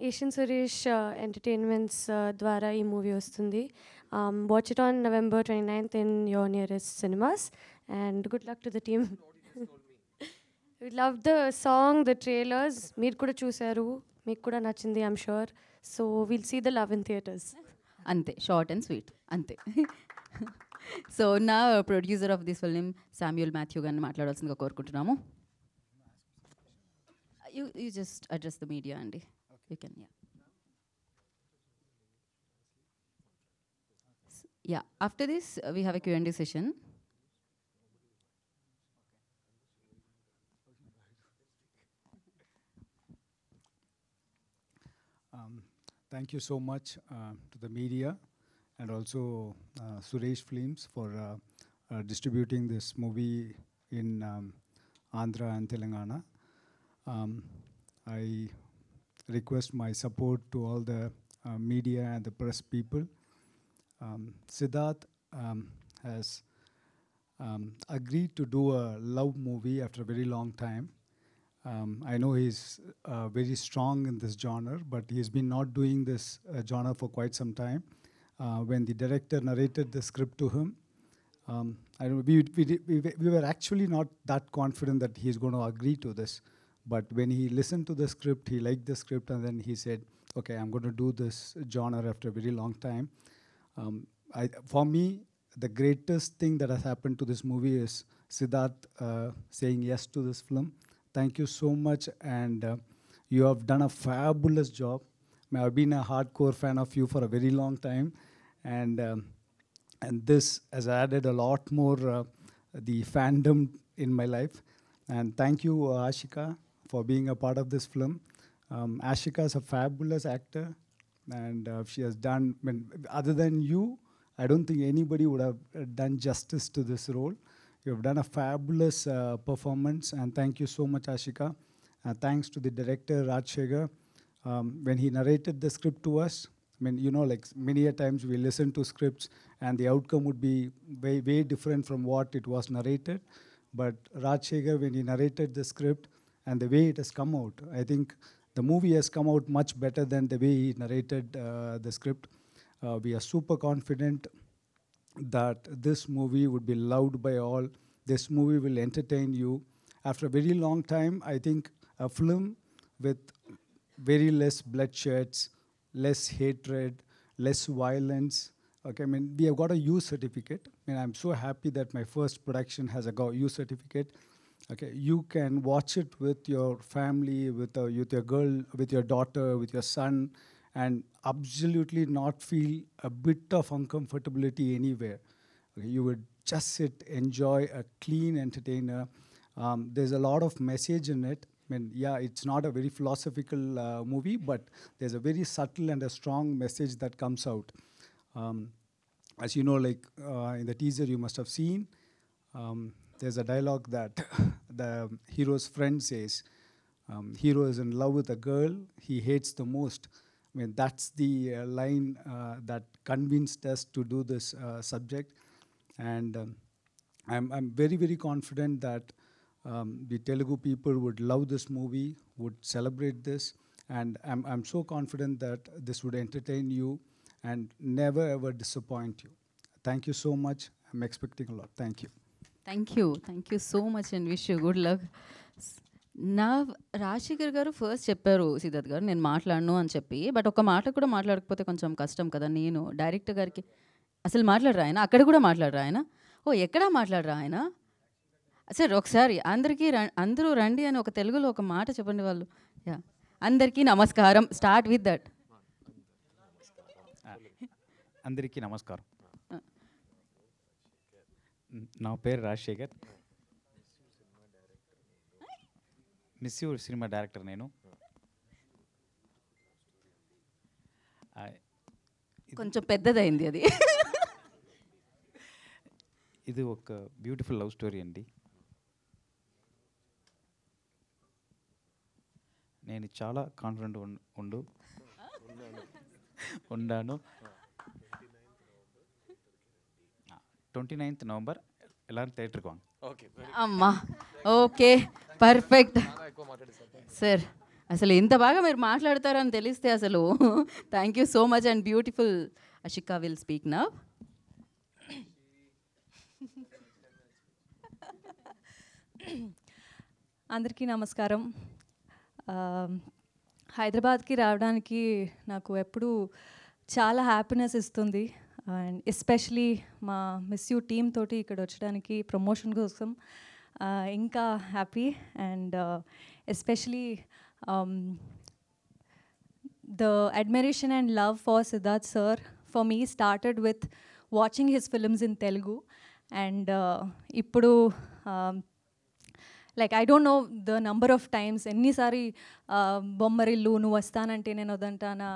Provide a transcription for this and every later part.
Asian Suresh entertainments ద్వారా ఈ movie వస్తుంది. Watch it on November 29th in your nearest cinemas and good luck to the team. We love the song, the trailers. మీరు కూడా చూశారు, మీకు కూడా నచ్చింది I'm sure. So will see the love in theatres. అంతే, short and sweet అంతే. So నా producer of this film Samuel Mathew గారిని మాట్లాడాల్సిందిగా కోరుకుంటున్నాము. You just address the media, Andy. Okay. You can, yeah. Yeah, after this, we have a Q&A session. Thank you so much to the media and also Suresh Films for distributing this movie in Andhra and Telangana. I request my support to all the media and the press people. Siddharth has agreed to do a love movie after a very long time. I know he's very strong in this genre, but he's been not doing this genre for quite some time. When the director narrated the script to him, I don't, we were actually not that confident that he's going to agree to this. But when he listened to the script, he liked the script, and then he said, okay, I'm going to do this genre after a very long time. For me, the greatest thing that has happened to this movie is Siddharth saying yes to this film. Thank you so much, and you have done a fabulous job. I've been a hardcore fan of you for a very long time, and this has added a lot more the fandom in my life. And thank you, Ashika, for being a part of this film. Ashika is a fabulous actor, and she has done, other than you, I don't think anybody would have done justice to this role. You have done a fabulous performance, and thank you so much, Ashika. Thanks to the director, Rajshekhar. When he narrated the script to us, I mean, you know, like many a times we listen to scripts and the outcome would be way, way different from what it was narrated. But Rajshekhar, when he narrated the script and the way it has come out, I think the movie has come out much better than the way he narrated the script. We are super confident that this movie would be loved by all. This movie will entertain you. After a very long time, I think a film with very less bloodsheds, less hatred, less violence. Okay, I mean, we have got a U certificate. I mean, I'm so happy that my first production has a U certificate. Okay, you can watch it with your family, with your girl, with your daughter, with your son, and absolutely not feel a bit of uncomfortability anywhere. Okay, you would just sit, enjoy a clean entertainer. There's a lot of message in it. I mean, yeah, it's not a very philosophical movie, but there's a very subtle and a strong message that comes out. As you know, like in the teaser you must have seen, there's a dialogue that the hero's friend says, hero is in love with a girl he hates the most. I mean, that's the line that convinced us to do this subject. And I'm very, very confident that the Telugu people would love this movie, would celebrate this, and I'm so confident that this would entertain you and never ever disappoint you. Thank you so much. I'm expecting a lot. Thank you. Thank you so much and wish you good luck. నా రాజశేఖర్ గారు first చెప్పారు సిద్ధార్థ్ గారు నేను మాట్లాడను అని చెప్పి, but ఒక మాట కూడా మాట్లాడకపోతే కొంచెం కష్టం కదా. నేను డైరెక్టర్ గారికి అసలు మాట్లాడరా ఆయన, అక్కడ కూడా మాట్లాడరా ఆయన, ఓ ఎక్కడా మాట్లాడరా ఆయన. సార్ ఒకసారి అందరూ రండి అని ఒక తెలుగులో ఒక మాట చెప్పండి వాళ్ళు. యా, అందరికీ నమస్కారం. Start with that. అందరికీ నమస్కారం. నా పేరు రాజశేఖర్, మిస్యూర్ సినిమా డైరెక్టర్ నేను. కొంచెం పెద్దదైంది అది. ఇది ఒక బ్యూటిఫుల్ లవ్ స్టోరీ అండి. నేను చాలా కాన్ఫిడెంట్ ఉన్నాను. 29th November ಎಲ್ಲರೂ ಥಿಯೇಟ್ರಿಗೆ ಹೋಗಿ. అమ్మా ఓకే పర్ఫెక్ట్ సార్. అసలు ఎంత బాగా మీరు మాట్లాడతారని తెలిస్తే అసలు thank you so much and beautiful Ashika will speak now. అందరికీ నమస్కారం. హైదరాబాద్కి రావడానికి నాకు ఎప్పుడూ చాలా హ్యాపీనెస్ ఇస్తుంది. అండ్ ఎస్పెషలీ మా మిస్ యూ టీమ్ తోటి ఇక్కడ వచ్చడానికి ప్రమోషన్ కోసం ఇంకా happy. And especially the admiration and love for Siddharth sir for me started with watching his films in Telugu. And ippudu like I don't know the number of times ఎన్నిసారి బొమ్మరిల్లు నువ్వు వస్తానంటే నేను వదంటానా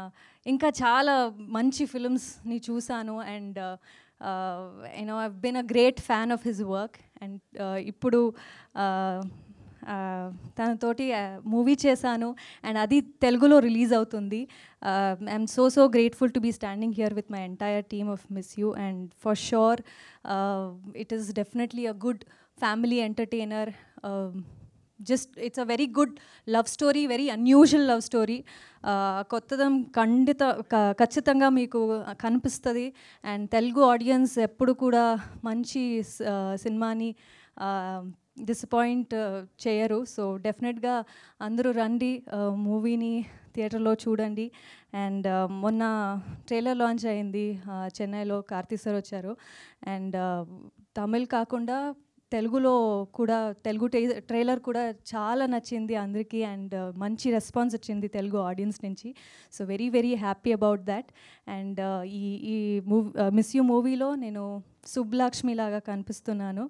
ఇంకా చాలా మంచి ఫిల్మ్స్ని చూసాను. And you know I've been a great fan of his work. And ఇప్పుడు తనతోటి మూవీ చేశాను అండ్ అది తెలుగులో రిలీజ్ అవుతుంది. I'm so grateful to be standing here with my entire team of miss you. And for sure it is definitely a good family entertainer. Just it's a very good love story, very unusual love story. కొత్తదం ఖచ్చితంగా మీకు కనిపిస్తుంది. And Telugu audience ఎప్పుడు కూడా మంచి సినిమాని disappoint చేయరు. So డెఫినెట్గా అందరూ రండి, మూవీని థియేటర్లో చూడండి. అండ్ మొన్న ట్రైలర్ లాంచ్ అయింది చెన్నైలో, కార్తీ సార్ వచ్చారు. అండ్ తమిళ్ కాకుండా తెలుగులో కూడా తెలుగు ట్రైలర్ కూడా చాలా నచ్చింది అందరికీ. అండ్ మంచి రెస్పాన్స్ వచ్చింది తెలుగు ఆడియన్స్ నుంచి. So very happy about that. And ఈ మిస్ యూ మూవీలో నేను సుబ్బలక్ష్మి లాగా కనిపిస్తున్నాను.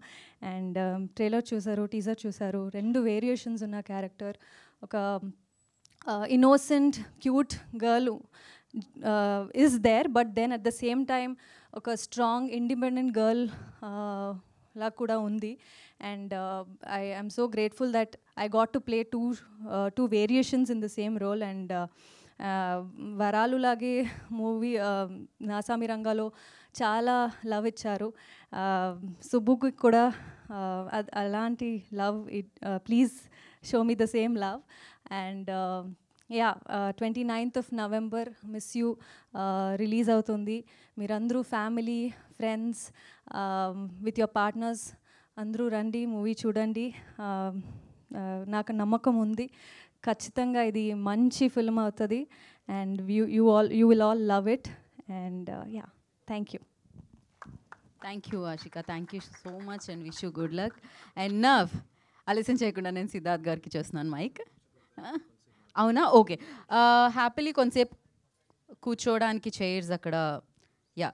అండ్ ట్రైలర్ చూసారు, టీజర్ చూసారు, 2 వేరియేషన్స్ ఉన్న క్యారెక్టర్. ఒక innocent cute girl is there, but then at the same time ఒక స్ట్రాంగ్ ఇండిపెండెంట్ గర్ల్ లా కూడా ఉంది. And I am so grateful that I got to play two variations in the same role. And వరాలులాగే movie నాసామి రంగాలో చాలా love ఇచ్చారు. సుబ్బుకి కూడా అలాంటి love, please show me the same love. And yeah 29th of November miss you release అవుతుంది. మీరందరూ family, friends, with your partners అందరూ రండి, మూవీ చూడండి. నాకు నమ్మకం ఉంది ఖచ్చితంగా ఇది మంచి ఫిల్మ్ అవుతుంది. And you will all love it. And yeah, thank you. Thank you Ashika, thank you so much and wish you good luck. And now ఆలస్యం చేయకుండా నేను సిద్ధార్థ్ గారికి చేస్తున్నాను మైక్. అవునా? ఓకే. హ్యాపీలీ కొంతసేపు కూర్చోవడానికి చైర్స్ అక్కడ, యా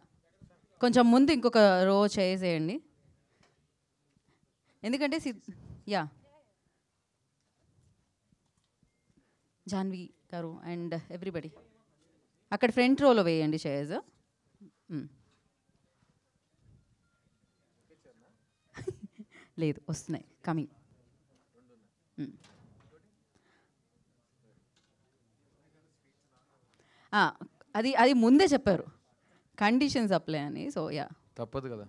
కొంచెం ముందు ఇంకొక రో చైర్స్ వేయండి. ఎందుకంటే యా జాన్వి గారు అండ్ ఎవ్రీబడి అక్కడ ఫ్రంట్ రోలో వేయండి చైర్స్. లేదు, వస్తున్నాయి, కమింగ్. అది ముందే చెప్పారు కండిషన్స్ అప్లై అని. సో యా తప్పదు కదా.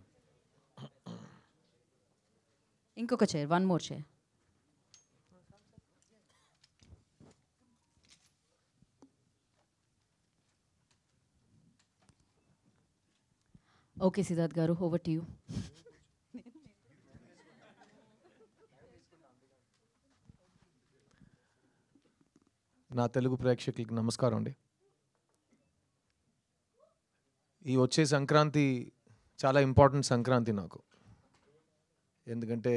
ఇంకొక chair, 1 more chair. Okay Siddharth గారు, ఓవర్ టు యూ. నా తెలుగు ప్రేక్షకులకి నమస్కారం అండి. ఈ వచ్చే సంక్రాంతి చాలా ఇంపార్టెంట్ సంక్రాంతి నాకు. ఎందుకంటే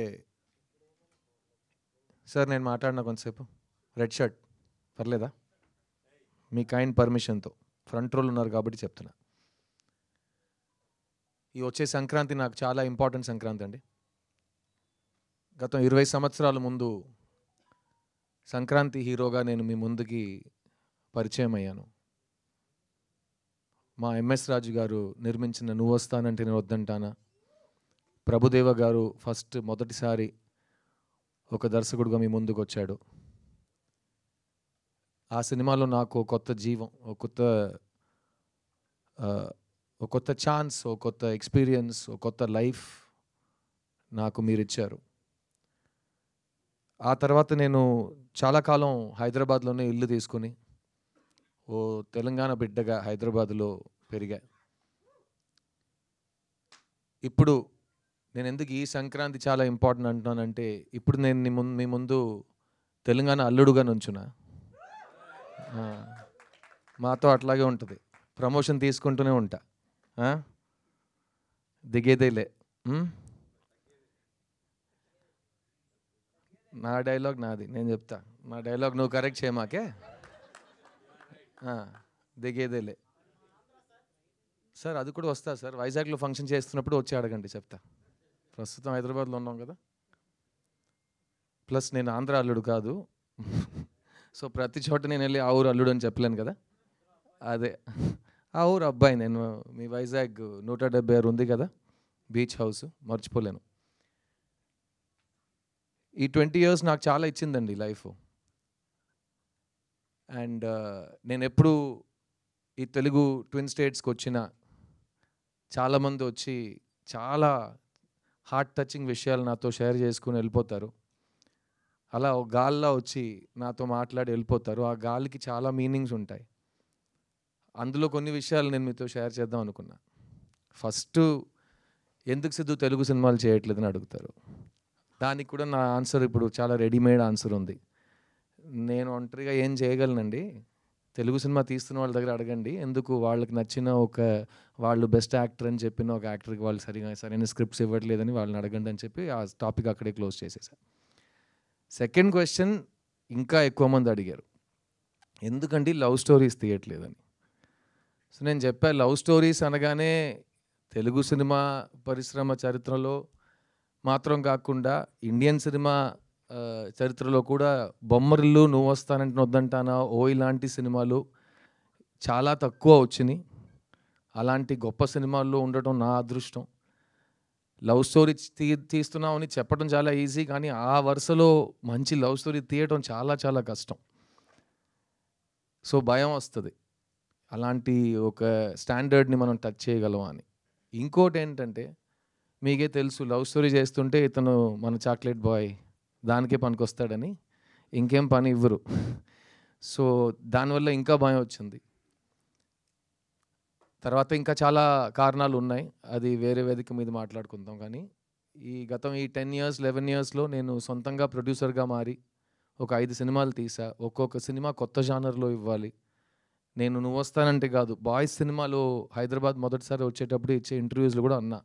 సార్ నేను మాట్లాడిన కొంతసేపు రెడ్ షర్ట్ పర్లేదా? మీ కైండ్ పర్మిషన్తో ఫ్రంట్ రోల్ ఉన్నారు కాబట్టి చెప్తున్నా. ఈ వచ్చే సంక్రాంతి నాకు చాలా ఇంపార్టెంట్ సంక్రాంతి అండి. గతం 20 సంవత్సరాల ముందు సంక్రాంతి హీరోగా నేను మీ ముందుకి పరిచయం అయ్యాను. మా ఎంఎస్ రాజు గారు నిర్మించిన నువ్వు వస్తానంటే నేను వద్దంటానా, ప్రభుదేవ గారు మొదటిసారి ఒక దర్శకుడుగా మీ ముందుకు వచ్చాడు. ఆ సినిమాలో నాకు కొత్త జీవం, ఒక కొత్త ఛాన్స్, ఒక కొత్త ఎక్స్పీరియన్స్, ఒక కొత్త లైఫ్ నాకు మీరు ఇచ్చారు. ఆ తర్వాత నేను చాలా కాలం హైదరాబాద్లోనే ఇల్లు తీసుకుని ఓ తెలంగాణ బిడ్డగా హైదరాబాద్లో పెరిగా. ఇప్పుడు నేను ఎందుకు ఈ సంక్రాంతి చాలా ఇంపార్టెంట్ అంటున్నానంటే, ఇప్పుడు నేను మీ ముందు తెలంగాణ అల్లుడుగా నుంచున్నా. మాతో అట్లాగే ఉంటుంది, ప్రమోషన్ తీసుకుంటూనే ఉంటా, దిగేదేలే. నా డైలాగ్ నాది, నేను చెప్తా. నా డైలాగ్ నువ్వు కరెక్ట్ చేయమాకే. దిగేదేలే సార్, అది కూడా వస్తా సార్. వైజాగ్లో ఫంక్షన్ చేస్తున్నప్పుడు వచ్చి అడగండి, చెప్తా. ప్రస్తుతం హైదరాబాద్లో ఉన్నాం కదా. ప్లస్ నేను ఆంధ్ర అల్లుడు కాదు, సో ప్రతి చోట నేను వెళ్ళి ఆ ఊరు అల్లుడు అని చెప్పలేను కదా. అదే ఆ ఊరు అబ్బాయి నేను. మీ వైజాగ్ 176 ఉంది కదా, బీచ్ హౌస్, మర్చిపోలేను. ఈ 20 years నాకు చాలా ఇచ్చిందండి లైఫ్. అండ్ నేను ఎప్పుడు ఈ తెలుగు ట్విన్ స్టేట్స్కి వచ్చిన చాలామంది వచ్చి చాలా హార్ట్ టచింగ్ విషయాలు నాతో షేర్ చేసుకుని వెళ్ళిపోతారు. అలా ఒక గాల్లో వచ్చి నాతో మాట్లాడి వెళ్ళిపోతారు. ఆ గాలికి చాలా మీనింగ్స్ ఉంటాయి. అందులో కొన్ని విషయాలు నేను మీతో షేర్ చేద్దాం అనుకున్నా. ఫస్ట్, ఎందుకు సిద్ధు తెలుగు సినిమాలు చేయట్లేదని అడుగుతారు. దానికి కూడా నా ఆన్సర్ ఇప్పుడు చాలా రెడీమేడ్ ఆన్సర్ ఉంది. నేను ఒంటరిగా ఏం చేయగలనండి. తెలుగు సినిమా తీస్తున్న వాళ్ళ దగ్గర అడగండి, ఎందుకు వాళ్ళకి నచ్చిన వాళ్ళు బెస్ట్ యాక్టర్ అని చెప్పిన ఒక యాక్టర్కి వాళ్ళు సరైన స్క్రిప్ట్స్ ఇవ్వట్లేదని వాళ్ళని అడగండి అని చెప్పి ఆ టాపిక్ అక్కడే క్లోజ్ చేసేసా. సెకండ్ క్వశ్చన్ ఇంకా ఎక్కువ మంది అడిగారు, ఎందుకండి లవ్ స్టోరీస్ తీయట్లేదని. సో నేను చెప్పాను, లవ్ స్టోరీస్ అనగానే తెలుగు సినిమా పరిశ్రమ చరిత్రలో మాత్రం కాకుండా ఇండియన్ సినిమా చరిత్రలో కూడా బొమ్మరిల్లు, నువ్వు వస్తానంటే వద్దంటానా, ఓ ఇలాంటి సినిమాలు చాలా తక్కువ వచ్చినాయి. అలాంటి గొప్ప సినిమాల్లో ఉండటం నా అదృష్టం. లవ్ స్టోరీ తీస్తున్నామని చెప్పడం చాలా ఈజీ, కానీ ఆ వరుసలో మంచి లవ్ స్టోరీ తీయటం చాలా చాలా కష్టం. సో భయం వస్తుంది, అలాంటి ఒక స్టాండర్డ్ని మనం టచ్ చేయగలం అని. ఇంకోటి ఏంటంటే, మీకే తెలుసు, లవ్ స్టోరీ చేస్తుంటే ఇతను మన చాక్లెట్ బాయ్ దానికే పనికొస్తాడని ఇంకేం పని ఇవ్వరు. సో దానివల్ల ఇంకా భయం వచ్చింది. తర్వాత ఇంకా చాలా కారణాలు ఉన్నాయి, అది వేరే వేదిక మీద మాట్లాడుకుందాం. కానీ ఈ 10 years 11 yearsలో నేను సొంతంగా ప్రొడ్యూసర్గా మారి ఒక 5 సినిమాలు తీసా. ఒక్కొక్క సినిమా కొత్త జానర్లో ఇవ్వాలి. నేను నువ్వు వస్తానంటే కాదు, బాయ్స్ సినిమాలో హైదరాబాద్ మొదటిసారి వచ్చేటప్పుడు ఇచ్చే ఇంటర్వ్యూస్లో కూడా అన్నా,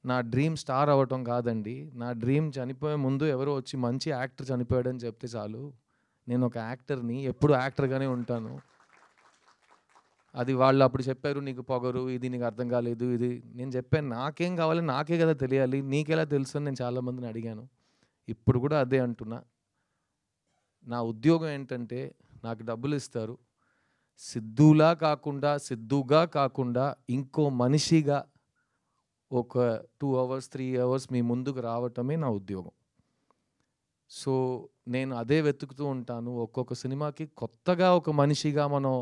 నా డ్రీమ్ స్టార్ అవ్వటం కాదండి, నా డ్రీమ్ చనిపోయే ముందు ఎవరో వచ్చి మంచి యాక్టర్ చనిపోయాడని చెప్తే చాలు, నేను ఒక యాక్టర్ని, ఎప్పుడు యాక్టర్గానే ఉంటాను. అది వాళ్ళు అప్పుడు చెప్పారు, నీకు పొగరు, ఇది నీకు అర్థం కాలేదు, ఇది. నేను చెప్పాను, నాకేం కావాలి, నాకే కదా తెలియాలి, నీకెలా తెలుసు అని నేను చాలామందిని అడిగాను. ఇప్పుడు కూడా అదే అంటున్నా. నా ఉద్యోగం ఏంటంటే, నాకు డబ్బులు ఇస్తారు, సిద్ధుగా కాకుండా ఇంకో మనిషిగా ఒక 2 hours 3 hours మీ ముందుకు రావటమే నా ఉద్యోగం. సో నేను అదే వెతుకుతూ ఉంటాను. ఒక్కొక్క సినిమాకి కొత్తగా ఒక మనిషిగా మనం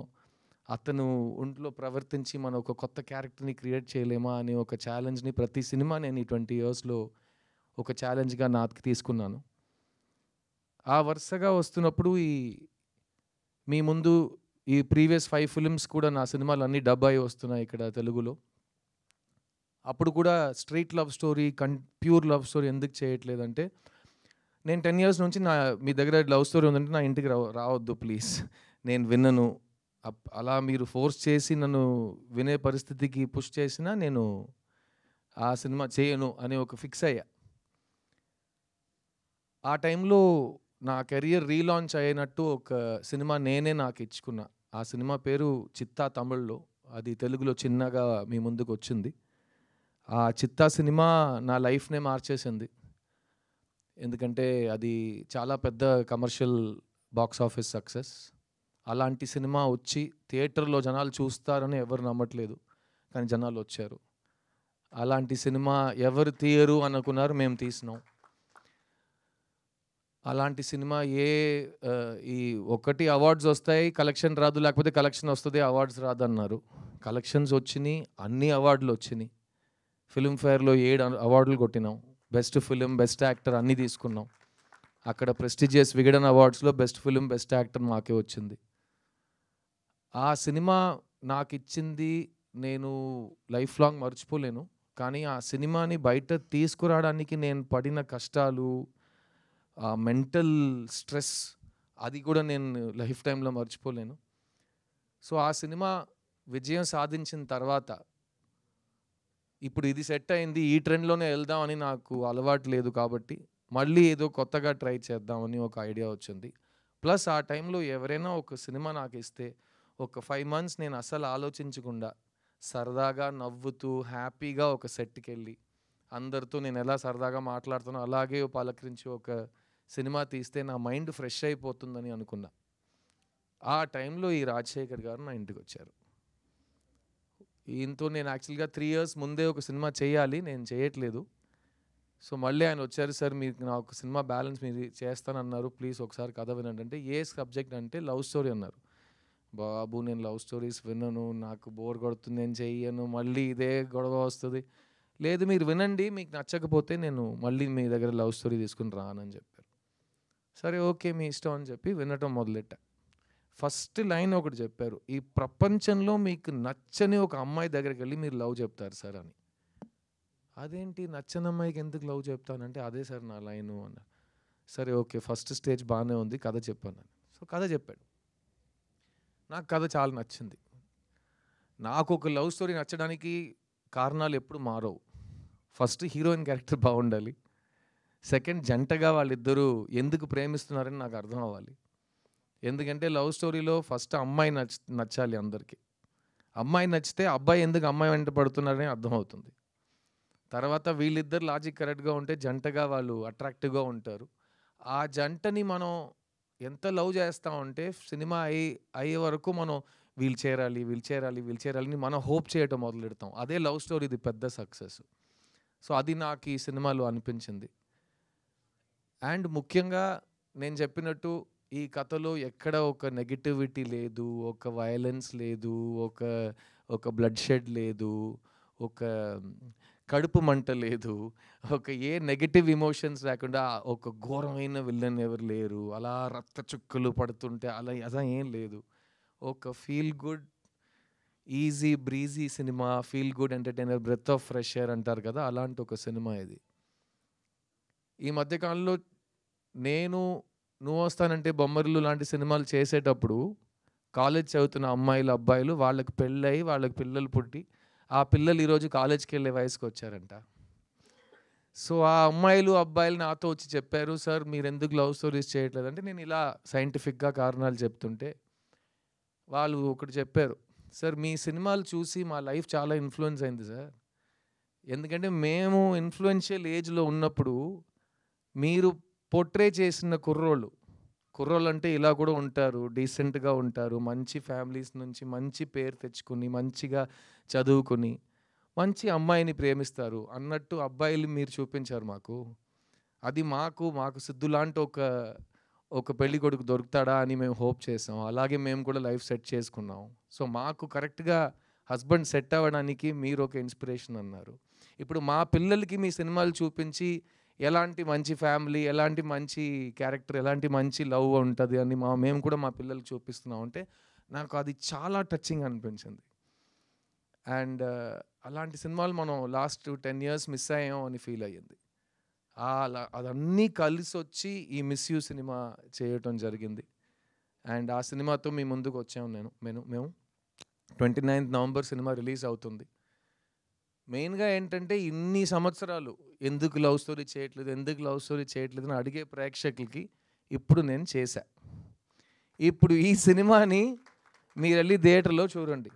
అతను ఒంట్లో ప్రవర్తించి మనం ఒక కొత్త క్యారెక్టర్ని క్రియేట్ చేయలేమా అనే ఒక ఛాలెంజ్ని ప్రతి సినిమా నేను ఈ 20 yearsలో ఒక ఛాలెంజ్గా నాకు తీసుకున్నాను. ఆ వరుసగా వస్తున్నప్పుడు మీ ముందు ఈ ప్రీవియస్ 5 films కూడా నా సినిమాలు అన్నీ డబ్ అయి వస్తున్నాయి ఇక్కడ తెలుగులో. అప్పుడు కూడా street love story, pure love story ఎందుకు చేయట్లేదంటే, నేను 10 years నుంచి మీ దగ్గర లవ్ స్టోరీ ఉందంటే నా ఇంటికి రావద్దు ప్లీజ్, నేను విన్నను. అలా మీరు ఫోర్స్ చేసి నన్ను వినే పరిస్థితికి పుష్ చేసినా నేను ఆ సినిమా చేయను అని ఒక ఫిక్స్ అయ్యా. ఆ టైంలో నా కెరియర్ రీలాంచ్ అయినట్టు ఒక సినిమా నేనే నాకు ఇచ్చుకున్నా. ఆ సినిమా పేరు చిత్తా, తమిళ్లో. అది తెలుగులో చిన్నగా మీ ముందుకు వచ్చింది. ఆ చిత్తా సినిమా నా లైఫ్నే మార్చేసింది. ఎందుకంటే అది చాలా పెద్ద కమర్షియల్ బాక్స్ ఆఫీస్ సక్సెస్. అలాంటి సినిమా వచ్చి థియేటర్లో జనాలు చూస్తారని ఎవరు నమ్మట్లేదు, కానీ జనాలు వచ్చారు. అలాంటి సినిమా ఎవరు తీయరు అనుకున్నారు, మేము తీసినాం. అలాంటి సినిమా ఈ ఒకటి అవార్డ్స్ వస్తాయి, కలెక్షన్ రాదు, లేకపోతే కలెక్షన్ వస్తుంది, అవార్డ్స్ రాదు అన్నారు. కలెక్షన్స్ వచ్చినాయి, అన్ని అవార్డులు వచ్చినాయి. ఫిల్మ్ఫేర్లో 7 అవార్డులు కొట్టినాం, బెస్ట్ ఫిలిం, బెస్ట్ యాక్టర్ అన్నీ తీసుకున్నాం. అక్కడ ప్రెస్టీజియస్ విగడన్ అవార్డ్స్లో బెస్ట్ ఫిలిం బెస్ట్ యాక్టర్ మాకే వచ్చింది. ఆ సినిమా నాకు ఇచ్చింది నేను లైఫ్ లాంగ్ మర్చిపోలేను. కానీ ఆ సినిమాని బయట తీసుకురావడానికి నేను పడిన కష్టాలు, ఆ మెంటల్ స్ట్రెస్, అది కూడా నేను లైఫ్ టైంలో మర్చిపోలేను. సో ఆ సినిమా విజయం సాధించిన తర్వాత ఇప్పుడు ఇది సెట్ అయింది, ఈ ట్రెండ్లోనే వెళ్దామని నాకు అలవాటు లేదు కాబట్టి మళ్ళీ ఏదో కొత్తగా ట్రై చేద్దామని ఒక ఐడియా వచ్చింది. ప్లస్ ఆ టైంలో ఎవరైనా ఒక సినిమా నాకు ఇస్తే ఒక 5 months నేను అసలు ఆలోచించకుండా సరదాగా నవ్వుతూ హ్యాపీగా ఒక సెట్కి వెళ్ళి అందరితో నేను ఎలా సరదాగా మాట్లాడుతానో అలాగే పలకరించి ఒక సినిమా తీస్తే నా మైండ్ ఫ్రెష్ అయిపోతుందని అనుకున్నా. ఆ టైంలో ఈ రాజశేఖర్ గారు నా ఇంటికి వచ్చారు. ఈయనతో నేను యాక్చువల్గా 3 years ముందే ఒక సినిమా చేయాలి, నేను చేయట్లేదు. సో మళ్ళీ ఆయన వచ్చారు, సార్ మీకు నా ఒక సినిమా బ్యాలెన్స్ మీరు చేస్తానన్నారు, ప్లీజ్ ఒకసారి కథ వినండి అంటే, ఏ సబ్జెక్ట్ అంటే లవ్ స్టోరీ అన్నారు. బాబు నేను లవ్ స్టోరీస్ వినను, నాకు బోర్ కొడుతుంది, నేను చెయ్యను, మళ్ళీ ఇదే గొడవ వస్తుంది. లేదు మీరు వినండి, మీకు నచ్చకపోతే నేను మళ్ళీ మీ దగ్గర లవ్ స్టోరీ తీసుకుని రానని చెప్పారు. సరే ఓకే మీ ఇష్టం అని చెప్పి వినటం మొదలెట్టా. ఫస్ట్ లైన్ ఒకటి చెప్పారు, ఈ ప్రపంచంలో మీకు నచ్చని ఒక అమ్మాయి దగ్గరికి వెళ్ళి మీరు లవ్ చెప్తారు సార్ అని. అదేంటి నచ్చని అమ్మాయికి ఎందుకు లవ్ చెప్తానంటే, అదే సార్ నా లైను అన్నారు. సరే ఓకే ఫస్ట్ స్టేజ్ బాగానే ఉంది, కథ చెప్పాను. సో కథ చెప్పాడు. నాకు కథ చాలా నచ్చింది. నాకు ఒక లవ్ స్టోరీ నచ్చడానికి కారణాలు ఎప్పుడు మారవు. ఫస్ట్ హీరోయిన్ క్యారెక్టర్ బాగుండాలి, సెకండ్ జంటగా వాళ్ళిద్దరూ ఎందుకు ప్రేమిస్తున్నారని నాకు అర్థం అవ్వాలి. ఎందుకంటే లవ్ స్టోరీలో ఫస్ట్ అమ్మాయి నచ్చాలి అందరికీ. అమ్మాయి నచ్చితే అబ్బాయి ఎందుకు అమ్మాయి వెంట పడుతున్నారని అర్థమవుతుంది. తర్వాత వీళ్ళిద్దరు లాజిక్ కరెక్ట్గా ఉంటే జంటగా వాళ్ళు అట్రాక్టివ్గా ఉంటారు. ఆ జంటని మనం ఎంత లవ్ చేస్తామంటే సినిమా అయ్యే వరకు మనం వీళ్ళు చేరాలని మనం హోప్ చేయటం మొదలెడతాం. అదే లవ్ స్టోరీది పెద్ద సక్సెస్. సో అది నాకు ఈ సినిమాలో అనిపించింది. అండ్ ముఖ్యంగా నేను చెప్పినట్టు ఈ కథలో ఎక్కడ ఒక నెగిటివిటీ లేదు, ఒక వైలెన్స్ లేదు, ఒక బ్లడ్ షెడ్ లేదు, ఒక కడుపు మంట లేదు, ఒక ఏ నెగిటివ్ ఎమోషన్స్ లేకుండా ఒక ఘోరమైన విల్లన్ ఎవరు లేరు, అలా రక్త చుక్కలు పడుతుంటే అలా ఏం లేదు. ఒక feel good easy breezy cinema, feel good entertainer, breath of fresh air అంటారు కదా, అలాంటి ఒక సినిమా ఇది. ఈ మధ్యకాలంలో నువ్వు వస్తానంటే బొమ్మరిల్లు లాంటి సినిమాలు చేసేటప్పుడు కాలేజ్ చదువుతున్న అమ్మాయిలు అబ్బాయిలు వాళ్ళకి పెళ్ళయి వాళ్ళకి పిల్లలు పుట్టి ఆ పిల్లలు ఈరోజు కాలేజ్కి వెళ్ళే వయసుకు వచ్చారంట. సో ఆ అమ్మాయిలు అబ్బాయిలు నాతో వచ్చి చెప్పారు, సార్ మీరు ఎందుకు లవ్ స్టోరీస్ చేయట్లేదు అంటే, నేను ఇలా సైంటిఫిక్గా కారణాలు చెప్తుంటే వాళ్ళు ఒకటి చెప్పారు, సార్ మీ సినిమాలు చూసి మా లైఫ్ చాలా ఇన్ఫ్లుయెన్స్ అయింది సార్. ఎందుకంటే మేము ఇన్ఫ్లుయెన్షియల్ ఏజ్లో ఉన్నప్పుడు మీరు పోర్ట్రే చేసిన కుర్రోళ్ళు అంటే ఇలా కూడా ఉంటారు, డీసెంట్గా ఉంటారు, మంచి ఫ్యామిలీస్ నుంచి మంచి పేరు తెచ్చుకుని మంచిగా చదువుకుని మంచి అమ్మాయిని ప్రేమిస్తారు అన్నట్టు అబ్బాయిలు మీరు చూపించారు మాకు. అది మాకు సిద్ధు లాంటి ఒక పెళ్లి కొడుకు దొరుకుతాడా అని మేము హోప్ చేసాం. అలాగే మేము కూడా లైఫ్ సెట్ చేసుకున్నాం. సో మాకు కరెక్ట్గా హస్బెండ్ సెట్ అవ్వడానికి మీరు ఒక ఇన్స్పిరేషన్ అన్నారు. ఇప్పుడు మా పిల్లలకి మీ సినిమాలు చూపించి ఎలాంటి మంచి ఫ్యామిలీ, ఎలాంటి మంచి క్యారెక్టర్, ఎలాంటి మంచి లవ్ ఉంటుంది అని మేము కూడా మా పిల్లలకి చూపిస్తున్నాం అంటే నాకు అది చాలా టచింగ్ అనిపించింది. అండ్ అలాంటి సినిమాలు మనం లాస్ట్ 10 years మిస్ అయ్యాం అని ఫీల్ అయ్యింది. అదన్నీ కలిసి వచ్చి ఈ మిస్ యూ సినిమా చేయటం జరిగింది. అండ్ ఆ సినిమాతో మీ ముందుకు వచ్చాము మేము 29th November సినిమా రిలీజ్ అవుతుంది. మెయిన్గా ఏంటంటే ఇన్ని సంవత్సరాలు ఎందుకు లవ్ స్టోరీ చేయట్లేదు అని అడిగే ప్రేక్షకులకి ఇప్పుడు నేను చేశా. ఇప్పుడు ఈ సినిమాని మీరు వెళ్ళి థియేటర్లో చూడండి.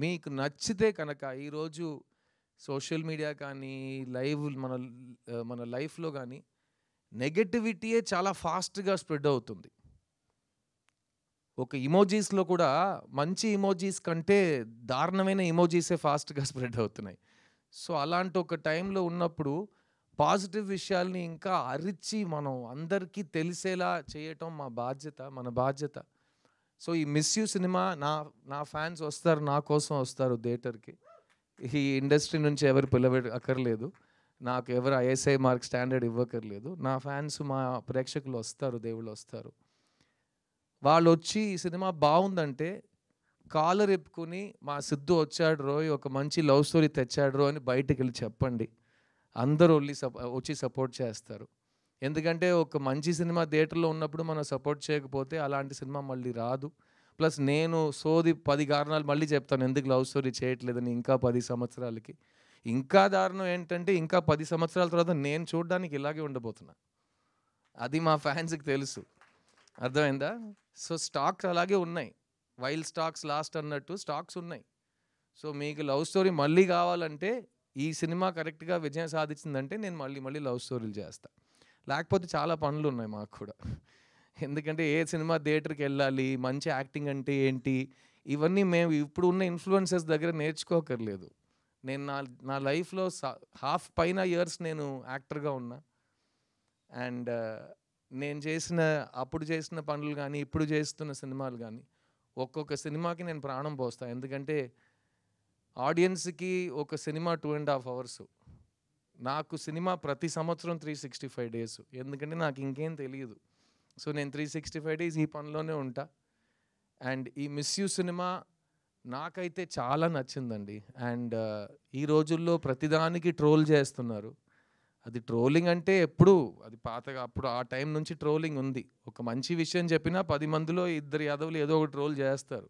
మీకు నచ్చితే కనుక ఈరోజు సోషల్ మీడియా కానీ మన లైఫ్లో కానీ నెగటివిటీయే చాలా ఫాస్ట్గా స్ప్రెడ్ అవుతుంది. ఒక ఇమోజీస్లో కూడా మంచి ఇమోజీస్ కంటే దారుణమైన ఇమోజీసే ఫాస్ట్గా స్ప్రెడ్ అవుతున్నాయి. సో అలాంటి ఒక టైంలో ఉన్నప్పుడు పాజిటివ్ విషయాల్ని ఇంకా అరిచి మనం అందరికీ తెలిసేలా చేయటం మన బాధ్యత. సో ఈ మిస్ యూ సినిమా నా ఫ్యాన్స్ వస్తారు, నా కోసం వస్తారు థియేటర్కి. ఈ ఇండస్ట్రీ నుంచి ఎవరు పిలవ అక్కర్లేదు, నాకు ఎవరు ఐఎస్ఐ మార్క్ స్టాండర్డ్ ఇవ్వకర్లేదు. నా ఫ్యాన్స్ మా ప్రేక్షకులు వస్తారు, దేవుళ్ళు వస్తారు. వాళ్ళు వచ్చి ఈ సినిమా బాగుందంటే కాలర్ ఎప్పుకుని మా సిద్ధు వచ్చాడు రోయ్, ఒక మంచి లవ్ స్టోరీ తెచ్చాడు రో అని బయటికి వెళ్ళి చెప్పండి. అందరూ వచ్చి సపోర్ట్ చేస్తారు. ఎందుకంటే ఒక మంచి సినిమా థియేటర్లో ఉన్నప్పుడు మనం సపోర్ట్ చేయకపోతే అలాంటి సినిమా మళ్ళీ రాదు. ప్లస్ నేను 10 కారణాలు మళ్ళీ చెప్తాను ఎందుకు లవ్ స్టోరీ చేయట్లేదని ఇంకా 10 సంవత్సరాలకి. ఇంకా దారుణం ఏంటంటే ఇంకా 10 సంవత్సరాల తర్వాత నేను చూడడానికి ఇలాగే ఉండబోతున్నా. అది మా ఫ్యాన్స్కి తెలుసు. అర్థమైందా? సో స్టాక్స్ అలాగే ఉన్నాయి. వైల్డ్ స్టాక్స్ లాస్ట్ అన్నట్టు స్టాక్స్ ఉన్నాయి. సో మీకు లవ్ స్టోరీ మళ్ళీ కావాలంటే ఈ సినిమా కరెక్ట్గా విజయం సాధించిందంటే నేను మళ్ళీ లవ్ స్టోరీలు చేస్తాను. లేకపోతే చాలా పనులు ఉన్నాయి మాకు కూడా. ఎందుకంటే ఏ సినిమా థియేటర్కి వెళ్ళాలి, మంచి యాక్టింగ్ అంటే ఏంటి, ఇవన్నీ మేము ఇప్పుడు ఉన్న ఇన్ఫ్లుయెన్సర్స్ దగ్గర నేర్చుకోకర్లేదు. నేను నా లైఫ్లో హాఫ్ పైన ఇయర్స్ నేను యాక్టర్గా ఉన్నా. అండ్ నేను అప్పుడు చేసిన పనులు కానీ ఇప్పుడు చేస్తున్న సినిమాలు కానీ ఒక్కొక్క సినిమాకి నేను ప్రాణం పోస్తాను. ఎందుకంటే ఆడియన్స్కి ఒక సినిమా 2.5 hours. నాకు సినిమా ప్రతి సంవత్సరం 365 days. ఎందుకంటే నాకు ఇంకేం తెలియదు. సో నేను 365 days ఈ పనిలోనే ఉంటా. అండ్ ఈ మిస్ యూ సినిమా నాకైతే చాలా నచ్చిందండి. అండ్ ఈ రోజుల్లో ప్రతిదానికి ట్రోల్ చేస్తున్నారు. అది ట్రోలింగ్ అంటే ఎప్పుడు అది పాతగా అప్పుడు ఆ టైం నుంచి ట్రోలింగ్ ఉంది. ఒక మంచి విషయం చెప్పినా 10 మందిలో 2 యాదవులు ఏదో ఒక ట్రోల్ చేస్తారు.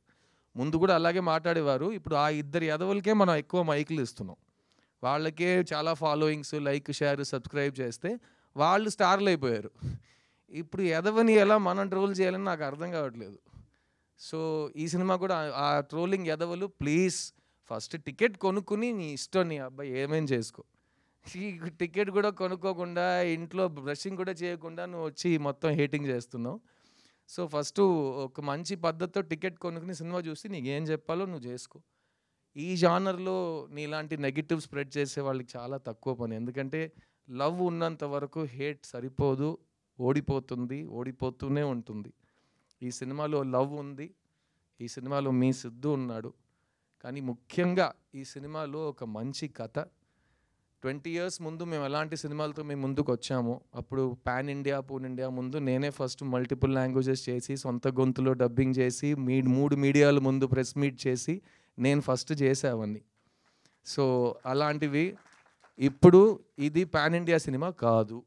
ముందు కూడా అలాగే మాట్లాడేవారు. ఇప్పుడు ఆ 2 యాదవులకే మనం ఎక్కువ మైకులు ఇస్తున్నాం. వాళ్ళకే చాలా ఫాలోయింగ్స్, లైక్, షేర్, సబ్స్క్రైబ్ చేస్తే వాళ్ళు స్టార్లు అయిపోయారు. ఇప్పుడు ఎదవని ఎలా మనం ట్రోల్ చేయాలని నాకు అర్థం కావట్లేదు. సో ఈ సినిమా కూడా ఆ ట్రోలింగ్ ఎదవలు ప్లీజ్ ఫస్ట్ టికెట్ కొనుక్కుని నీ ఇష్టం, నీ అబ్బాయి ఏమేం చేసుకో. ఈ టికెట్ కూడా కొనుక్కోకుండా ఇంట్లో బ్రషింగ్ కూడా చేయకుండా నువ్వు వచ్చి మొత్తం హేటింగ్ చేస్తున్నావు. సో ఫస్ట్ ఒక మంచి పద్ధతితో టికెట్ కొనుక్కుని సినిమా చూసి నీకు ఏం చెప్పాలో నువ్వు చేసుకో. ఈ జానర్లో నీలాంటి నెగిటివ్ స్ప్రెడ్ చేసే వాళ్ళకి చాలా తక్కువ పని. ఎందుకంటే లవ్ ఉన్నంత వరకు హేట్ సరిపోదు, ఓడిపోతూనే ఉంటుంది. ఈ సినిమాలో లవ్ ఉంది, ఈ సినిమాలో మీ సిద్ధు ఉన్నాడు. కానీ ముఖ్యంగా ఈ సినిమాలో ఒక మంచి కథ. 20 years ముందు మేము ఎలాంటి సినిమాలతో మేము ముందుకు వచ్చామో, అప్పుడు పాన్ ఇండియా, పూన్ ఇండియా ముందు నేనే ఫస్ట్ మల్టిపుల్ లాంగ్వేజెస్ చేసి సొంత గొంతులో డబ్బింగ్ చేసి 3 మీడియాల ముందు ప్రెస్ మీట్ చేసి నేను ఫస్ట్ చేసేవన్నీ. సో అలాంటివి ఇప్పుడు ఇది పాన్ ఇండియా సినిమా కాదు,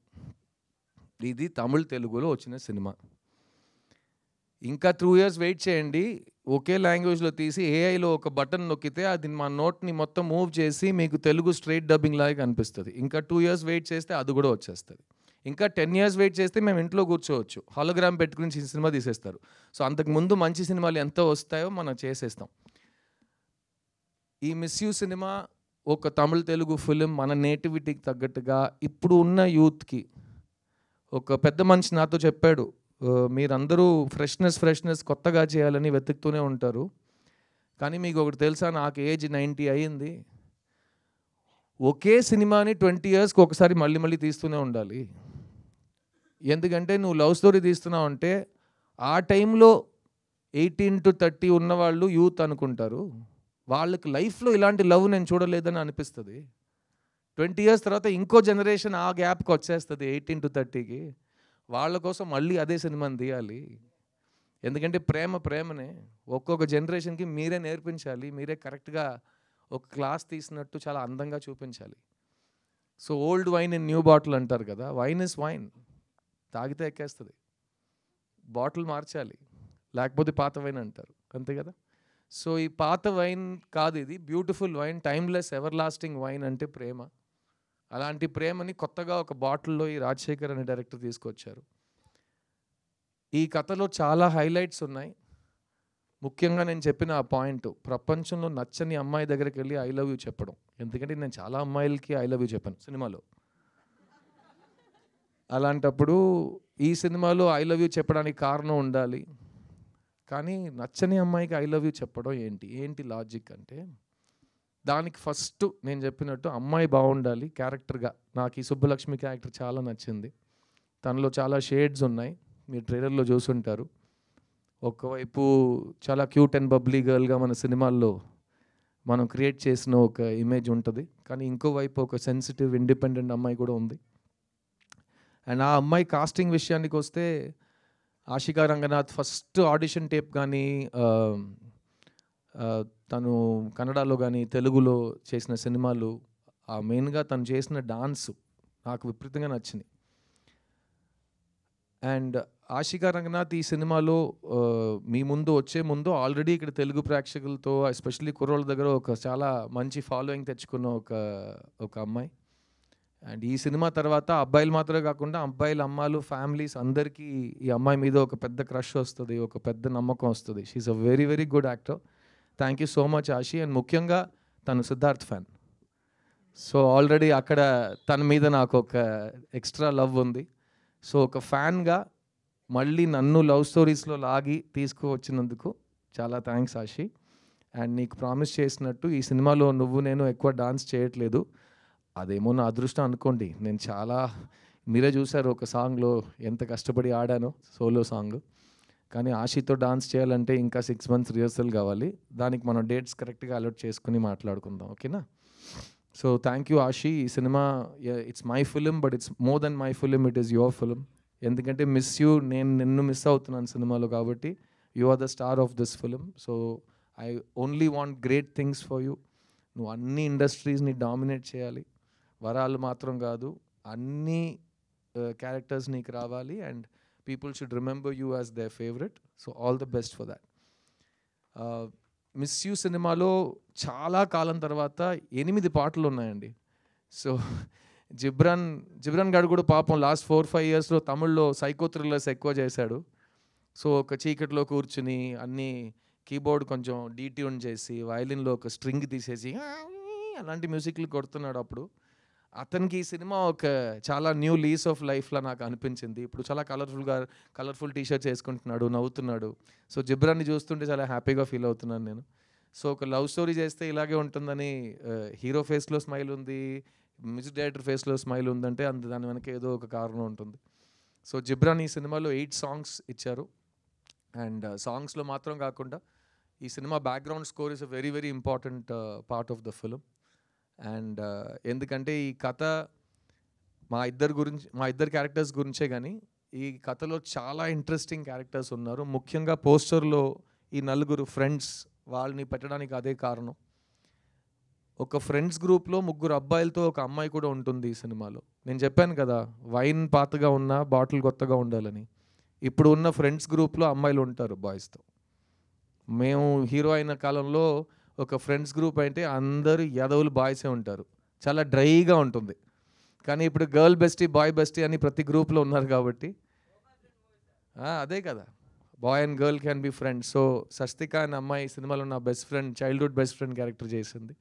ఇది తమిళ్ తెలుగులో వచ్చిన సినిమా. ఇంకా 2 years వెయిట్ చేయండి. ఒకే లాంగ్వేజ్లో తీసి ఏఐలో ఒక బటన్ నొక్కితే అది మా నోట్ని మొత్తం మూవ్ చేసి మీకు తెలుగు స్ట్రైట్ డబ్బింగ్ లాగా కనిపిస్తుంది. ఇంకా 2 years వెయిట్ చేస్తే అది కూడా వచ్చేస్తుంది. ఇంకా 10 years వెయిట్ చేస్తే మేము ఇంట్లో కూర్చోవచ్చు, హాలోగ్రామ్ పెట్టుకుని సినిమా తీసేస్తారు. సో అంతకుముందు మంచి సినిమాలు ఎంత వస్తాయో మనం చేసేస్తాం. ఈ మిస్ యూ సినిమా ఒక తమిళ్ తెలుగు ఫిలిం మన నేటివిటీకి తగ్గట్టుగా ఇప్పుడు ఉన్న యూత్కి. ఒక పెద్ద మనిషి నాతో చెప్పాడు, మీరందరూ ఫ్రెష్నెస్ కొత్తగా చేయాలని వెతుకుతూనే ఉంటారు, కానీ మీకు ఒకటి తెలుసా, నాకు ఏజ్ 90 అయ్యింది. ఒకే సినిమాని 20 yearsకి ఒకసారి మళ్ళీ తీస్తూనే ఉండాలి. ఎందుకంటే నువ్వు లవ్ స్టోరీ తీస్తున్నావు అంటే ఆ టైంలో 18 to 30 ఉన్నవాళ్ళు యూత్ అనుకుంటారు. వాళ్ళకి లైఫ్లో ఇలాంటి లవ్ నేను చూడలేదని అనిపిస్తుంది. 20 years తర్వాత ఇంకో జనరేషన్ ఆ గ్యాప్కి వచ్చేస్తుంది 18 to 30కి. వాళ్ళ కోసం మళ్ళీ అదే సినిమాని తీయాలి. ఎందుకంటే ప్రేమనే ఒక్కొక్క జనరేషన్కి మీరే నేర్పించాలి, మీరే కరెక్ట్గా ఒక క్లాస్ తీసినట్టు చాలా అందంగా చూపించాలి. So old wine in new bottle అంటారు కదా, వైన్ ఇస్ వైన్, తాగితే ఎక్కేస్తుంది, బాటిల్ మార్చాలి, లేకపోతే పాత వైన్ అంటారు, అంతే కదా. సో ఈ పాత వైన్ కాదు, ఇది beautiful wine, timeless ever lasting wine అంటే ప్రేమ. అలాంటి ప్రేమని కొత్తగా ఒక బాటిల్లో ఈ రాజశేఖర్ అనే డైరెక్టర్ తీసుకొచ్చారు. ఈ కథలో చాలా హైలైట్స్ ఉన్నాయి. ముఖ్యంగా నేను చెప్పిన ఆ పాయింట్, ప్రపంచంలో నచ్చని అమ్మాయి దగ్గరికి వెళ్ళి ఐ లవ్ యూ చెప్పడం. ఎందుకంటే నేను చాలా అమ్మాయిలకి ఐ లవ్ యూ చెప్పాను సినిమాలో. అలాంటప్పుడు ఈ సినిమాలో ఐ లవ్ యూ చెప్పడానికి కారణం ఉండాలి. కానీ నచ్చని అమ్మాయికి ఐ లవ్ యూ చెప్పడం ఏంటి లాజిక్ అంటే, దానికి ఫస్ట్ నేను చెప్పినట్టు అమ్మాయి బాగుండాలి క్యారెక్టర్గా. నాకు ఈ సుబ్బలక్ష్మి క్యారెక్టర్ చాలా నచ్చింది. తనలో చాలా షేడ్స్ ఉన్నాయి, మీరు ట్రైలర్లో చూసుంటారు. ఒకవైపు చాలా క్యూట్ అండ్ బబ్లీ గర్ల్గా మన సినిమాల్లో మనం క్రియేట్ చేసిన ఒక ఇమేజ్ ఉంటుంది. కానీ ఇంకోవైపు ఒక సెన్సిటివ్ ఇండిపెండెంట్ అమ్మాయి కూడా ఉంది. అండ్ ఆ అమ్మాయి కాస్టింగ్ విషయానికి వస్తే Ashika Ranganath first audition tape కానీ తను కన్నడలో కానీ తెలుగులో చేసిన సినిమాలు మెయిన్గా తను చేసిన డాన్స్ నాకు విపరీతంగా నచ్చింది. అండ్ ఆషికా రంగనాథ్ ఈ సినిమాలో మీ ముందు వచ్చే ముందు ఆల్రెడీ ఇక్కడ తెలుగు ప్రేక్షకులతో ఎస్పెషల్లీ కుర్రోళ్ళ దగ్గర ఒక చాలా మంచి ఫాలోయింగ్ తెచ్చుకున్న ఒక అమ్మాయి. అండ్ ఈ సినిమా తర్వాత అబ్బాయిలు మాత్రమే కాకుండా అబ్బాయిల అమ్మాయిలు ఫ్యామిలీస్ అందరికీ ఈ అమ్మాయి మీద ఒక పెద్ద క్రష్ వస్తుంది, ఒక పెద్ద నమ్మకం వస్తుంది. She's a very very good actor. Thank you so much Ashi. And ముఖ్యంగా తను సిద్ధార్థ్ ఫ్యాన్. సో ఆల్రెడీ అక్కడ తన మీద నాకు ఒక ఎక్స్ట్రా లవ్ ఉంది. సో ఒక ఫ్యాన్గా మళ్ళీ నన్ను లవ్ స్టోరీస్లో లాగి తీసుకువచ్చినందుకు చాలా థ్యాంక్స్ ఆషి. అండ్ నీకు ప్రామిస్ చేసినట్టు ఈ సినిమాలో నువ్వు నేను ఎక్కువ డాన్స్ చేయట్లేదు, అదేమో నా అదృష్టం అనుకోండి. నేను చాలా మీరే చూసారు ఒక సాంగ్లో ఎంత కష్టపడి ఆడానో, సోలో సాంగ్. కానీ ఆషితో డాన్స్ చేయాలంటే ఇంకా 6 months రిహర్సల్ కావాలి. దానికి మనం డేట్స్ కరెక్ట్గా అలర్ట్ చేసుకుని మాట్లాడుకుందాం, ఓకేనా? So thank you Ashi. ఈ సినిమా it's my film, but it's more than my film, it is your film. ఎందుకంటే మిస్ యూ, నేను నిన్ను మిస్ అవుతున్నాను సినిమాలో, కాబట్టి you are the star of this film. So I only want great things for you. నువ్వు అన్ని ఇండస్ట్రీస్ని dominate చేయాలి, వరాలు మాత్రం కాదు, అన్ని క్యారెక్టర్స్ నీకు రావాలి. And people should remember you as there favourite. So all the best for that. Miss you సినిమాలో చాలా కాలం తర్వాత 8 పాటలు ఉన్నాయండి. సో జిబ్రాన్ గారు కూడా పాపం లాస్ట్ 4-5 yearsలో తమిళ్లో సైకో థ్రిల్లర్స్ ఎక్కువ చేశాడు. సో ఒక చీకట్లో కూర్చుని అన్ని కీబోర్డ్ కొంచెం డీట్యూన్ చేసి వైలిన్లో ఒక స్ట్రింగ్ తీసేసి అలాంటి మ్యూజిక్లు కొడుతున్నాడు. అప్పుడు అతనికి ఈ సినిమా ఒక చాలా న్యూ లీస్ ఆఫ్ లైఫ్లా నాకు అనిపించింది. ఇప్పుడు చాలా కలర్ఫుల్ టీషర్ట్స్ వేసుకుంటున్నాడు, నవ్వుతున్నాడు. సో జిబ్రాన్ని చూస్తుంటే చాలా హ్యాపీగా ఫీల్ అవుతున్నాను నేను. సో ఒక లవ్ స్టోరీ చేస్తే ఇలాగే ఉంటుందని హీరో ఫేస్లో స్మైల్ ఉంది, మ్యూజిక్ డైరెక్టర్ ఫేస్లో స్మైల్ ఉందంటే దాని వెనక ఏదో ఒక కారణం ఉంటుంది. సో జిబ్రాన్ ఈ సినిమాలో 8 songs ఇచ్చారు. అండ్ సాంగ్స్లో మాత్రం కాకుండా ఈ cinema background score is a very very important part of the film. And ఎందుకంటే ఈ కథ మా ఇద్దరు క్యారెక్టర్స్ గురించే, కానీ ఈ కథలో చాలా ఇంట్రెస్టింగ్ క్యారెక్టర్స్ ఉన్నారు. ముఖ్యంగా పోస్టర్లో ఈ 4 ఫ్రెండ్స్, వాళ్ళని పెట్టడానికి అదే కారణం. ఒక ఫ్రెండ్స్ గ్రూప్లో 3 అబ్బాయిలతో ఒక అమ్మాయి కూడా ఉంటుంది ఈ సినిమాలో. నేను చెప్పాను కదా, వైన్ పాతగా ఉన్నా బాటిల్ కొత్తగా ఉండాలని. ఇప్పుడు ఉన్న ఫ్రెండ్స్ గ్రూప్లో అమ్మాయిలు ఉంటారు బాయ్స్తో. మేము హీరో అయిన కాలంలో ఒక ఫ్రెండ్స్ గ్రూప్ అంటే అందరూ యదవులు బాయ్సే ఉంటారు, చాలా డ్రైగా ఉంటుంది. కానీ ఇప్పుడు గర్ల్ బెస్టీ బాయ్ బెస్టీ అని ప్రతి గ్రూప్లో ఉన్నారు కాబట్టి అదే కదా, boy and girl can be friends. So Sasthika అనే అమ్మాయి ఈ సినిమాలో నా best friend, childhood best friend character చేసింది.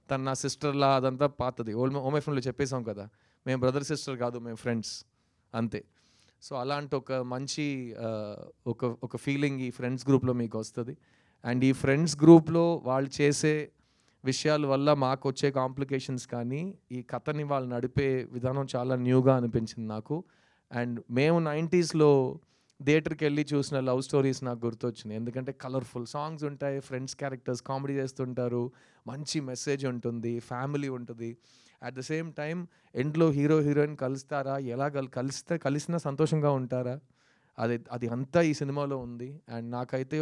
తను నా సిస్టర్లా, అదంతా పాతది. ఓమై ఫ్రెండ్లో చెప్పేసాం కదా, మేము బ్రదర్ సిస్టర్ కాదు, మేము ఫ్రెండ్స్ అంతే. సో అలాంటి ఒక మంచి ఒక ఫీలింగ్ ఈ ఫ్రెండ్స్ గ్రూప్లో మీకు వస్తుంది. అండ్ ఈ ఫ్రెండ్స్ గ్రూప్లో వాళ్ళు చేసే విషయాల వల్ల మాకు వచ్చే కాంప్లికేషన్స్ కానీ ఈ కథని వాళ్ళు నడిపే విధానం చాలా న్యూగా అనిపించింది నాకు. అండ్ మేము 90sలో థియేటర్కి వెళ్ళి చూసిన లవ్ స్టోరీస్ నాకు గుర్తొచ్చినాయి. ఎందుకంటే కలర్ఫుల్ సాంగ్స్ ఉంటాయి, ఫ్రెండ్స్ క్యారెక్టర్స్ కామెడీ చేస్తుంటారు, మంచి మెసేజ్ ఉంటుంది, ఫ్యామిలీ ఉంటుంది. అట్ ద సేమ్ టైం ఎండ్లో హీరో హీరోయిన్ కలుస్తారా, ఎలా కలిసినా సంతోషంగా ఉంటారా, అది అంతా ఈ సినిమాలో ఉంది. అండ్ నాకైతే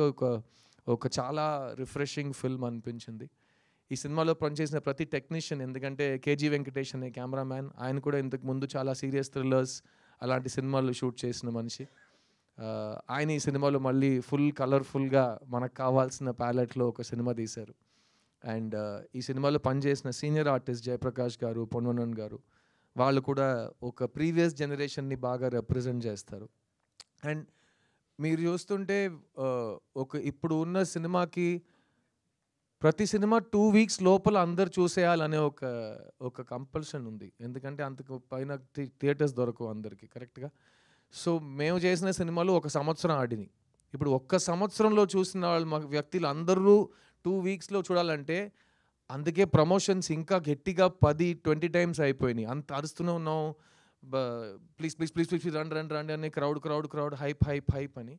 ఒక చాలా రిఫ్రెషింగ్ ఫిల్మ్ అనిపించింది. ఈ సినిమాలో పనిచేసిన ప్రతి టెక్నీషియన్, ఎందుకంటే కేజీ వెంకటేష్ అనే కెమెరామ్యాన్, ఆయన కూడా ఇంతకు ముందు చాలా సీరియస్ థ్రిల్లర్స్ అలాంటి సినిమాలు షూట్ చేసిన మనిషి. ఆయన ఈ సినిమాలో మళ్ళీ ఫుల్ కలర్ఫుల్గా మనకు కావాల్సిన ప్యాలెట్లో ఒక సినిమా తీశారు. అండ్ ఈ సినిమాలో పనిచేసిన సీనియర్ ఆర్టిస్ట్ జయప్రకాష్ గారు, పొన్వనన్ గారు, వాళ్ళు కూడా ఒక ప్రీవియస్ జనరేషన్ని బాగా రిప్రజెంట్ చేస్తారు. అండ్ మీరు చూస్తుంటే ఇప్పుడు ఉన్న సినిమాకి ప్రతి సినిమా 2 weeks లోపల అందరు చూసేయాలనే ఒక కంపల్షన్ ఉంది. ఎందుకంటే అంతకు పైన థియేటర్స్ దొరకవు అందరికీ కరెక్ట్గా. సో మేము చేసిన సినిమాలు 1 సంవత్సరం ఆడినాయి. ఇప్పుడు 1 సంవత్సరంలో చూసిన వాళ్ళు వ్యక్తులు అందరూ 2 weeksలో చూడాలంటే అందుకే ప్రమోషన్స్ ఇంకా గట్టిగా 10-20 times అయిపోయినాయి. అంత అరుస్తూనే ఉన్నాం, ప్లీజ్ రండి అని క్రౌడ్ హైప్ అని.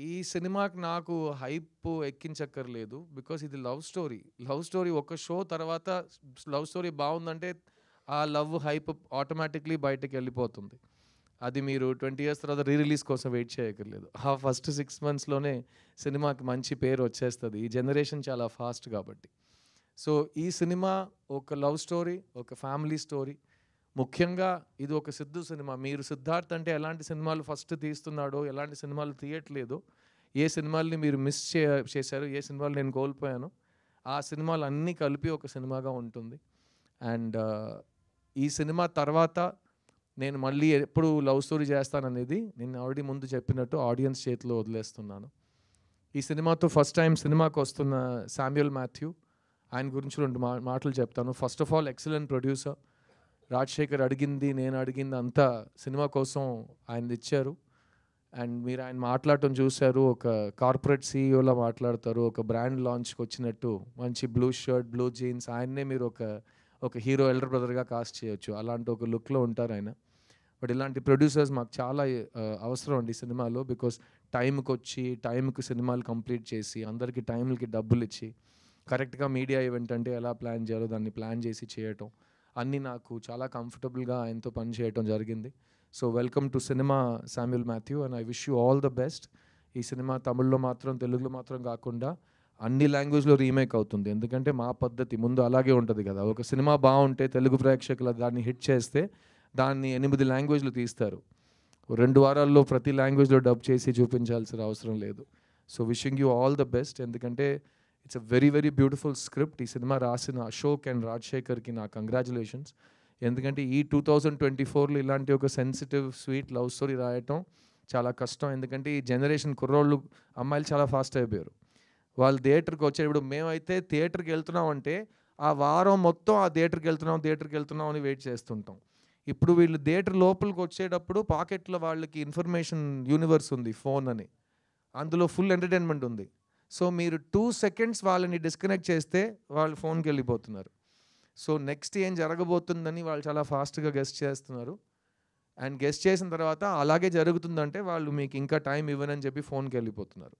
ఈ సినిమాకి నాకు హైప్ ఎక్కించక్కర్లేదు, బికాస్ ఇది లవ్ స్టోరీ. ఒక షో తర్వాత లవ్ స్టోరీ బాగుందంటే ఆ లవ్ హైప్ ఆటోమేటిక్లీ బయటకు వెళ్ళిపోతుంది. అది మీరు 20 years తర్వాత రిలీజ్ కోసం వెయిట్ చేయక్కర్లేదు. ఆ ఫస్ట్ 6 monthsలోనే సినిమాకి మంచి పేరు వచ్చేస్తుంది. ఈ జనరేషన్ చాలా ఫాస్ట్ కాబట్టి. సో ఈ సినిమా ఒక లవ్ స్టోరీ, ఒక ఫ్యామిలీ స్టోరీ. ముఖ్యంగా ఇది ఒక సిద్ధు సినిమా. మీరు సిద్ధార్థ్ అంటే ఎలాంటి సినిమాలు ఫస్ట్ తీస్తున్నాడో, ఎలాంటి సినిమాలు తీయట్లేదో, ఏ సినిమాల్ని మీరు మిస్ చేశారు, ఏ సినిమాలు నేను కోల్పోయాను, ఆ సినిమాలు అన్నీ కలిపి ఒక సినిమాగా ఉంటుంది. అండ్ ఈ సినిమా తర్వాత నేను మళ్ళీ ఎప్పుడు లవ్ స్టోరీ చేస్తాననేది నేను ఆల్రెడీ ముందు చెప్పినట్టు ఆడియన్స్ చేతిలో వదిలేస్తున్నాను. ఈ సినిమాతో ఫస్ట్ టైం సినిమాకి వస్తున్న శామ్యుయల్ మాథ్యూ, ఆయన గురించి 2 మాటలు చెప్తాను. First of all excellent producer. Rajasekhar అడిగింది, నేను అడిగింది అంతా సినిమా కోసం ఆయన ఇచ్చారు. అండ్ మీరు ఆయన మాట్లాడటం చూశారు. ఒక కార్పొరేట్ సీఈఓలా మాట్లాడతారు. ఒక బ్రాండ్ లాంచ్కి వచ్చినట్టు మంచి బ్లూ షర్ట్, బ్లూ జీన్స్, ఆయన్నే మీరు ఒక హీరో ఎల్డర్ బ్రదర్గా కాస్ట్ చేయొచ్చు. అలాంటి ఒక లుక్లో ఉంటారు ఆయన. బట్ ఇలాంటి ప్రొడ్యూసర్స్ మాకు చాలా అవసరం అండి సినిమాలో. బికాస్ టైంకి వచ్చి టైంకి సినిమాలు కంప్లీట్ చేసి అందరికీ టైంలకి డబ్బులు ఇచ్చి కరెక్ట్గా మీడియా ఈవెంట్ అంటే ఎలా ప్లాన్ చేయాలో దాన్ని ప్లాన్ చేసి చేయటం అన్నీ నాకు చాలా కంఫర్టబుల్గా ఆయనతో పని చేయటం జరిగింది. So welcome to cinema Samuel Matthew, and I wish you all the best. ఈ సినిమా తమిళ్లో మాత్రం, తెలుగులో మాత్రం కాకుండా అన్ని లాంగ్వేజ్లో రీమేక్ అవుతుంది. ఎందుకంటే మా పద్ధతి ముందు అలాగే ఉంటుంది కదా. ఒక సినిమా బాగుంటే తెలుగు ప్రేక్షకులు దాన్ని హిట్ చేస్తే దాన్ని 8 లాంగ్వేజ్లు తీస్తారు. 2 వారాల్లో ప్రతి లాంగ్వేజ్లో డబ్ చేసి చూపించాల్సిన అవసరం లేదు. So wishing you all the best. ఎందుకంటే it's a very very beautiful script. ఈ సినిమా రాసిన అశోక్ అండ్ రాజశేఖర్కి నా కంగ్రాచులేషన్స్. ఎందుకంటే ఈ 2024లో ఇలాంటి ఒక సెన్సిటివ్ స్వీట్ లవ్ స్టోరీ రాయటం చాలా కష్టం. ఎందుకంటే ఈ జనరేషన్ కుర్రోళ్ళు, అమ్మాయిలు చాలా ఫాస్ట్ అయిపోయారు. వాళ్ళు థియేటర్కి వచ్చేటప్పుడు, మేమైతే థియేటర్కి వెళ్తున్నాం అంటే ఆ వారం మొత్తం ఆ థియేటర్కి వెళ్తున్నాం అని వెయిట్ చేస్తుంటాం. ఇప్పుడు వీళ్ళు థియేటర్ లోపలికి వచ్చేటప్పుడు పాకెట్లో వాళ్ళకి ఇన్ఫర్మేషన్ యూనివర్స్ ఉంది, ఫోన్ అని, అందులో ఫుల్ ఎంటర్టైన్మెంట్ ఉంది. సో మీరు 2 seconds వాళ్ళని డిస్కనెక్ట్ చేస్తే వాళ్ళు ఫోన్కి వెళ్ళిపోతున్నారు. సో నెక్స్ట్ ఏం జరగబోతుందని వాళ్ళు చాలా ఫాస్ట్గా గెస్ట్ చేస్తున్నారు. అండ్ గెస్ట్ చేసిన తర్వాత అలాగే జరుగుతుందంటే వాళ్ళు మీకు ఇంకా టైం ఇవ్వనని చెప్పి ఫోన్కి వెళ్ళిపోతున్నారు.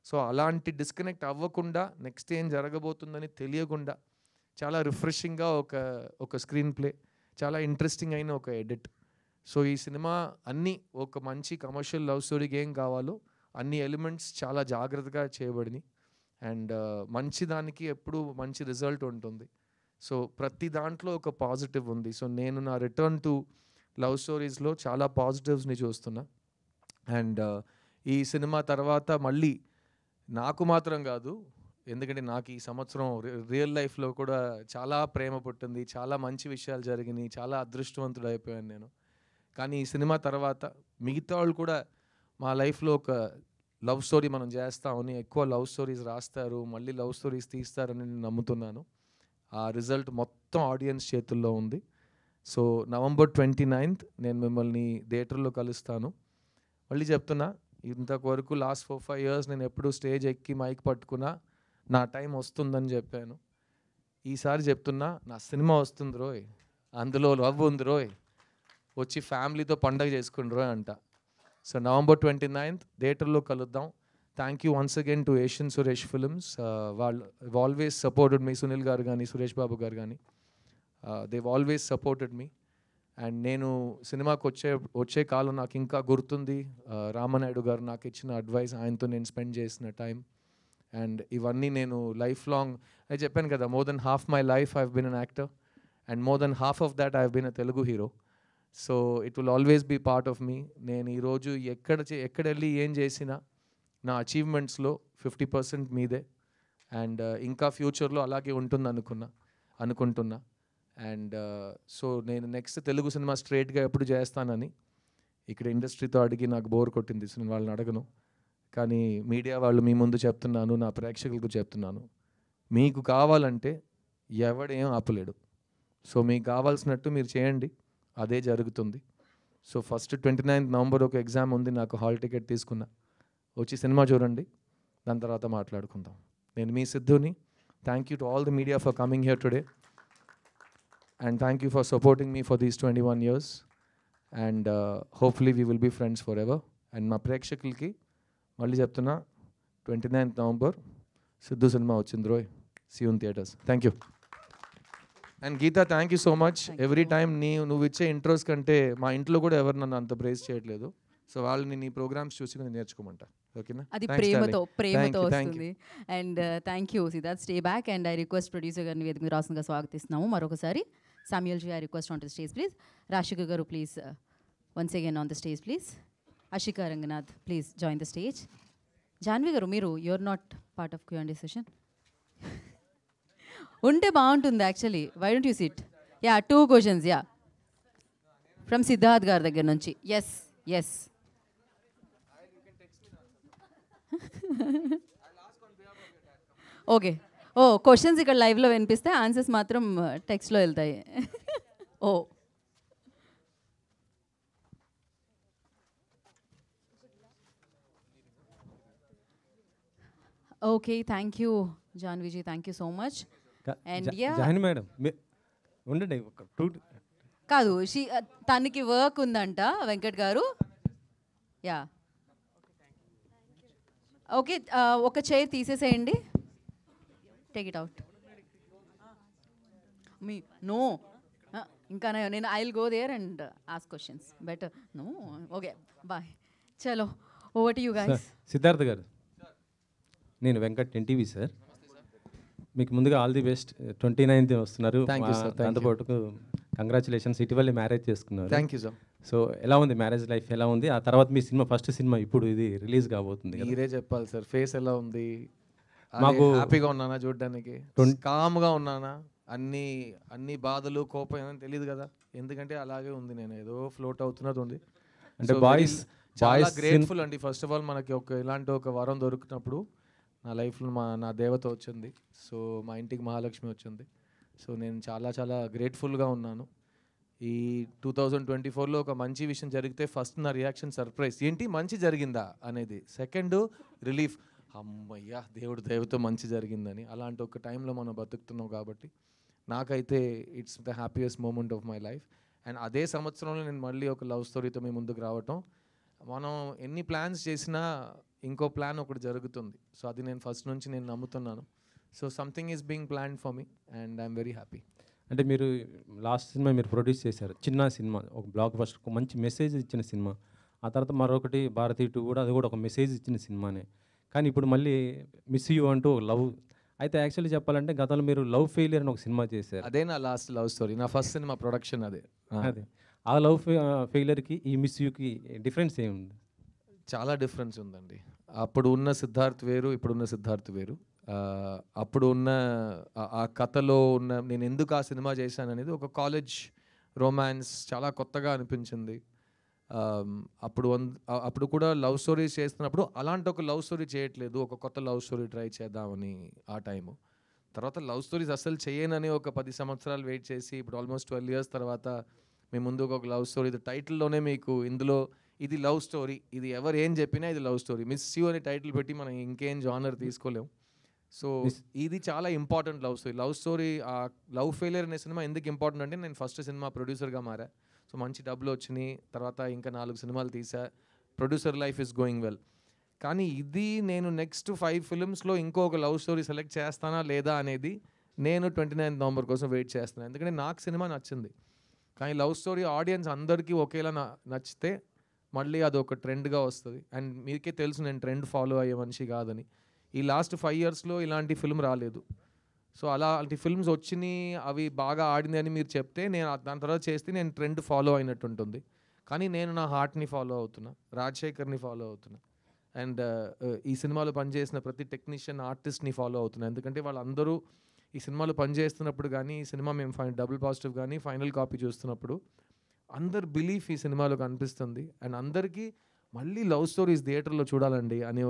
సో అలాంటి డిస్కనెక్ట్ అవ్వకుండా, నెక్స్ట్ ఏం జరగబోతుందని తెలియకుండా చాలా రిఫ్రెషింగ్గా ఒక స్క్రీన్ ప్లే, చాలా ఇంట్రెస్టింగ్ అయిన ఒక ఎడిట్. సో ఈ సినిమా అన్నీ ఒక మంచి కమర్షియల్ లవ్ స్టోరీకి ఏం కావాలో అన్ని ఎలిమెంట్స్ చాలా జాగ్రత్తగా చేయబడినాయి. అండ్ మంచి దానికి ఎప్పుడు మంచి రిజల్ట్ ఉంటుంది. సో ప్రతి దాంట్లో ఒక పాజిటివ్ ఉంది. సో నేను నా రిటర్న్ టు లవ్ స్టోరీస్లో చాలా పాజిటివ్స్ని చూస్తున్నా. అండ్ ఈ సినిమా తర్వాత మళ్ళీ నాకు మాత్రం కాదు, ఎందుకంటే నాకు ఈ సంవత్సరం రియల్ లైఫ్లో కూడా చాలా ప్రేమ పుట్టింది, చాలా మంచి విషయాలు జరిగినాయి, చాలా అదృష్టవంతుడు అయిపోయాను నేను. కానీ ఈ సినిమా తర్వాత మిగతా వాళ్ళు కూడా మా లైఫ్లో ఒక లవ్ స్టోరీ మనం చేస్తామని, ఎక్కువ లవ్ స్టోరీస్ రాస్తారు, మళ్ళీ లవ్ స్టోరీస్ తీస్తారని నేను నమ్ముతున్నాను. ఆ రిజల్ట్ మొత్తం ఆడియన్స్ చేతుల్లో ఉంది. సో November 29th నేను మిమ్మల్ని థియేటర్లో కలుస్తాను. మళ్ళీ చెప్తున్నా, ఇంతవరకు లాస్ట్ 4-5 years నేను ఎప్పుడు స్టేజ్ ఎక్కి మైక్ పట్టుకున్నా నా టైం వస్తుందని చెప్పాను. ఈసారి చెప్తున్నా, నా సినిమా వస్తుంది రోయ్, అందులో లవ్ ఉంది రోయ్, వచ్చి ఫ్యామిలీతో పండగ చేసుకుని రోయ్ అంట. సో November 29th థియేటర్లో కలుద్దాం. Thank you once again to Asian Suresh films. వాళ్ళు ఆల్వేస్ సపోర్టెడ్ మీ, సునీల్ గారు కానీ సురేష్ బాబు గారు కానీ, they've always supported me. And నేను సినిమాకి వచ్చే కాలం నాకు ఇంకా గుర్తుంది. రామనాయుడు గారు నాకు ఇచ్చిన అడ్వైస్, ఆయనతో నేను స్పెండ్ చేసిన టైం, అండ్ ఇవన్నీ నేను లైఫ్ లాంగ్, అది చెప్పాను కదా, more than half my life I have been an actor, and more than half of that I have been a Telugu hero. So it will always be part of me. నేను ఈరోజు ఎక్కడ వెళ్ళి ఏం చేసినా నా అచీవ్మెంట్స్లో 50% మీదే. అండ్ ఇంకా ఫ్యూచర్లో అలాగే ఉంటుంది అనుకుంటున్నా. అండ్ సో నేను నెక్స్ట్ తెలుగు సినిమా స్ట్రైట్గా ఎప్పుడు చేస్తానని ఇక్కడ ఇండస్ట్రీతో అడిగి నాకు బోర్ కొట్టింది, వాళ్ళని అడగను. కానీ మీడియా వాళ్ళు మీ ముందు చెప్తున్నాను, నా ప్రేక్షకులకు చెప్తున్నాను, మీకు కావాలంటే ఎవడేం ఆపలేడు. సో మీకు కావాల్సినట్టు మీరు చేయండి, అదే జరుగుతుంది. సో ఫస్ట్ 29th November ఒక ఎగ్జామ్ ఉంది, నాకు హాల్ టికెట్ తీసుకున్నా, వచ్చి సినిమా చూడండి, దాని తర్వాత మాట్లాడుకుందాం. నేను మీ సిద్ధుని. Thank you to all the media for coming here today, and thank you for supporting me for these 21 years. And hopefully we will be friends forever. And మా ప్రేక్షకులకి మళ్ళీ చెప్తున్నా 29th నవంబర్ సిద్ధు సినిమా వచ్చింది రోయ్, see in theatres. Thank you. And Geetha, thank you so much. Every time నువ్వు ఇచ్చే intros కంటే మా ఇంట్లో కూడా ఎవరు నన్ను అంత ప్రేస్ చేయట్లేదు. సో వాళ్ళని నీ ప్రోగ్రామ్స్ చూసి నేను నేర్చుకోమంటా. ఓకేనా? అది Thanks, ప్రేమతో darling. వస్తుంది. And thank you Siddharth. Stay back and I request producer గారిని వేదిక మీద రాసుగా స్వాగతిస్తున్నాము మరొకసారి. Samuel ji, I request on to stage please. Rasika గారు please once again on the stage please. Ashika Ranganath please join the stage. Janvi గారు, మీరు you are not part of Q&A session. ఉంటే బాగుంటుంది actually. Why don't you sit? Yeah, 2 questions. Yeah, from Siddharth గారి దగ్గర నుంచి. Yes yes. Okay. Oh, questions ఇక్కడ లైవ్లో వినిపిస్తే ఆన్సర్స్ మాత్రం టెక్స్ట్లో వెళ్తాయి. Oh, okay. Thank you Janviji, thank you so much. And yeah, join madam ఉండండి ఒక 2 కాదు, తనకి వర్క్ ఉందంట వెంకట్ గారు. Yeah, okay. ఒక చైర్ తీసేసేయండి. Take it out. మీ నో, ఇంకా నేను I will go there and ask questions better. No, okay, bye. చలో, over to you guys. Siddharth గారు, నేను వెంకట్ ఎన్టీవీ సార్. మీకు ముందుగా ఆల్ ది బెస్ట్. 29th వస్తున్నారు. Thank you, sir. Thank you. దాంతోపాటు కంగ్రాచులేషన్స్, ఇటీవలే మ్యారేజ్ చేసుకున్నారు. Thank you sir. సో ఎలా ఉంది మ్యారేజ్ లైఫ్, ఎలా ఉంది? ఆ తర్వాత మీ సినిమా, ఫస్ట్ సినిమా ఇప్పుడు ఇది రిలీజ్ కాబోతుంది కదా. మీరే చెప్పాలి సార్, ఫేస్ ఎలా ఉంది? మాకు హ్యాపీగా ఉన్నానా చూడడానికి? కామ్గా ఉన్నానా? అన్ని బాధలు, కోపం ఏమని తెలియదు కదా, ఎందుకంటే అలాగే ఉంది. నేను ఏదో ఫ్లోట్ అవుతున్నది ఉంది. అంటే చాలా గ్రేట్ఫుల్ అండి. ఫస్ట్ ఆఫ్ ఆల్ మనకి ఇలాంటి ఒక వరం దొరికినప్పుడు నా లైఫ్లో నా దేవత వచ్చింది. సో మా ఇంటికి మహాలక్ష్మి వచ్చింది. సో నేను చాలా చాలా గ్రేట్ఫుల్గా ఉన్నాను. ఈ 2024లో ఒక మంచి విషయం జరిగితే ఫస్ట్ నా రియాక్షన్ సర్ప్రైజ్, ఏంటి మంచి జరిగిందా అనేది. సెకండ్ రిలీఫ్, అమ్మయ్యా దేవుడు దయతో మంచి జరిగిందని. అలాంటి ఒక టైంలో మనం బతుకుతున్నాం కాబట్టి నాకైతే it's the happiest moment of my life. And అదే సంవత్సరంలో నేను మళ్ళీ ఒక లవ్ స్టోరీతో మీ ముందుకు రావటం. మనం ఎన్ని ప్లాన్స్ చేసినా ఇంకో ప్లాన్ ఒకటి జరుగుతుంది. సో అది నేను ఫస్ట్ నుంచి నేను నమ్ముతున్నాను. So something is being planned for me and I'm very happy. అంటే మీరు లాస్ట్ సినిమా మీరు ప్రొడ్యూస్ చేశారు, చిన్న సినిమా, ఒక బ్లాక్ బస్టర్, ఒక మంచి మెసేజ్ ఇచ్చిన సినిమా. ఆ తర్వాత మరొకటి భారతీ 2 కూడా, అది కూడా ఒక మెసేజ్ ఇచ్చిన సినిమానే. కానీ ఇప్పుడు మళ్ళీ మిస్ యూ అంటూ లవ్. అయితే యాక్చువల్లీ చెప్పాలంటే గతంలో మీరు లవ్ ఫెయిలియర్ అని ఒక సినిమా చేశారు. అదే నా లాస్ట్ లవ్ స్టోరీ, నా ఫస్ట్ సినిమా ప్రొడక్షన్ అదే. అదే ఆ లవ్ ఫెయిలియర్కి ఈ మిస్ యూకి డిఫరెన్స్ ఏముంది? చాలా డిఫరెన్స్ ఉందండి. అప్పుడు ఉన్న సిద్ధార్థ్ వేరు, ఇప్పుడున్న సిద్ధార్థ్ వేరు. అప్పుడు ఉన్న ఆ కథలో ఉన్న నేను ఎందుకు ఆ సినిమా చేశాను అనేది ఒక కాలేజ్ రొమాన్స్, చాలా కొత్తగా అనిపించింది. అప్పుడు కూడా లవ్ స్టోరీస్ చేస్తున్నప్పుడు అలాంటి ఒక లవ్ స్టోరీ చేయట్లేదు, ఒక కొత్త లవ్ స్టోరీ ట్రై చేద్దామని ఆ టైము. తర్వాత లవ్ స్టోరీస్ అసలు చేయనని ఒక 10 సంవత్సరాలు వెయిట్ చేసి ఇప్పుడు ఆల్మోస్ట్ 12 years తర్వాత మీ ముందు ఒక లవ్ స్టోరీ, ఇది టైటిల్లోనే మీకు ఇందులో ఇది లవ్ స్టోరీ, ఇది ఎవరు ఏం చెప్పినా ఇది లవ్ స్టోరీ. మిస్ యూ అనే టైటిల్ పెట్టి మనం ఇంకేం జానర్ తీసుకోలేం. సో ఇది చాలా important love story. Love story, ఆ లవ్ ఫెయిలియర్ అనే సినిమా ఎందుకు ఇంపార్టెంట్ అంటే నేను ఫస్ట్ సినిమా ప్రొడ్యూసర్గా మారా. సో మంచి డబ్బులు వచ్చినాయి, తర్వాత ఇంకా 4 సినిమాలు తీసా, producer life is going well. కానీ ఇది నేను నెక్స్ట్ 5 filmsలో ఇంకొక లవ్ స్టోరీ సెలెక్ట్ చేస్తానా లేదా అనేది నేను 29th నవంబర్ కోసం వెయిట్ చేస్తున్నాను. ఎందుకంటే నాకు సినిమా నచ్చింది, కానీ లవ్ స్టోరీ ఆడియన్స్ అందరికీ ఒకేలా నచ్చితే మళ్ళీ అది ఒక ట్రెండ్గా వస్తుంది. అండ్ మీకే తెలుసు నేను ట్రెండ్ ఫాలో అయ్యే మనిషి కాదని. ఈ లాస్ట్ 5 yearsలో ఇలాంటి ఫిల్మ్ రాలేదు. సో అలాంటి ఫిల్మ్స్ వచ్చినాయి, అవి బాగా ఆడింది అని మీరు చెప్తే నేను దాని తర్వాత చేస్తే నేను ట్రెండ్ ఫాలో అయినట్టు ఉంటుంది. కానీ నేను నా హార్ట్ని ఫాలో అవుతున్నా, రాజశేఖర్ని ఫాలో అవుతున్నా, అండ్ ఈ సినిమాలో పనిచేసిన ప్రతి టెక్నీషియన్, ఆర్టిస్ట్ని ఫాలో అవుతున్నా. ఎందుకంటే వాళ్ళందరూ ఈ సినిమాలో పనిచేస్తున్నప్పుడు కానీ, ఈ సినిమా మేము డబుల్ పాజిటివ్ కానీ ఫైనల్ కాపీ చూస్తున్నప్పుడు అందరు బిలీఫ్ ఈ సినిమాలో కనిపిస్తుంది. అండ్ అందరికీ మళ్ళీ లవ్ స్టోరీస్ థియేటర్లో చూడాలండి అనే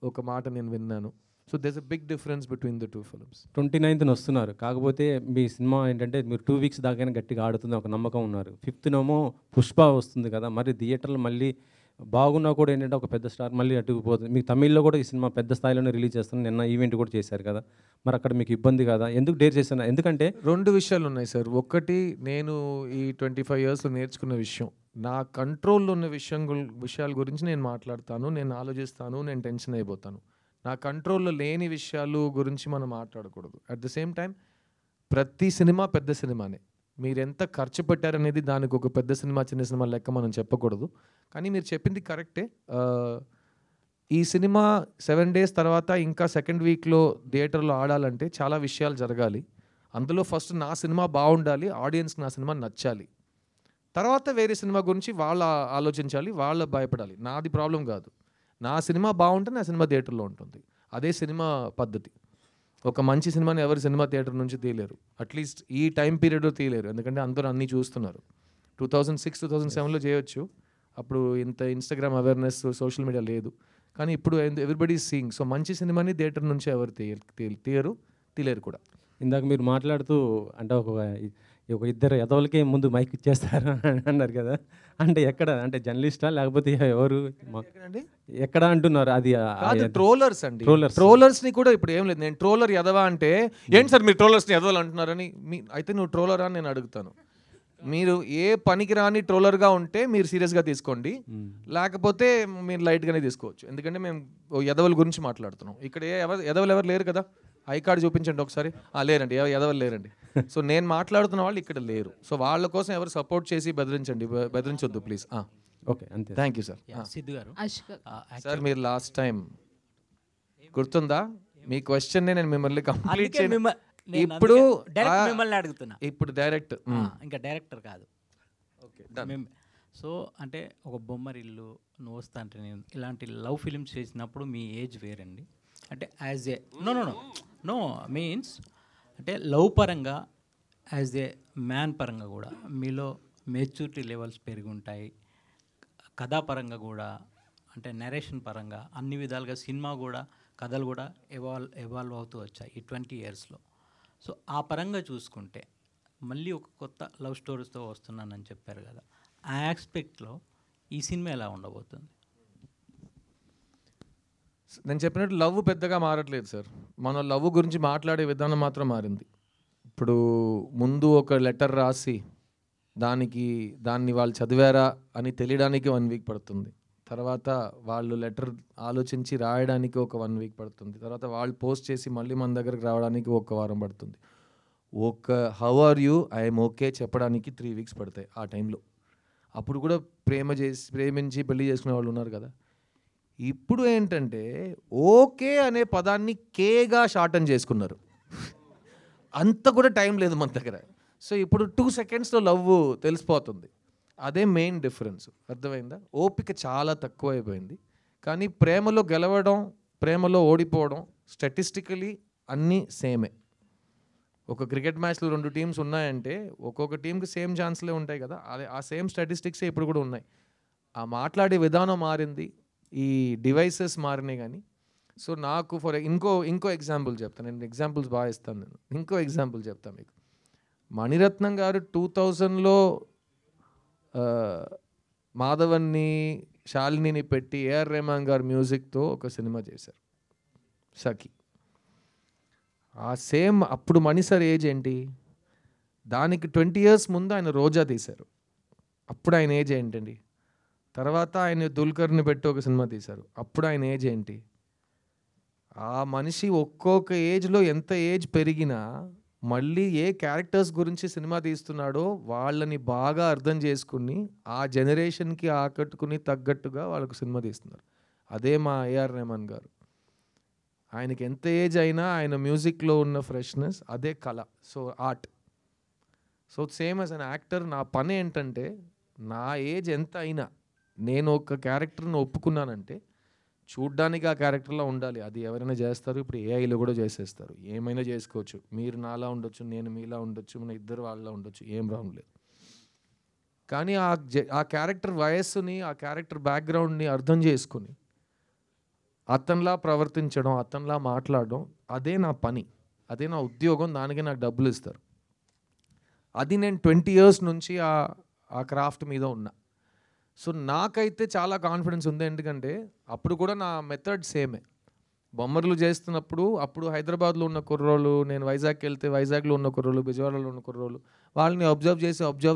ఒక మాట నేను విన్నాను. So there's a big difference between the 2 films. 29th వస్తున్నారు, కాకపోతే మీ సినిమా ఏంటంటే మీరు 2 weeks దాకా గట్టిగా ఆడుతుంది ఒక నమ్మకం ఉన్నారు. 5th పుష్ప వస్తుంది కదా, మరి థియేటర్లో మళ్ళీ బాగున్నా కూడా ఏంటంటే ఒక పెద్ద స్టార్ మళ్ళీ అటుకుపోతుంది. మీకు తమిళ్లో కూడా ఈ సినిమా పెద్ద స్థాయిలోనే రిలీజ్ చేస్తాను, నిన్న ఈవెంట్ కూడా చేశారు కదా, మరి అక్కడ మీకు ఇబ్బంది కదా, ఎందుకు డేర్ చేశాను? ఎందుకంటే 2 విషయాలు ఉన్నాయి సార్. ఒకటి, నేను ఈ 25 yearsలో నేర్చుకున్న విషయం, నా కంట్రోల్లో ఉన్న విషయాల గురించి నేను మాట్లాడతాను, నేను ఆలోచిస్తాను, నేను టెన్షన్ అయిపోతాను. నా కంట్రోల్లో లేని విషయాలు గురించి మనం మాట్లాడకూడదు. అట్ ద సేమ్ టైం ప్రతి సినిమా పెద్ద సినిమానే. మీరు ఎంత ఖర్చు పెట్టారనేది దానికి ఒక పెద్ద సినిమా చిన్న సినిమా లెక్క మనం చెప్పకూడదు. కానీ మీరు చెప్పింది కరెక్టే. ఈ సినిమా 7 days తర్వాత ఇంకా సెకండ్ వీక్లో థియేటర్లో ఆడాలంటే చాలా విషయాలు జరగాలి. అందులో ఫస్ట్ నా సినిమా బాగుండాలి, ఆడియన్స్కి నా సినిమా నచ్చాలి. తర్వాత వేరే సినిమా గురించి వాళ్ళు ఆలోచించాలి, వాళ్ళు భయపడాలి. నాది ప్రాబ్లం కాదు. నా సినిమా బాగుంటే నా సినిమా థియేటర్లో ఉంటుంది. అదే సినిమా పద్ధతి. ఒక మంచి సినిమాని ఎవరు సినిమా థియేటర్ నుంచి తీయలేరు, అట్లీస్ట్ ఈ టైం పీరియడ్లో తీయలేరు. ఎందుకంటే అందరూ అన్నీ చూస్తున్నారు. 2006, 2007లో చేయొచ్చు, అప్పుడు ఇంత ఇన్స్టాగ్రామ్ అవేర్నెస్, సోషల్ మీడియా లేదు. కానీ ఇప్పుడు ఎవ్రీబడి సీయింగ్. సో మంచి సినిమాని థియేటర్ నుంచి ఎవరు తీయలేరు కూడా. ఇందాక మీరు మాట్లాడుతూ అంటే ఒక ఇద్దరు ఎదవలకే ముందు మైక్ ఇచ్చేస్తారు అన్నారు కదా, అంటే ఎక్కడ, అంటే జర్నలిస్టా లేకపోతే ఎవరు ఎక్కడ అంటున్నారు? అది ట్రోలర్స్ అండి. ట్రోలర్స్ని కూడా ఇప్పుడు ఏం లేదు, నేను ట్రోలర్ ఎదవా అంటే ఏంటి సార్ మీరు ట్రోలర్స్ని ఎదవలు అంటున్నారని. అయితే నువ్వు ట్రోలరా అని నేను అడుగుతాను. మీరు ఏ పనికిరాని ట్రోలర్గా ఉంటే మీరు సీరియస్గా తీసుకోండి, లేకపోతే మీరు లైట్గానే తీసుకోవచ్చు. ఎందుకంటే మేము ఎదవల గురించి మాట్లాడుతున్నాం. ఇక్కడ ఎదవలు ఎవరు లేరు కదా. ఐ కార్డు చూపించండి ఒకసారి. లేరండి, ఎదవలు లేరండి. సో నేను మాట్లాడుతున్న వాళ్ళు ఇక్కడ లేరు. సో వాళ్ళ కోసం ఎవరు సపోర్ట్ చేసి బెదిరించొద్దు ప్లీజ్. ఓకే, అంతే. Thank you sir. సిద్ధు గారు, సార్ మీరు లాస్ట్ టైం గుర్తుందా మీ క్వశ్చన్ నేను మిమ్మల్ని కంప్లీట్ ఇప్పుడు మిమ్మల్ని అడుగుతున్నా. ఇప్పుడు డైరెక్ట్ ఇంకా డైరెక్టర్ కాదు. ఓకే. సో అంటే ఒక బొమ్మరిల్లు, నువ్వు వస్తా అంటే నేను ఇలాంటి లవ్ ఫిలిమ్స్ చేసినప్పుడు మీ ఏజ్ వేరండి. అంటే యాజ్ ఏ నో మీన్స్ అంటే లవ్ పరంగా, యాజ్ ఏ మ్యాన్ పరంగా కూడా మీలో మెచ్యూరిటీ లెవెల్స్ పెరిగి ఉంటాయి. కథాపరంగా కూడా, అంటే నరేషన్ పరంగా, అన్ని విధాలుగా సినిమా కూడా, కథలు కూడా ఎవాల్వ్ అవుతూ వచ్చాయి ఈ 20 yearsలో. సో ఆ పరంగా చూసుకుంటే మళ్ళీ ఒక కొత్త లవ్ స్టోరీస్తో వస్తున్నానని చెప్పారు కదా, ఆ ఆస్పెక్ట్లో ఈ సినిమా ఎలా ఉండబోతుంది? నేను చెప్పినట్టు లవ్ పెద్దగా మారట్లేదు సార్. మన లవ్ గురించి మాట్లాడే విధానం మాత్రం మారింది. ఇప్పుడు ముందు ఒక లెటర్ రాసి దాన్ని వాళ్ళు చదివారా అని తెలియడానికి 1 week పడుతుంది. తర్వాత వాళ్ళు లెటర్ ఆలోచించి రాయడానికి ఒక 1 week పడుతుంది. తర్వాత వాళ్ళు పోస్ట్ చేసి మళ్ళీ మన దగ్గరకు రావడానికి 1 వారం పడుతుంది. How are you, I'm okay చెప్పడానికి 3 weeks పడతాయి ఆ టైంలో. అప్పుడు కూడా ప్రేమించి పెళ్లి చేసుకునే వాళ్ళు ఉన్నారు కదా. ఇప్పుడు ఏంటంటే ఓకే అనే పదాన్ని కేగా షార్టన్ చేసుకున్నారు. అంత కూడా టైం లేదు మన దగ్గర. సో ఇప్పుడు 2 secondsలో లవ్ తెలిసిపోతుంది. అదే మెయిన్ డిఫరెన్స్. అర్థమైందా? ఓపిక చాలా తక్కువ అయిపోయింది. కానీ ప్రేమలో గెలవడం, ప్రేమలో ఓడిపోవడం స్టాటిస్టికలీ అన్నీ సేమే. ఒక క్రికెట్ మ్యాచ్లో 2 teams ఉన్నాయంటే ఒక్కొక్క టీంకి సేమ్ ఛాన్స్లే ఉంటాయి కదా. అదే ఆ సేమ్ స్టాటిస్టిక్సే ఇప్పుడు కూడా ఉన్నాయి. ఆ మాట్లాడే విధానం మారింది, ఈ డివైసెస్ మారినాయి. కానీ సో నాకు ఇంకో ఎగ్జాంపుల్ చెప్తాను. నేను ఎగ్జాంపుల్స్ బాగా ఇస్తాను. ఇంకో ఎగ్జాంపుల్ చెప్తాను మీకు. మణిరత్నం గారు 2000లో మాధవన్ని, శాలినిని పెట్టి ఏఆర్ రెహమాన్ గారు మ్యూజిక్తో ఒక సినిమా చేశారు, సఖి. ఆ సేమ్ అప్పుడు మణి సార్ ఏజ్ ఏంటి? దానికి 20 years ముందు ఆయన రోజా తీశారు. అప్పుడు ఆయన ఏజ్ ఏంటండి? తర్వాత ఆయన దుల్కర్ని పెట్టి ఒక సినిమా తీశారు. అప్పుడు ఆయన ఏజ్ ఏంటి? ఆ మనిషి ఒక్కొక్క ఏజ్లో ఎంత ఏజ్ పెరిగినా మళ్ళీ ఏ క్యారెక్టర్స్ గురించి సినిమా తీస్తున్నాడో వాళ్ళని బాగా అర్థం చేసుకుని ఆ జనరేషన్కి ఆకట్టుకుని తగ్గట్టుగా వాళ్ళకు సినిమా తీస్తున్నారు. అదే మా ఏఆర్ రెహమాన్ గారు. ఆయనకి ఎంత ఏజ్ అయినా ఆయన మ్యూజిక్లో ఉన్న ఫ్రెష్నెస్ అదే కళ. So art. So same as an actor నా పని ఏంటంటే నా ఏజ్ ఎంత అయినా నేను ఒక క్యారెక్టర్ని ఒప్పుకున్నానంటే చూడ్డానికి ఆ క్యారెక్టర్లో ఉండాలి. అది ఎవరైనా చేస్తారు. ఇప్పుడు ఏఐలో కూడా చేసేస్తారు. ఏమైనా చేసుకోవచ్చు. మీరు నాలా ఉండొచ్చు, నేను మీలా ఉండొచ్చు, మన ఇద్దరు వాళ్ళలా ఉండొచ్చు. ఏం రాంగ్ లేదు. కానీ ఆ క్యారెక్టర్ వయస్సుని, ఆ క్యారెక్టర్ బ్యాక్గ్రౌండ్ని అర్థం చేసుకుని అతనిలా ప్రవర్తించడం, అతనిలా మాట్లాడడం అదే నా పని, అదే నా ఉద్యోగం. దానికి నాకు డబ్బులు ఇస్తారు. అది నేను 20 years నుంచి ఆ క్రాఫ్ట్ మీద ఉన్నా. సో నాకైతే చాలా కాన్ఫిడెన్స్ ఉంది. ఎందుకంటే అప్పుడు కూడా నా మెథడ్ సేమే. బొమ్మర్లు చేస్తున్నప్పుడు అప్పుడు హైదరాబాద్లో ఉన్న కుర్రోళ్ళు, నేను వైజాగ్కి వెళ్తే వైజాగ్లో ఉన్న కుర్రోళ్ళు, విజయవాడలో ఉన్న కుర్రోళ్ళు, వాళ్ళని అబ్జర్వ్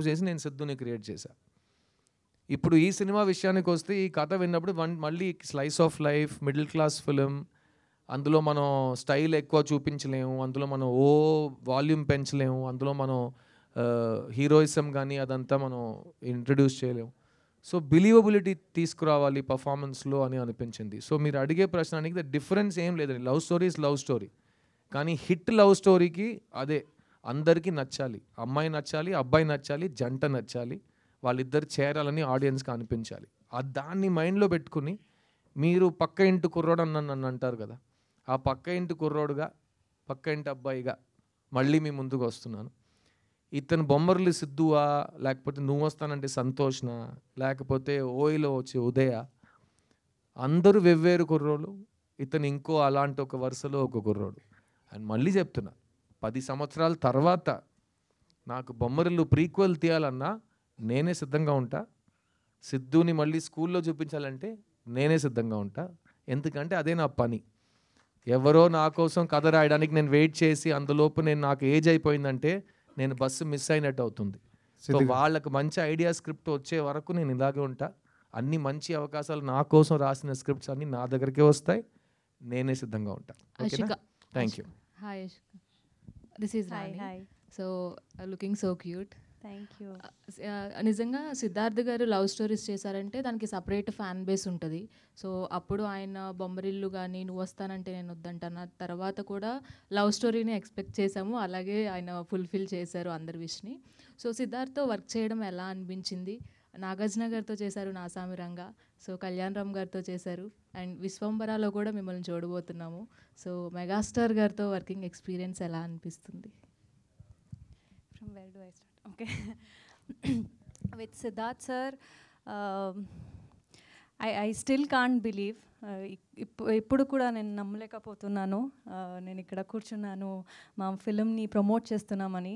చేసి నేను సిద్ధుని క్రియేట్ చేశాను. ఇప్పుడు ఈ సినిమా విషయానికి వస్తే ఈ కథ విన్నప్పుడు మళ్ళీ slice of life, middle class film, అందులో మనం స్టైల్ ఎక్కువ చూపించలేము, అందులో మనం వాల్యూమ్ పెంచలేము, అందులో మనం హీరోయిజం కానీ అదంతా మనం ఇంట్రడ్యూస్ చేయలేము. సో బిలీవబిలిటీ తీసుకురావాలి పర్ఫార్మెన్స్లో అని అనిపించింది. సో మీరు అడిగే ప్రశ్నకి ద డిఫరెన్స్ ఏం లేదండి. Love story is love story, కానీ హిట్ లవ్ స్టోరీకి అదే అందరికీ నచ్చాలి, అమ్మాయి నచ్చాలి, అబ్బాయి నచ్చాలి, జంట నచ్చాలి, వాళ్ళిద్దరు చేరాలని ఆడియన్స్కి అనిపించాలి. దాన్ని మైండ్లో పెట్టుకుని మీరు పక్క ఇంటి కుర్రోడు నన్ను అంటారు కదా, ఆ పక్క ఇంటి కుర్రోడుగా, పక్క ఇంటి అబ్బాయిగా మళ్ళీ మీ ముందుకు వస్తున్నాను. ఇతను బొమ్మర్లు సిద్ధువా, లేకపోతే నువ్వు వస్తానంటే సంతోష్నా, లేకపోతే ఓయిలో వచ్చే ఉదయ, అందరూ వెవ్వేరు కుర్రోళ్ళు, ఇతను ఇంకో అలాంటి ఒక వరుసలో ఒక కుర్రోడు. అండ్ మళ్ళీ చెప్తున్నా, 10 సంవత్సరాల తర్వాత నాకు బొమ్మరిల్లు ప్రీక్వెల్ తీయాలన్నా నేనే సిద్ధంగా ఉంటా. సిద్ధుని మళ్ళీ స్కూల్లో చూపించాలంటే నేనే సిద్ధంగా ఉంటా. ఎందుకంటే అదే నా పని. ఎవరో నా కోసం కథ రాయడానికి నేను వెయిట్ చేసి అందులోపు నాకు ఏజ్ అయిపోయిందంటే నేను బస్సు మిస్ అయినట్టు అవుతుంది. సో వాళ్ళకి మంచి ఐడియా స్క్రిప్ట్ వచ్చే వరకు నేను ఇలాగే ఉంటా. అన్ని మంచి అవకాశాలు నా కోసం రాసిన స్క్రిప్ట్స్ అన్నీ నా దగ్గరికే వస్తాయి. నేనే సిద్ధంగా ఉంటా. ఓకేనా? Thank you. Hi Ashika. This is Rani. Hi. So looking so cute. Thank you. నిజంగా సిద్ధార్థ్ గారు లవ్ స్టోరీస్ చేశారంటే దానికి సపరేట్ ఫ్యాన్ బేస్ ఉంటుంది. సో అప్పుడు ఆయన బొమ్మరిల్లు కానీ, నువ్వు వస్తానంటే నేను వద్దంటాను తర్వాత కూడా లవ్ స్టోరీని ఎక్స్పెక్ట్ చేశాము. అలాగే ఆయన ఫుల్ఫిల్ చేశారు అందరి విష్ని. సో సిద్ధార్థ్తో వర్క్ చేయడం ఎలా అనిపించింది? నాగార్జున గారితో చేశారు నాసామిరంగా, సో కళ్యాణ్ రామ్ గారితో చేశారు, అండ్ విశ్వంబరాలో కూడా మిమ్మల్ని చూడబోతున్నాము. సో మెగాస్టార్ గారితో వర్కింగ్ ఎక్స్పీరియన్స్ ఎలా అనిపిస్తుంది? From where do I start? Okay. With Siddharth sir, I still can't believe. ఇప్పుడు కూడా నేను నమ్మలేకపోతున్నాను. నేను ఇక్కడ కూర్చున్నాను, మా ఫిలింని ప్రమోట్ చేస్తున్నామని.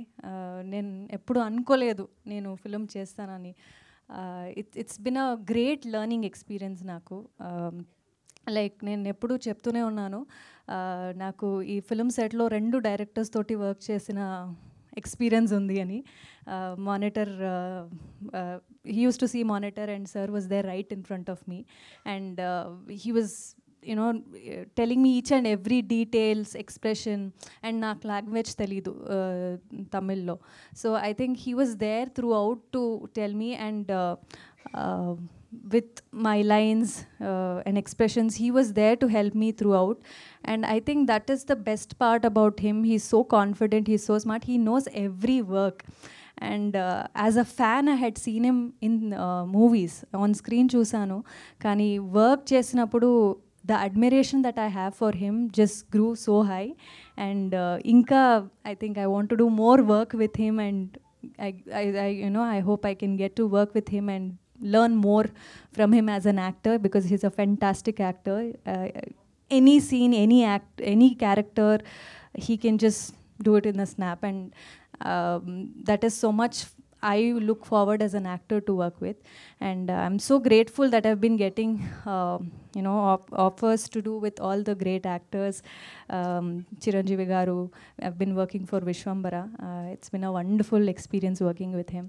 నేను ఎప్పుడు అనుకోలేదు నేను ఫిలిం చేస్తానని. It's been a great learning experience నాకు. లైక్ నేను ఎప్పుడూ చెప్తూనే ఉన్నాను, నాకు ఈ ఫిలిం సెట్లో 2 డైరెక్టర్స్ తోటి వర్క్ చేసిన ఎక్స్పీరియన్స్ ఉంది అని. Monitor, he used to see monitor and sir was there right in front of me, and he was telling me each and every details, expression, and నాకు language తెలీదు తమిళ్లో. So I think he was there throughout to tell me, and with my lines and expressions, he was there to help me throughout. And I think that is the best part about him. He's so confident, he's so smart, he knows every work. And as a fan, I had seen him in movies, on screen chusanu, kani work chesinappudu the admiration that I have for him just grew so high. And inka I think I want to do more work with him, and I hope I can get to work with him and learn more from him as an actor, because he's a fantastic actor. Any scene, any act, any character, he can just do it in a snap, and that is so much I look forward as an actor to work with. And I'm so grateful that I've been getting offers to do with all the great actors. Chiranjeevi garu, I've been working for Vishwambara. It's been a wonderful experience working with him.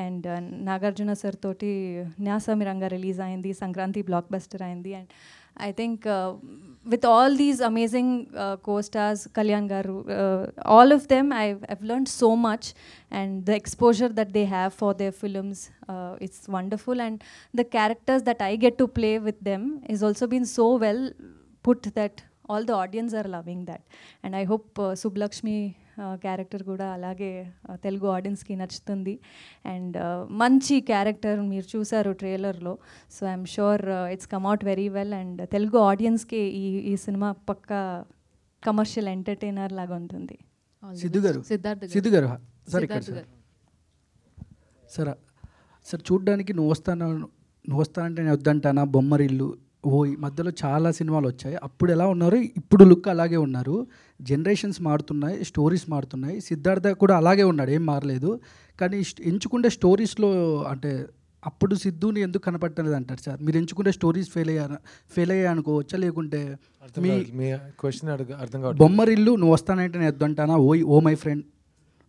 And Nagarjuna sir toti Nyasamiranga release ayindi, Sankranti blockbuster ayindi, and I think with all these amazing co-stars, Kalyan garu, all of them, I've learned so much, and the exposure that they have for their films, it's wonderful. And the characters that I get to play with them is also been so well put that all the audience are loving that. And I hope Sublakshmi character కూడా అలాగే తెలుగు ఆడియన్స్కి నచ్చుతుంది. And మంచి character మీరు చూసారు ట్రైలర్లో. So I'm sure it's come out very well, and Telugu ఆడియన్స్కి ఈ సినిమా పక్కా కమర్షియల్ ఎంటర్టైనర్ లాగా ఉంటుంది. సిద్ధు గారు సార్ ఇక్కడ సార్ చూడ్డానికి నువ్వు వస్తానంటే నేను వద్దంటానా, బొమ్మరిల్లు, ఈ మధ్యలో చాలా సినిమాలు వచ్చాయి. అప్పుడు ఎలా ఉన్నారు, ఇప్పుడు లుక్ అలాగే ఉన్నారు. జనరేషన్స్ మారుతున్నాయి, స్టోరీస్ మారుతున్నాయి. సిద్ధార్థ కూడా అలాగే ఉన్నాడు, ఏం మారలేదు. కానీ ఎంచుకుంటే స్టోరీస్లో అంటే అప్పుడు సిద్ధుని ఎందుకు కనపడలేదు అంటారు సార్? మీరు ఎంచుకుంటే స్టోరీస్ ఫెయిల్ అయ్యా అనుకోవచ్చా, లేకుంటే మీ క్వశ్చన్ అర్థం కాదు. బొమ్మరిల్లు, నువ్వు వస్తానంటే నేను వద్దంటానా, ఓ మై ఫ్రెండ్,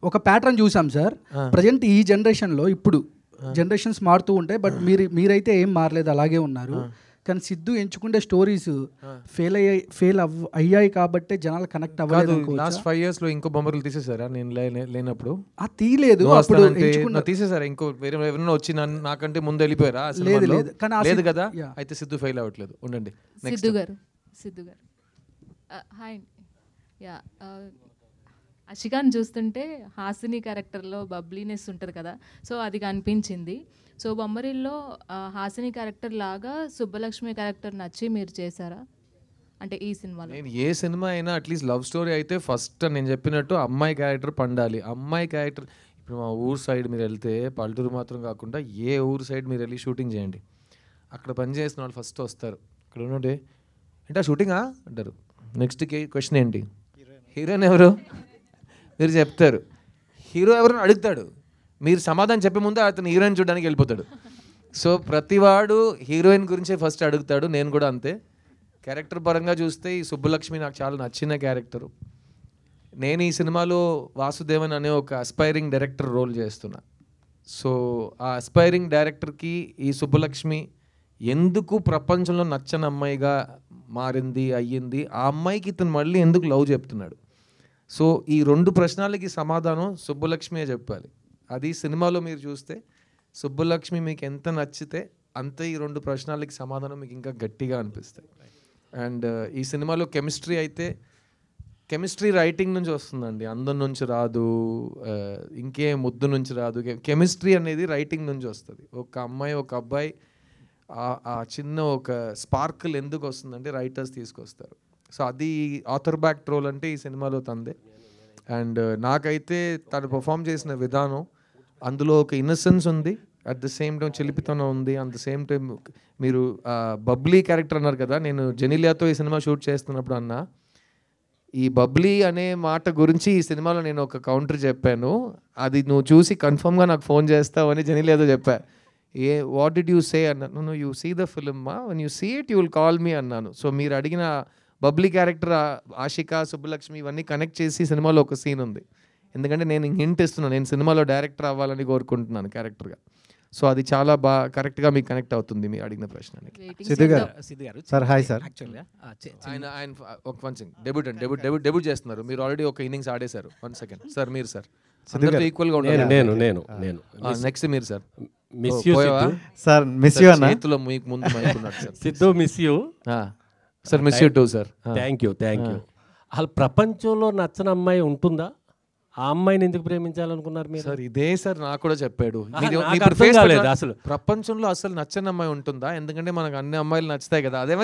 ఒక ప్యాటర్న్ చూసాం సార్. ప్రజెంట్ ఈ జనరేషన్లో ఇప్పుడు జనరేషన్స్ మారుతూ ఉంటాయి, బట్ మీరైతే ఏం మారలేదు, అలాగే ఉన్నారు. కానీ సిద్ధు ఎంచుకుంటే స్టోరీస్ ఫెయిల్ అయ్యాయి కాబట్టి జనాలు కనెక్ట్ అవ్వలేదు. లాస్ట్ 5 years లో ఇంకో బొమ్మలు తీసేసారా నేను లేనప్పుడు? తీయలేదు, అప్పుడు తీసేసారా? ఇంకో వేరే ఎవరైనా వచ్చి నాకంటే ముందు వెళ్ళిపోయారా? లేదు కదా, అయితే సిద్ధు ఫెయిల్ అవ్వట్లేదు. ఉండండి. సిద్ధు గారు హాయ్. యా, అషికాన్ చూస్తుంటే హాసిని క్యారెక్టర్లో బబ్లీనెస్ ఉంటుంది కదా, సో అది కనిపించింది. సో బొమ్మరిల్లో హాసిని క్యారెక్టర్ లాగా సుబ్బలక్ష్మి క్యారెక్టర్ నచ్చి మీరు చేశారా అంటే ఈ సినిమాలో? నేను ఏ సినిమా అయినా అట్లీస్ట్ లవ్ స్టోరీ అయితే ఫస్ట్ నేను చెప్పినట్టు అమ్మాయి క్యారెక్టర్ పండాలి. అమ్మాయి క్యారెక్టర్ ఇప్పుడు మా ఊరు సైడ్ మీరు వెళ్తే, పల్లెటూరు మాత్రం కాకుండా ఏ ఊరు సైడ్ మీరు వెళ్ళి షూటింగ్ చేయండి, అక్కడ పని చేసిన వాళ్ళు ఫస్ట్ వస్తారు. అక్కడ ఉన్నట్టే అంటే షూటింగా అంటారు. నెక్స్ట్ క్వశ్చన్ ఏంటి, హీరోయిన్ ఎవరు మీరు చెప్తారు, హీరో ఎవరు అడుగుతాడు, మీరు సమాధానం చెప్పే ముందే అతను హీరోయిన్ చూడడానికి వెళ్ళిపోతాడు. సో ప్రతివాడు హీరోయిన్ గురించే ఫస్ట్ అడుగుతాడు. నేను కూడా అంతే. క్యారెక్టర్ పరంగా చూస్తే ఈ సుబ్బలక్ష్మి నాకు చాలా నచ్చిన క్యారెక్టరు. నేను ఈ సినిమాలో వాసుదేవన్ అనే ఒక అస్పైరింగ్ డైరెక్టర్ రోల్ చేస్తున్నా. సో ఆ అస్పైరింగ్ డైరెక్టర్కి ఈ సుబ్బలక్ష్మి ఎందుకు ప్రపంచంలో నచ్చని అమ్మాయిగా మారింది అయ్యింది, ఆ అమ్మాయికి ఇతను మళ్ళీ ఎందుకు లవ్ చెప్తున్నాడు. సో ఈ 2 ప్రశ్నలకి సమాధానం సుబ్బలక్ష్మియే చెప్పాలి. అది సినిమాలో మీరు చూస్తే సుబ్బలక్ష్మి మీకు ఎంత నచ్చితే అంతే ఈ 2 ప్రశ్నలకి సమాధానం మీకు ఇంకా గట్టిగా అనిపిస్తాయి. అండ్ ఈ సినిమాలో కెమిస్ట్రీ అయితే కెమిస్ట్రీ రైటింగ్ నుంచి వస్తుందండి, అందం నుంచి రాదు, ఇంకే ముద్దు నుంచి రాదు. కెమిస్ట్రీ అనేది రైటింగ్ నుంచి వస్తుంది. ఒక అమ్మాయి ఒక అబ్బాయి ఆ చిన్న ఒక స్పార్కిల్ ఎందుకు వస్తుందంటే రైటర్స్ తీసుకొస్తారు. సో అది ఆథర్ బ్యాక్ రోల్ అంటే ఈ సినిమాలో తందే. అండ్ నాకైతే తను పర్ఫామ్ చేసిన విధానం, అందులో ఒక ఇన్నసెన్స్ ఉంది, అట్ ద సేమ్ టైం చిలిపితనం ఉంది, అట్ ద సేమ్ టైం మీరు బబ్లీ క్యారెక్టర్ అన్నారు కదా, నేను జెనిలియాతో ఈ సినిమా షూట్ చేస్తున్నప్పుడు అన్నా, ఈ బబ్లీ అనే మాట గురించి ఈ సినిమాలో నేను ఒక కౌంటర్ చెప్పాను, అది నువ్వు చూసి కన్ఫర్మ్గా నాకు ఫోన్ చేస్తావు అని జెనిలియాతో చెప్పా. వాట్ డిడ్ యూ సే అన్నాను. No you see the film మా, when you see it you will call me అన్నాను. సో మీరు అడిగిన బబ్లీ క్యారెక్టర్ ఆషిక సుబ్బలక్ష్మి ఇవన్నీ కనెక్ట్ చేసి సినిమాలో ఒక సీన్ ఉంది. ఎందుకంటే నేను హింట్ ఇస్తున్నాను, నేను సినిమాలో డైరెక్టర్ అవ్వాలని కోరుకుంటున్నాను క్యారెక్టర్గా. సో అది చాలా బాగా కరెక్ట్గా మీకు కనెక్ట్ అవుతుంది మీరు అడిగిన ప్రశ్నకి. సిద్ధు గారు సార్, హాయ్ సార్. ఆయన ఒక 1 second డెబ్యూట్ చేస్తున్నారు. మీరు ఆల్రెడీ ఒక ఇన్నింగ్స్ ఆడేశారు. 1 second సార్, మీరు సార్ ఈక్వల్గా ఉండాలి. నేను నెక్స్ట్ మీరు sir. Miss you sir, miss you అన్న. చేతిలో మీకు ముందు మైక్ ఉన్నాడు sir. Siddhu miss you sir, miss you two sir. Thank you. అసలు ప్రపంచంలో నచ్చని అమ్మాయి ఉంటుందా? ఆ అమ్మాయిని ఎందుకు ప్రేమించాలనుకున్నారు మీరు? సార్ ఇదే సార్ నాకు కూడా చెప్పాడు. అసలు ప్రపంచంలో అసలు నచ్చని అమ్మాయి ఉంటుందా? ఎందుకంటే మనకు అన్ని అమ్మాయిలు నచ్చుతాయి కదా. అదే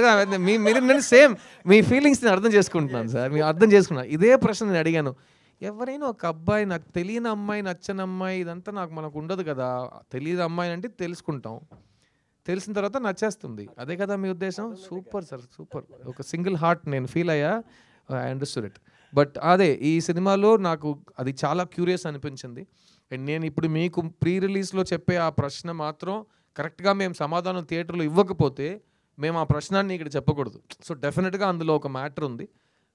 మీరు నేను సేమ్ మీ ఫీలింగ్స్ని అర్థం చేసుకుంటున్నాను సార్, మీరు అర్థం చేసుకున్నాను. ఇదే ప్రశ్న నేను అడిగాను. ఎవరైనా ఒక అబ్బాయి నాకు తెలియని అమ్మాయి నచ్చని అమ్మాయి ఇదంతా మనకు ఉండదు కదా. తెలియని అమ్మాయి అంటే తెలుసుకుంటాం, తెలిసిన తర్వాత నచ్చేస్తుంది. అదే కదా మీ ఉద్దేశం? Super sir, super. ఒక సింగిల్ హార్ట్ నేను ఫీల్ అయ్యా. I understood it. బట్ అదే ఈ సినిమాలో నాకు అది చాలా క్యూరియస్ అనిపించింది. అండ్ నేను ఇప్పుడు మీకు ప్రీ రిలీజ్లో చెప్పే ఆ ప్రశ్న మాత్రం కరెక్ట్గా మేము సమాధానం థియేటర్లో ఇవ్వకపోతే మేము ఆ ప్రశ్నాన్ని ఇక్కడ చెప్పకూడదు. సో డెఫినెట్గా అందులో ఒక మ్యాటర్ ఉంది.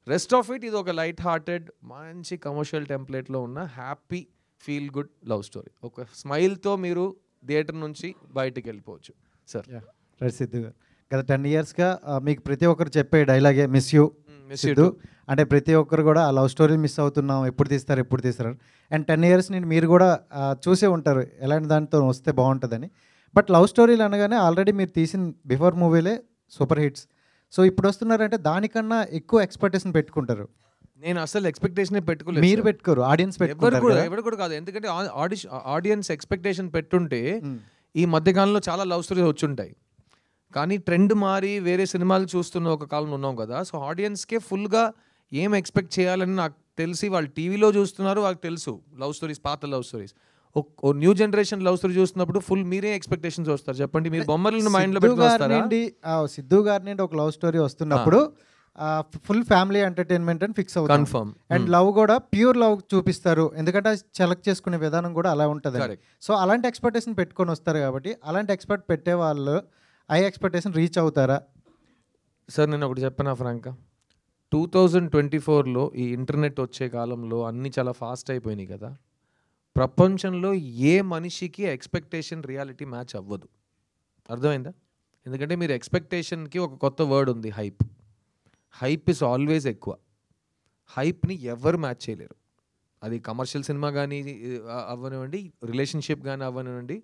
రెస్ట్ ఆఫ్ ఇట్ ఇది ఒక లైట్ హార్టెడ్ మంచి కమర్షియల్ టెంప్లెట్లో ఉన్న happy feel good love story. ఒక స్మైల్తో మీరు థియేటర్ నుంచి బయటికి వెళ్ళిపోవచ్చు సార్. రైట్ సిద్ధు గారు, గత 10 yearsగా మీకు ప్రతి ఒక్కరు చెప్పే డైలాగే మిస్ యూ సిద్ధు. అంటే ప్రతి ఒక్కరు కూడా ఆ లవ్ స్టోరీ మిస్ అవుతున్నాం, ఎప్పుడు తీస్తారు. అండ్ 10 years నుండి మీరు కూడా చూసే ఉంటారు ఎలాంటి దానితో వస్తే బాగుంటుందని. బట్ లవ్ స్టోరీలు అనగానే ఆల్రెడీ మీరు తీసిన బిఫోర్ మూవీలే సూపర్ హిట్స్. సో ఇప్పుడు వస్తున్నారంటే దానికన్నా ఎక్కువ ఎక్స్పెక్టేషన్ పెట్టుకుంటారు. నేను అసలు ఎక్స్పెక్టేషనే పెట్టుకోలేదు. మీరు పెట్టుకోరు, ఆడియన్స్ పెట్టుకుంటారు. ఎవరు కూడా కాదు. ఎందుకంటే ఆడియన్స్ ఎక్స్పెక్టేషన్ పెట్టుంటే ఈ మధ్యకాలంలో చాలా లవ్ స్టోరీస్ వచ్చుంటాయి. కానీ ట్రెండ్ మారి వేరే సినిమాలు చూస్తున్న ఒక కాలంలో ఉన్నాం కదా. సో ఆడియన్స్కే ఫుల్గా ఏం ఎక్స్పెక్ట్ చేయాలని నాకు తెలిసి వాళ్ళు టీవీలో చూస్తున్నారు, వాళ్ళకి తెలుసు లవ్ స్టోరీస్, పాత లవ్ స్టోరీస్. ఓ న్యూ జనరేషన్ లవ్ స్టోరీ చూస్తున్నప్పుడు ఫుల్ మీరే ఎక్స్పెక్టేషన్స్ వస్తారు. చెప్పండి, మీరు బొమ్మలను మైండ్లో పెట్టుకొస్తారా? సిద్ధు గారి నుండి ఒక లవ్ స్టోరీ వస్తున్నప్పుడు ఫుల్ ఫ్యామిలీ ఎంటర్టైన్మెంట్ అని ఫిక్స్ అవుతుంది. కన్ఫర్మ్. అండ్ లవ్ కూడా ప్యూర్ లవ్ చూపిస్తారు, ఎందుకంటే సెలెక్ట్ చేసుకునే విధానం కూడా అలా ఉంటుంది. సో అలాంటి ఎక్స్పెక్టేషన్ పెట్టుకొని వస్తారు కాబట్టి అలాంటి ఎక్స్పెక్ట్ పెట్టే వాళ్ళు ఆ ఎక్స్పెక్టేషన్ రీచ్ అవుతారా? సార్ నేను ఒకటి చెప్పనా ఫ్రాంక్గా, 2024లో ఈ ఇంటర్నెట్ వచ్చే కాలంలో అన్నీ చాలా ఫాస్ట్ అయిపోయినాయి కదా. ప్రపంచంలో ఏ మనిషికి ఎక్స్పెక్టేషన్ రియాలిటీ మ్యాచ్ అవ్వదు. అర్థమైందా? ఎందుకంటే మీరు ఎక్స్పెక్టేషన్కి ఒక కొత్త వర్డ్ ఉంది, హైప్. హైప్ ఇస్ ఆల్వేస్ ఎక్కువ. హైప్ని ఎవరు మ్యాచ్ చేయలేరు. అది కమర్షియల్ సినిమా కానీ అవ్వనివ్వండి, రిలేషన్షిప్ కానీ అవ్వనివ్వండి,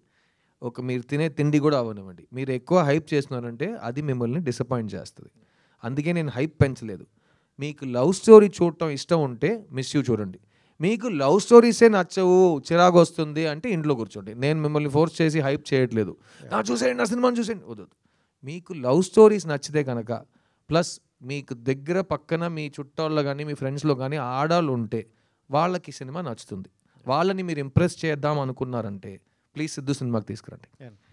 ఒక మీరు తినే తిండి కూడా అవ్వనివ్వండి. మీరు ఎక్కువ హైప్ చేస్తున్నారంటే అది మిమ్మల్ని డిసప్పాయింట్ చేస్తుంది. అందుకే నేను హైప్ పెంచలేదు. మీకు లవ్ స్టోరీ చూడటం ఇష్టం ఉంటే మిస్ యూ చూడండి. మీకు లవ్ స్టోరీసే నచ్చవు, చిరాకు వస్తుంది అంటే ఇంట్లో కూర్చోండి. నేను మిమ్మల్ని ఫోర్స్ చేసి హైప్ చేయట్లేదు, నా చూసేయండి, నా సినిమాని చూసేయండి, వద్దు. మీకు లవ్ స్టోరీస్ నచ్చితే కనుక, ప్లస్ మీకు దగ్గర పక్కన మీ చుట్టాల్లో కానీ మీ ఫ్రెండ్స్లో కానీ ఆడాళ్ళు ఉంటే వాళ్ళకి సినిమా నచ్చుతుంది. వాళ్ళని మీరు ఇంప్రెస్ చేద్దాం అనుకున్నారంటే ప్లీజ్ సిద్ధు సినిమాకి తీసుకురండి.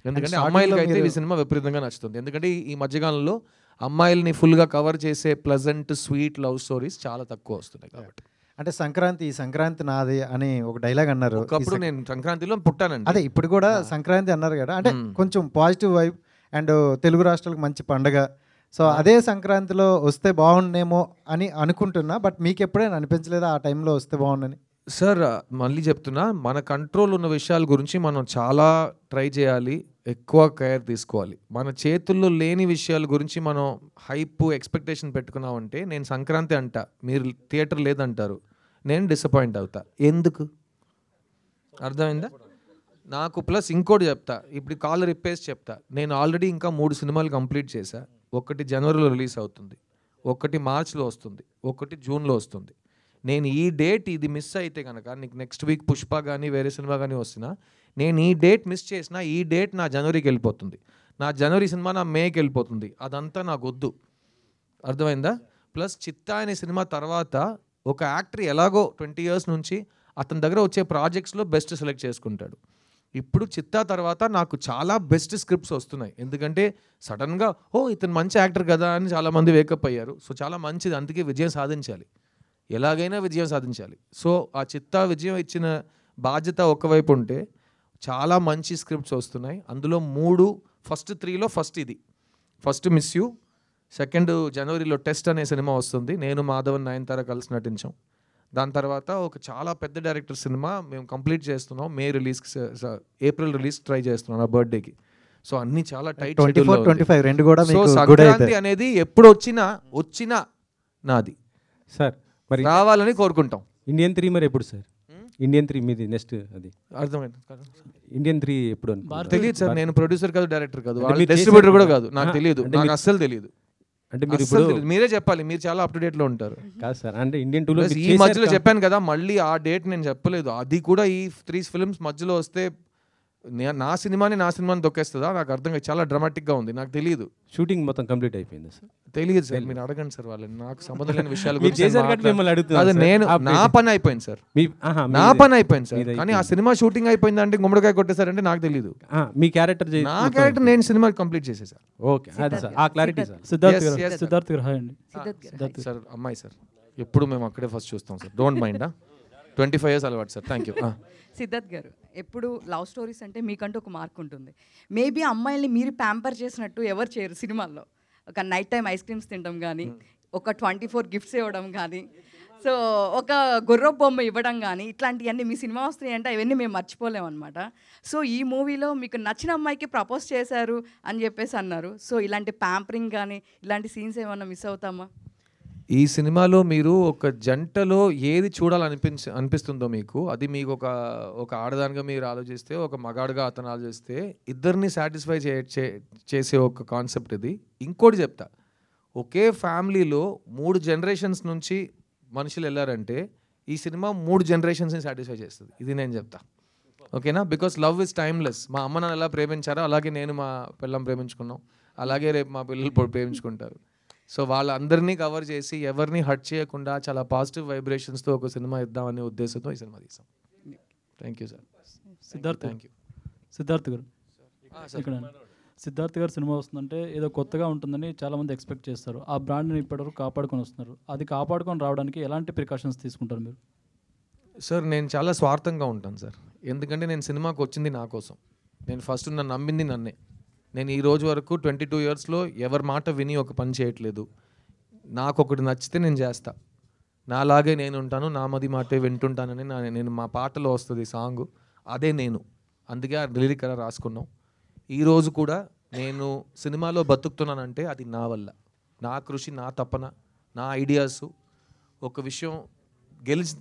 ఎందుకంటే అమ్మాయిలకి అయితే ఈ సినిమా విపరీతంగా నచ్చుతుంది. ఎందుకంటే ఈ మధ్యకాలంలో అమ్మాయిల్ని ఫుల్గా కవర్ చేసే ప్లజెంట్ స్వీట్ లవ్ స్టోరీస్ చాలా తక్కువ వస్తున్నాయి. కాబట్టి అంటే ఈ సంక్రాంతి నాది అని ఒక డైలాగ్ అన్నారు. ఒకప్పుడు నేను సంక్రాంతిలో పుట్టానండి. అదే ఇప్పుడు కూడా సంక్రాంతి అన్నారు కదా, అంటే కొంచెం పాజిటివ్ వైబ్ అండ్ తెలుగు రాష్ట్రాలకు మంచి పండగ. సో అదే సంక్రాంతిలో వస్తే బాగుండేమో అని అనుకుంటున్నా. బట్ మీకు ఎప్పుడైనా అనిపించలేదా ఆ టైంలో వస్తే బాగుండని? సార్ మళ్ళీ చెప్తున్నా, మన కంట్రోల్ ఉన్న విషయాల గురించి మనం చాలా ట్రై చేయాలి, ఎక్కువ కేర్ తీసుకోవాలి. మన చేతుల్లో లేని విషయాల గురించి మనం హైప్ ఎక్స్పెక్టేషన్ పెట్టుకున్నామంటే, నేను సంక్రాంతి అంటా, మీరు థియేటర్ లేదంటారు, నేను డిసప్పాయింట్ అవుతా. ఎందుకు? అర్థమైందా? నాకు ప్లస్ ఇంకోటి చెప్తా, ఇప్పుడు కాలర్ ఇప్పేసి చెప్తా, నేను ఆల్రెడీ ఇంకా 3 సినిమాలు కంప్లీట్ చేశా. ఒకటి జనవరిలో రిలీజ్ అవుతుంది, ఒకటి మార్చ్లో వస్తుంది, ఒకటి జూన్లో వస్తుంది. నేను ఈ డేట్ ఇది మిస్ అయితే కనుక, నీకు నెక్స్ట్ వీక్ పుష్ప కానీ వేరే సినిమా కానీ వస్తున్నా, నేను ఈ డేట్ మిస్ చేసినా ఈ డేట్ నా జనవరికి వెళ్ళిపోతుంది, నా జనవరి సినిమా నా మేకి వెళ్ళిపోతుంది. అదంతా నాకు వద్దు. అర్థమైందా? ప్లస్ చిత్తా అనే సినిమా తర్వాత ఒక యాక్టర్ ఎలాగో 20 years నుంచి అతని దగ్గర వచ్చే ప్రాజెక్ట్స్లో బెస్ట్ సెలెక్ట్ చేసుకుంటాడు. ఇప్పుడు చిత్తా తర్వాత నాకు చాలా బెస్ట్ స్క్రిప్ట్స్ వస్తున్నాయి. ఎందుకంటే సడన్గా ఇతను మంచి యాక్టర్ కదా అని చాలామంది వేకప్ అయ్యారు. సో చాలా మంచిది, అందుకే విజయం సాధించాలి, ఎలాగైనా విజయం సాధించాలి. సో ఆ చిత్తా విజయం ఇచ్చిన బాధ్యత ఒకవైపు ఉంటే చాలా మంచి స్క్రిప్ట్స్ వస్తున్నాయి. అందులో 3, ఫస్ట్ 3లో ఫస్ట్ ఇది, ఫస్ట్ మిస్ యూ, సెకండ్ జనవరిలో టెస్ట్ అనే సినిమా వస్తుంది, నేను మాధవన్ నయనతార కలిసి నటించాం. దాని తర్వాత ఒక చాలా పెద్ద డైరెక్టర్ సినిమా మేము కంప్లీట్ చేస్తున్నాం, ఏప్రిల్ రిలీజ్ ట్రై చేస్తున్నాం నా బర్త్డేకి. సో అన్ని చాలా టైట్. 24-25 రెండు కూడా సో సంక్రాంతి అనేది ఎప్పుడు వచ్చినా నాది సార్ మరి రావాలని కోరుకుంటాం. ఇండియన్ 3 మరి ఎప్పుడు సార్? ఇండియన్ 3 మీది నెక్స్ట్ అది అర్థమైంది. ఇండియన్ 3 ఎప్పుడు తెలియదు సార్, నేను ప్రొడ్యూసర్ కాదు, డైరెక్టర్ కాదు, డిస్ట్రిబ్యూటర్ కూడా కాదు, నాకు తెలియదు, నాకు అస్సలు తెలియదు. అంటే మీరు ఇప్పుడు మీరే చెప్పాలి, మీరు చాలా అప్ టు డేట్ లో ఉంటారు. కాదు సార్, అంటే ఇండియన్ 2లో ఈ మధ్యలో చెప్పాను కదా, మళ్ళీ ఆ డేట్ నేను చెప్పలేదు. అది కూడా ఈ 3 ఫిల్మ్స్ మధ్యలో వస్తే నా సినిమాని తొక్కేస్తుందా? నాకు అర్థం కాదు, చాలా డ్రామాటిక్గా ఉంది, నాకు తెలియదు. షూటింగ్ మొత్తం కంప్లీట్ అయిపోయింది సార్? తెలియదు సార్, మీరు అడగండి సార్ వాళ్ళని, నాకు సంబంధం లేని విషయాలు అది నేను నా పని అయిపోయింది సార్, నా పని అయిపోయింది సార్. కానీ ఆ సినిమా షూటింగ్ అయిపోయింది అంటే గుమ్మడికాయ కొట్టేసారంటే నాకు తెలియదు. మీ క్యారెక్టర్ నా క్యారెక్టర్ నేను సినిమా కంప్లీట్ చేసేసారు. ఓకే, అది సార్ ఆ క్లారిటీ సార్. సిద్ధార్థ్ గారు హాయ్ అండి. సార్ అమ్మాయి సార్, ఎప్పుడు మేము అక్కడే ఫస్ట్ చూస్తాం సార్, డోంట్ మైండ్. 25 years అలవాటు సార్. Thank you. సిద్ధార్థ్ గారు, ఎప్పుడు లవ్ స్టోరీస్ అంటే మీకంటూ ఒక మార్క్ ఉంటుంది. మేబీ అమ్మాయిల్ని మీరు ప్యాంపర్ చేసినట్టు ఎవరు చేయరు సినిమాల్లో. ఒక నైట్ టైం ఐస్ క్రీమ్స్ తినడం కానీ, ఒక 24 గిఫ్ట్స్ ఇవ్వడం కానీ, సో ఒక గుర్ర బొమ్మ ఇవ్వడం కానీ, ఇట్లాంటివన్నీ మీ సినిమా వస్తున్నాయి అంటే అవన్నీ మేము మర్చిపోలేము అనమాట. సో ఈ మూవీలో మీకు నచ్చిన అమ్మాయికి ప్రపోజ్ చేశారు అని చెప్పేసి అన్నారు. సో ఇలాంటి ప్యాంపరింగ్ కానీ ఇలాంటి సీన్స్ ఏమన్నా మిస్ అవుతామా? ఈ సినిమాలో మీరు ఒక జంటలో ఏది అనిపిస్తుందో మీకు, అది మీకు ఒక ఆడదానిగా మీరు ఆలోచిస్తే, ఒక మగాడుగా అతను ఆలోచిస్తే, ఇద్దరిని సాటిస్ఫై చేసే ఒక కాన్సెప్ట్ ఇది. ఇంకోటి చెప్తా, ఒకే ఫ్యామిలీలో 3 generations నుంచి మనుషులు వెళ్ళారంటే ఈ సినిమా 3 generations సాటిస్ఫై చేస్తుంది, ఇది నేను చెప్తా. ఓకేనా? Because love is timeless. మా అమ్మ నాన్న ఎలా ప్రేమించారో అలాగే నేను మా పిల్లం ప్రేమించుకున్నాం, అలాగే రేపు మా పిల్లలు ప్రేమించుకుంటారు. సో వాళ్ళందరినీ కవర్ చేసి ఎవరిని హర్ట్ చేయకుండా చాలా పాజిటివ్ వైబ్రేషన్స్తో ఒక సినిమా ఇద్దామనే ఉద్దేశంతో ఈ సినిమా తీసాం. Thank you sir. సిద్ధార్థ్ గారు ఇక్కడ సిద్ధార్థ్ గారు సినిమా వస్తుందంటే ఏదో కొత్తగా ఉంటుందని చాలామంది ఎక్స్పెక్ట్ చేస్తారు. ఆ బ్రాండ్ని ఇప్పటివరకు కాపాడుకొని వస్తున్నారు. అది కాపాడుకొని రావడానికి ఎలాంటి ప్రికాషన్స్ తీసుకుంటారు మీరు? సార్ నేను చాలా స్వార్థంగా ఉంటాను సార్, ఎందుకంటే నేను సినిమాకి వచ్చింది నా కోసం. నేను ఫస్ట్ నన్ను నమ్మింది నన్నే. నేను ఈ రోజు వరకు 22 yearsలో ఎవరి మాట విని ఒక పని చేయట్లేదు. నాకు ఒకటి నచ్చితే నేను చేస్తా. నాలాగే నేను ఉంటాను, నా మది మాటే వింటుంటానని నేను మా పాటలో వస్తుంది సాంగ్, అదే నేను. అందుకే ఆ లిరిక్ అలా రాసుకున్నాం. ఈరోజు కూడా నేను సినిమాలో బతుకుతున్నానంటే అది నా వల్ల, నా కృషి, నా తపన, నా ఐడియాస్. ఒక విషయం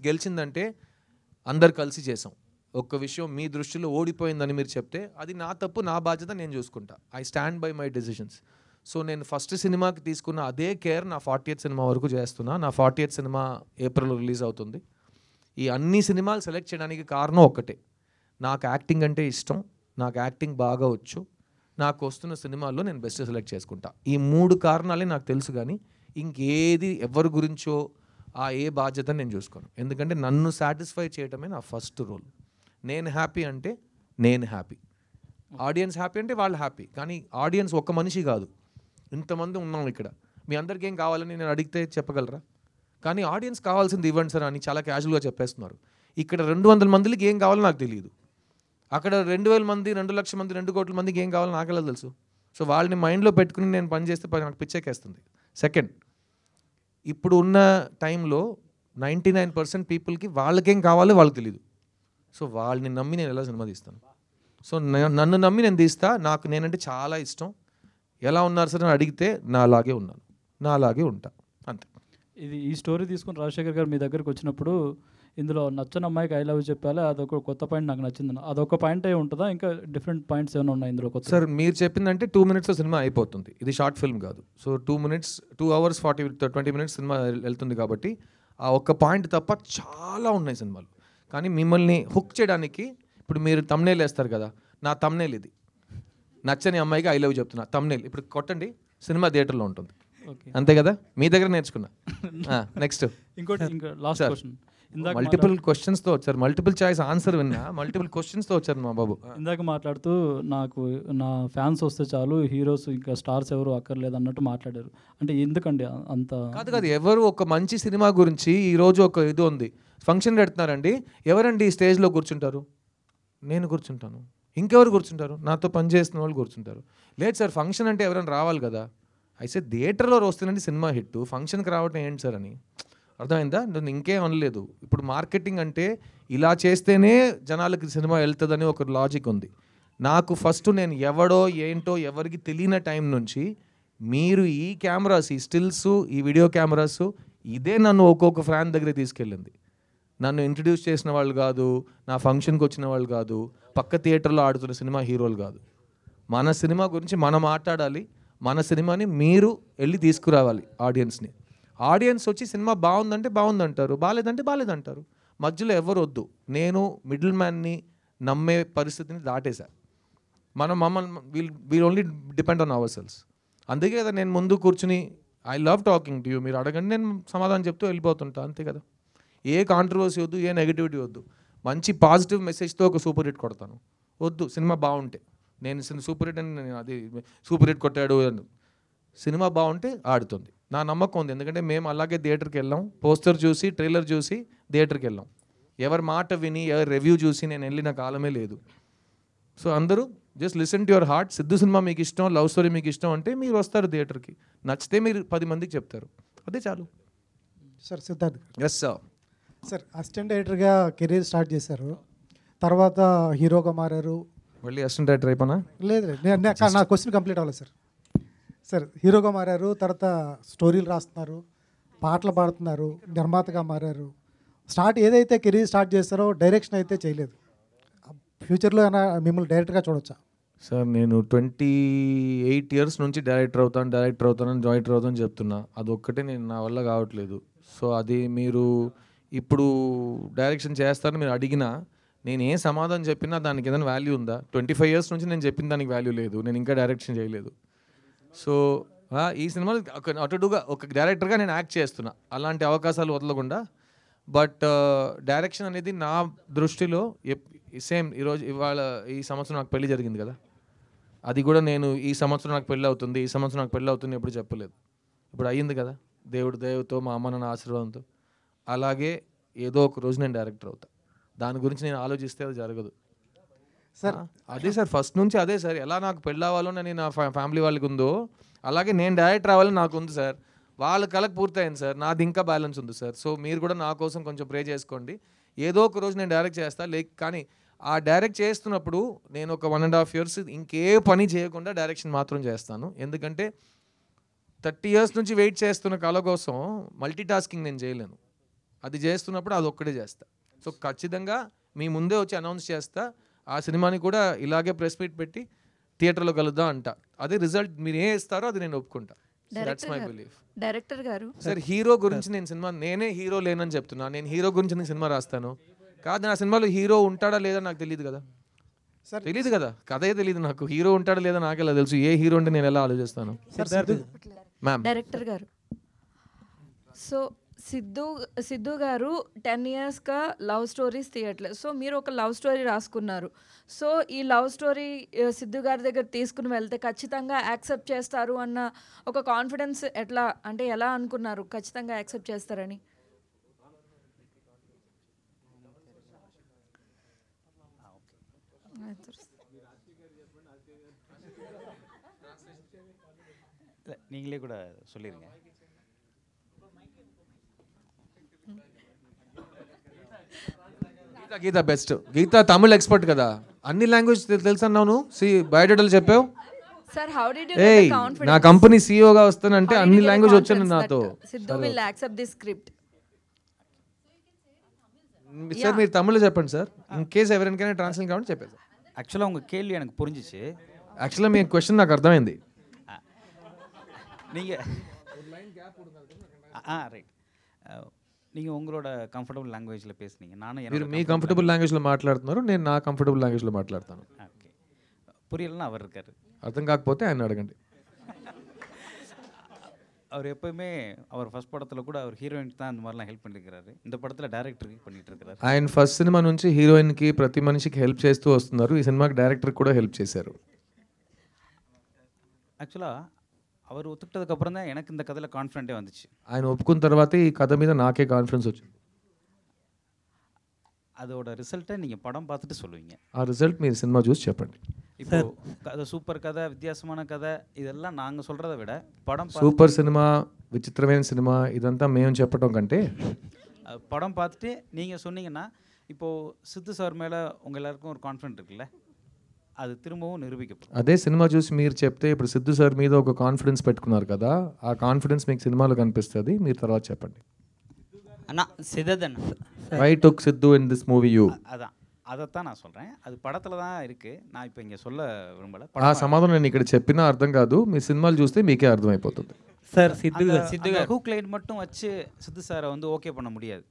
గెలిచిందంటే అందరు కలిసి చేసాం. ఒక్క విషయం మీ దృష్టిలో ఓడిపోయిందని మీరు చెప్తే అది నా తప్పు, నా బాధ్యత, నేను చూసుకుంటా. I stand by my decisions. So నేను ఫస్ట్ సినిమాకి తీసుకున్న అదే కేర్ నా 40th సినిమా వరకు చేస్తున్నా. నా 40th సినిమా ఏప్రిల్లో రిలీజ్ అవుతుంది. ఈ అన్ని సినిమాలు సెలెక్ట్ చేయడానికి కారణం ఒక్కటే, నాకు యాక్టింగ్ అంటే ఇష్టం, నాకు యాక్టింగ్ బాగా వచ్చు, నాకు వస్తున్న సినిమాల్లో నేను బెస్ట్ సెలెక్ట్ చేసుకుంటా. ఈ 3 కారణాలే నాకు తెలుసు. కానీ ఇంకేది ఎవరి గురించో ఏ బాధ్యత నేను చూసుకోను. ఎందుకంటే నన్ను సాటిస్ఫై చేయటమే నా ఫస్ట్ రోల్. నేను హ్యాపీ అంటే నేను హ్యాపీ, ఆడియన్స్ హ్యాపీ అంటే వాళ్ళు హ్యాపీ. కానీ ఆడియన్స్ ఒక్క మనిషి కాదు, ఇంతమంది ఉన్నాం ఇక్కడ. మీ అందరికీ ఏం కావాలని నేను అడిగితే చెప్పగలరా? కానీ ఆడియన్స్ కావాల్సింది ఇవ్వండి సార్ అని చాలా క్యాజువల్గా చెప్పేస్తున్నారు. ఇక్కడ 200 మందికి ఏం కావాలో నాకు తెలియదు. అక్కడ 2000 మంది, 2 లక్షల మంది, 2 కోట్ల మందికి ఏం కావాలో నాకెలా తెలుసు? సో వాళ్ళని మైండ్లో పెట్టుకుని నేను పని చేస్తే నాకు పిచ్చెక్కేస్తుంది. సెకండ్, ఇప్పుడు ఉన్న టైంలో 99% పీపుల్కి వాళ్ళకేం కావాలో వాళ్ళకి తెలియదు. సో వాళ్ళని నమ్మి నేను ఎలా సినిమా తీస్తాను? సో నన్ను నమ్మి నేను తీస్తా. నాకు నేనంటే చాలా ఇష్టం. ఎలా ఉన్నారు సార్ అని అడిగితే నాలాగే ఉన్నాను, నాలాగే ఉంటా, అంతే. ఈ స్టోరీ తీసుకుని రాజశేఖర్ గారు మీ దగ్గరికి వచ్చినప్పుడు ఇందులో నచ్చని అమ్మాయికి ఐ లవ్ చెప్పాలి, అదొక కొత్త పాయింట్ నాకు నచ్చింది. అదొక పాయింట్ అయి ఉంటుందా, ఇంకా డిఫరెంట్ పాయింట్స్ ఏమైనా ఉన్నాయి ఇందులో కొత్త? సార్ మీరు చెప్పిందంటే 2 minutesలో సినిమా అయిపోతుంది. ఇది షార్ట్ ఫిల్మ్ కాదు. సో 2 hours 20 minutes సినిమా వెళ్తుంది కాబట్టి ఆ ఒక్క పాయింట్ తప్ప చాలా ఉన్నాయి సినిమాలు. కానీ మిమ్మల్ని హుక్ చేయడానికి ఇప్పుడు మీరు తమ్నేల్ వేస్తారు కదా, నా తమ్నేల్ ఇది. నచ్చని అమ్మాయికి ఐ లవ్ చెప్తున్నా తమ్నేల్. ఇప్పుడు కొట్టండి, సినిమా థియేటర్లో ఉంటుంది. అంతే కదా, మీ దగ్గర నేర్చుకున్నా. నెక్స్ట్ ఇంకోటి, ఇంకా లాస్ట్ క్వశ్చన్. మల్టిపుల్ క్వశ్చన్స్తో వచ్చారు, మల్టిపుల్ చాయిస్ ఆన్సర్ విన్నా, మల్టిపుల్ క్వశ్చన్స్తో వచ్చారు మా బాబు. ఇందాక మాట్లాడుతూ నాకు నా ఫ్యాన్స్ వస్తే చాలు, హీరోస్ ఇంకా స్టార్స్ ఎవరు అక్కర్లేదు అన్నట్టు మాట్లాడారు. అంటే ఎందుకండి అంత? కాదు, ఎవరు ఒక మంచి సినిమా గురించి ఈరోజు ఒక ఇది ఉంది, ఫంక్షన్ పెడుతున్నారండి, ఎవరండి స్టేజ్లో కూర్చుంటారు? నేను కూర్చుంటాను. ఇంకెవరు కూర్చుంటారు? నాతో పనిచేస్తున్న వాళ్ళు కూర్చుంటారు. లేదు సార్, ఫంక్షన్ అంటే ఎవరైనా రావాలి కదా. అయితే థియేటర్లో వస్తుందండి సినిమా హిట్, ఫంక్షన్కి రావటం ఏంటి సార్ అని. అర్థమైందా? నేను ఇంకేం అనలేదు. ఇప్పుడు మార్కెటింగ్ అంటే ఇలా చేస్తేనే జనాలకి సినిమా వెళ్తుందని ఒక లాజిక్ ఉంది. నాకు ఫస్ట్ నేను ఎవడో ఏంటో ఎవరికి తెలియని టైం నుంచి మీరు ఈ కెమెరాస్, ఈ స్టిల్స్, ఈ వీడియో కెమెరాస్, ఇదే నన్ను ఒక్కొక్క ఫ్యాన్ దగ్గర తీసుకెళ్ళింది. నన్ను ఇంట్రడ్యూస్ చేసిన వాళ్ళు కాదు, నా ఫంక్షన్కి వచ్చిన వాళ్ళు కాదు, పక్క థియేటర్లో ఆడుతున్న సినిమా హీరోలు కాదు. మన సినిమా గురించి మనం మాట్లాడాలి, మన సినిమాని మీరు వెళ్ళి తీసుకురావాలి ఆడియన్స్ని. ఆడియన్స్ వచ్చి సినిమా బాగుందంటే బాగుందంటారు, బాగాలేదంటే బాగాలేదంటారు. మధ్యలో ఎవరు వద్దు. నేను మిడిల్ మ్యాన్ని నమ్మే పరిస్థితిని దాటేశా. మమ్మల్ని wheel only depend on hour cells. అందుకే కదా నేను ముందు కూర్చుని I love talking to you, మీరు అడగండి నేను సమాధానం చెప్తూ వెళ్ళిపోతుంటా, అంతే కదా. ఏ కాంట్రవర్సీ వద్దు, ఏ నెగిటివిటీ వద్దు. మంచి పాజిటివ్ మెసేజ్తో ఒక సూపర్ హిట్ కొడతాను. వద్దు, సినిమా బాగుంటే. నేను సూపర్ హిట్ అని అది సూపర్ హిట్ కొట్టాడు అని, సినిమా బాగుంటే ఆడుతుంది. నా నమ్మకం ఉంది. ఎందుకంటే మేము అలాగే థియేటర్కి వెళ్ళాం, పోస్టర్ చూసి, ట్రైలర్ చూసి థియేటర్కి వెళ్ళాం. ఎవరి మాట విని, ఎవరి రివ్యూ చూసి నేను వెళ్ళిన కాలమే లేదు. సో అందరూ just listen to your heart. Siddhu cinema మీకు ఇష్టం, లవ్ స్టోరీ మీకు ఇష్టం అంటే మీరు వస్తారు థియేటర్కి. నచ్చితే మీరు 10 మందికి చెప్తారు, అదే చాలు. Sir Siddharth yes sir. Sir assistant డైరెక్టర్గా కెరీర్ స్టార్ట్ చేశారు, తర్వాత హీరోగా మారారు. మళ్ళీ అసిస్టెంట్ డైరెక్టర్ అయిపోయినా? లేదు, నా క్వశ్చన్ కంప్లీట్ అవ్వలేదు సార్. సార్ హీరోగా మారారు, తర్వాత స్టోరీలు రాస్తున్నారు, పాటలు పాడుతున్నారు, నిర్మాతగా మారారు. ఏదైతే కెరీర్ స్టార్ట్ చేస్తారో డైరెక్షన్ అయితే చేయలేదు. ఫ్యూచర్లో ఏమైనా మిమ్మల్ని డైరెక్టర్గా చూడొచ్చా? సార్ నేను 28 years నుంచి డైరెక్టర్ అవుతానని చెప్తున్నా. అదొక్కటే నేను నా వల్ల కావట్లేదు. సో అది మీరు ఇప్పుడు డైరెక్షన్ చేస్తారని మీరు అడిగినా నేను ఏ సమాధానం చెప్పినా దానికి ఏదైనా వాల్యూ ఉందా? 25 years నుంచి నేను చెప్పిన దానికి వాల్యూ లేదు, నేను ఇంకా డైరెక్షన్ చేయలేదు. సో ఈ సినిమాలో అటుగా ఒక డైరెక్టర్గా నేను యాక్ట్ చేస్తున్నా, అలాంటి అవకాశాలు వదలకుండా. బట్ డైరెక్షన్ అనేది నా దృష్టిలో సేమ్ ఇవాళ ఈ సంవత్సరం నాకు పెళ్లి జరిగింది కదా, అది కూడా నేను ఈ సంవత్సరం నాకు పెళ్ళి అవుతుంది, ఈ సంవత్సరం నాకు పెళ్ళి అవుతుంది ఎప్పుడు చెప్పలేదు. ఇప్పుడు అయ్యింది కదా దేవుడితో, మా అమ్మ నాన్న ఆశీర్వాదంతో. అలాగే ఏదో ఒక రోజు నేను డైరెక్టర్ అవుతా. దాని గురించి నేను ఆలోచిస్తే అది జరగదు సార్. అదే సార్, ఫస్ట్ నుంచి అదే సార్. ఎలా నాకు పెళ్ళి అవ్వాలో అని నా ఫ్యామిలీ వాళ్ళకి ఉందో అలాగే నేను డైరెక్టర్ అవ్వాలని నాకు ఉంది సార్. వాళ్ళ కళకు పూర్తయింది సార్, నాది ఇంకా బ్యాలెన్స్ ఉంది సార్. సో మీరు కూడా నా కోసం కొంచెం ప్రే చేసుకోండి. ఏదో ఒక రోజు నేను డైరెక్ట్ చేస్తాను. కానీ ఆ డైరెక్ట్ చేస్తున్నప్పుడు నేను ఒక 1.5 years ఇంకే పని చేయకుండా డైరెక్షన్ మాత్రం చేస్తాను. ఎందుకంటే 30 years నుంచి వెయిట్ చేస్తున్న కళ కోసం మల్టీ టాస్కింగ్ నేను చేయలేను. అది చేస్తున్నప్పుడు అది ఒక్కడే చేస్తా. సో ఖచ్చితంగా మీ ముందే వచ్చి అనౌన్స్ చేస్తా. ఆ సినిమాని కూడా ఇలాగే ప్రెస్ మీట్ పెట్టి థియేటర్లో కలుద్దాం అంట. అదే రిజల్ట్ మీరు ఏం ఇస్తారో అది నేను ఒప్పుకుంటా. That's my belief. డైరెక్టర్ గారు సార్, హీరో గురించి నేను సినిమా, నేనే హీరో లేనని చెప్తున్నా. నేను హీరో గురించి నేను సినిమా రాస్తాను కాదు. నా సినిమాలో హీరో ఉంటాడా లేదా నాకు తెలియదు కదా. తెలియదు కదా, కథే తెలియదు నాకు. హీరో ఉంటాడా లేదా నాకెలా తెలుసు? ఏ హీరో అంటే నేను ఎలా ఆలోచిస్తాను? మ్యామ్, డైరెక్టర్ గారు, సో సిద్ధు గారు 10 yearsగా లవ్ స్టోరీస్ తీయట్లేదు. సో మీరు ఒక లవ్ స్టోరీ రాసుకున్నారు. సో ఈ లవ్ స్టోరీ సిద్ధు గారి దగ్గర తీసుకుని వెళ్తే ఖచ్చితంగా యాక్సెప్ట్ చేస్తారు అన్న ఒక కాన్ఫిడెన్స్ ఎట్లా, అంటే ఎలా అనుకున్నారు ఖచ్చితంగా యాక్సెప్ట్ చేస్తారని? நீங்களே கூட சொல்லிருங்க. గీత బెస్ట్. గీత తమిళ్ ఎక్స్పర్ట్ కదా, అన్ని లాంగ్వేజ్ తెలుసు అన్నావు. బయోడేటాలు చెప్పావు. Sir, how did you ఏయ్, get the confidence? నా కంపెనీ సీఈఓగా వస్తానంటే How did అన్ని you get the లాంగ్వేజ్ వచ్చాను confidence నాతో. that Sidhu will accept this script? Sir మీరు తమిళ్లో చెప్పండి సార్. ఇన్ కేస్ ఎవరికైనా ట్రాన్స్లేట్ కావాలని చెప్పేది. ஆக்சுவலாக உங்கள் கேள்வி எனக்கு புரிஞ்சிச்சு. యాక్చువల్గా మీ క్వశ్చన్ నాకు అర్థమైంది. நீங்கள் ரைட், நீங்கள் உங்களோட கம்ஃபர்டபுள் లాంగ్వేజ్లో பேசுனீங்க. நானும் మీరు మీ కంఫర్టబుల్ లాంగ్వేజ్లో మాట్లాడుతున్నారు, నేను నా కంఫర్టబుల్ లాంగ్వేజ్లో మాట్లాడతాను. ఓకే, புரியலன்னா அவர் இருக்காரு. అర్థం కాకపోతే ఆయన అడగండి. அவர் எப்போயுமே அவர் ஃபர்ஸ்ட் படத்தில் கூட அவர் ஹீரோயினுக்கு தான் அந்த மாதிரிலாம் ஹெல்ப் பண்ணியிருக்கிறாரு. இந்த படத்தில் డైరెక్టర్కి பண்ணிட்டு இருக்கிறாரு. ఆయన ఫస్ట్ సినిమా నుంచి హీరోయిన్కి ప్రతి మనిషికి హెల్ప్ చేస్తూ వస్తున్నారు. ఈ సినిమాకి డైరెక్టర్ కూడా హెల్ప్ చేశారు. యాక్చువலாக அவர் ஒத்துக்கிட்டதுக்கப்புறம் தான் எனக்கு இந்த கதையில் கான்ஃபிடென்ட்டே வந்துச்சு. ఆయన ఒప్పుకున్న తర్వాతే ఈ కథ మీద నాకే కాన్ఫిడెన్స్ వచ్చింది. அதோட ரிசல்ட்டை நீங்கள் படம் பார்த்துட்டு சொல்லுவீங்க. ఆ రిజల్ట్ మీరు సినిమా చూసి చెప్పండి. இப்போ கதை சூப்பர் கதை, வித்தியாசமான கதை, இதெல்லாம் நாங்கள் சொல்கிறத விட படம் సూపర్ సినిమా, విచిత్రమైన సినిమా ఇదంతా మేము చెప్పడం కంటే படம் பார்த்துட்டு நீங்கள் சொன்னீங்கன்னா, இப்போது சித்து சார் மேலே உங்கள் எல்லாருக்கும் ஒரு கான்ஃபிடென்ட் இருக்குல்ல, అది తిరుమవు నిరూపించబడుతుంది. అదే సినిమా చూసి మీరు చెప్తే, ఇప్పుడు సిద్ధు సార్ మీద ఒక కాన్ఫిడెన్స్ పెట్టుకున్నారు కదా, ఆ కాన్ఫిడెన్స్ మీకు సినిమాలో కనిపిస్తుంది. మీరు తర్వాత చెప్పండి. అన్న సిద్ధదన్న why took Siddhu in this movie you? అதைத்தான் நான் சொல்கிறேன். அது படத்தில் தான் இருக்குது. நான் இப்போ ఇங்கே சொல்ல విరుంబల. ఆ సమాధానం నేను ఇక్కడ చెప్పినా అర్థం కాదు, మీ సినిమాలు చూస్తే మీకే అర్థమైపోతుంది. సార్ సిద్ధు హుక్ లైన్ மட்டும் வச்சு సిద్ధు సార్ வந்து ఓకే பண்ண முடியாது.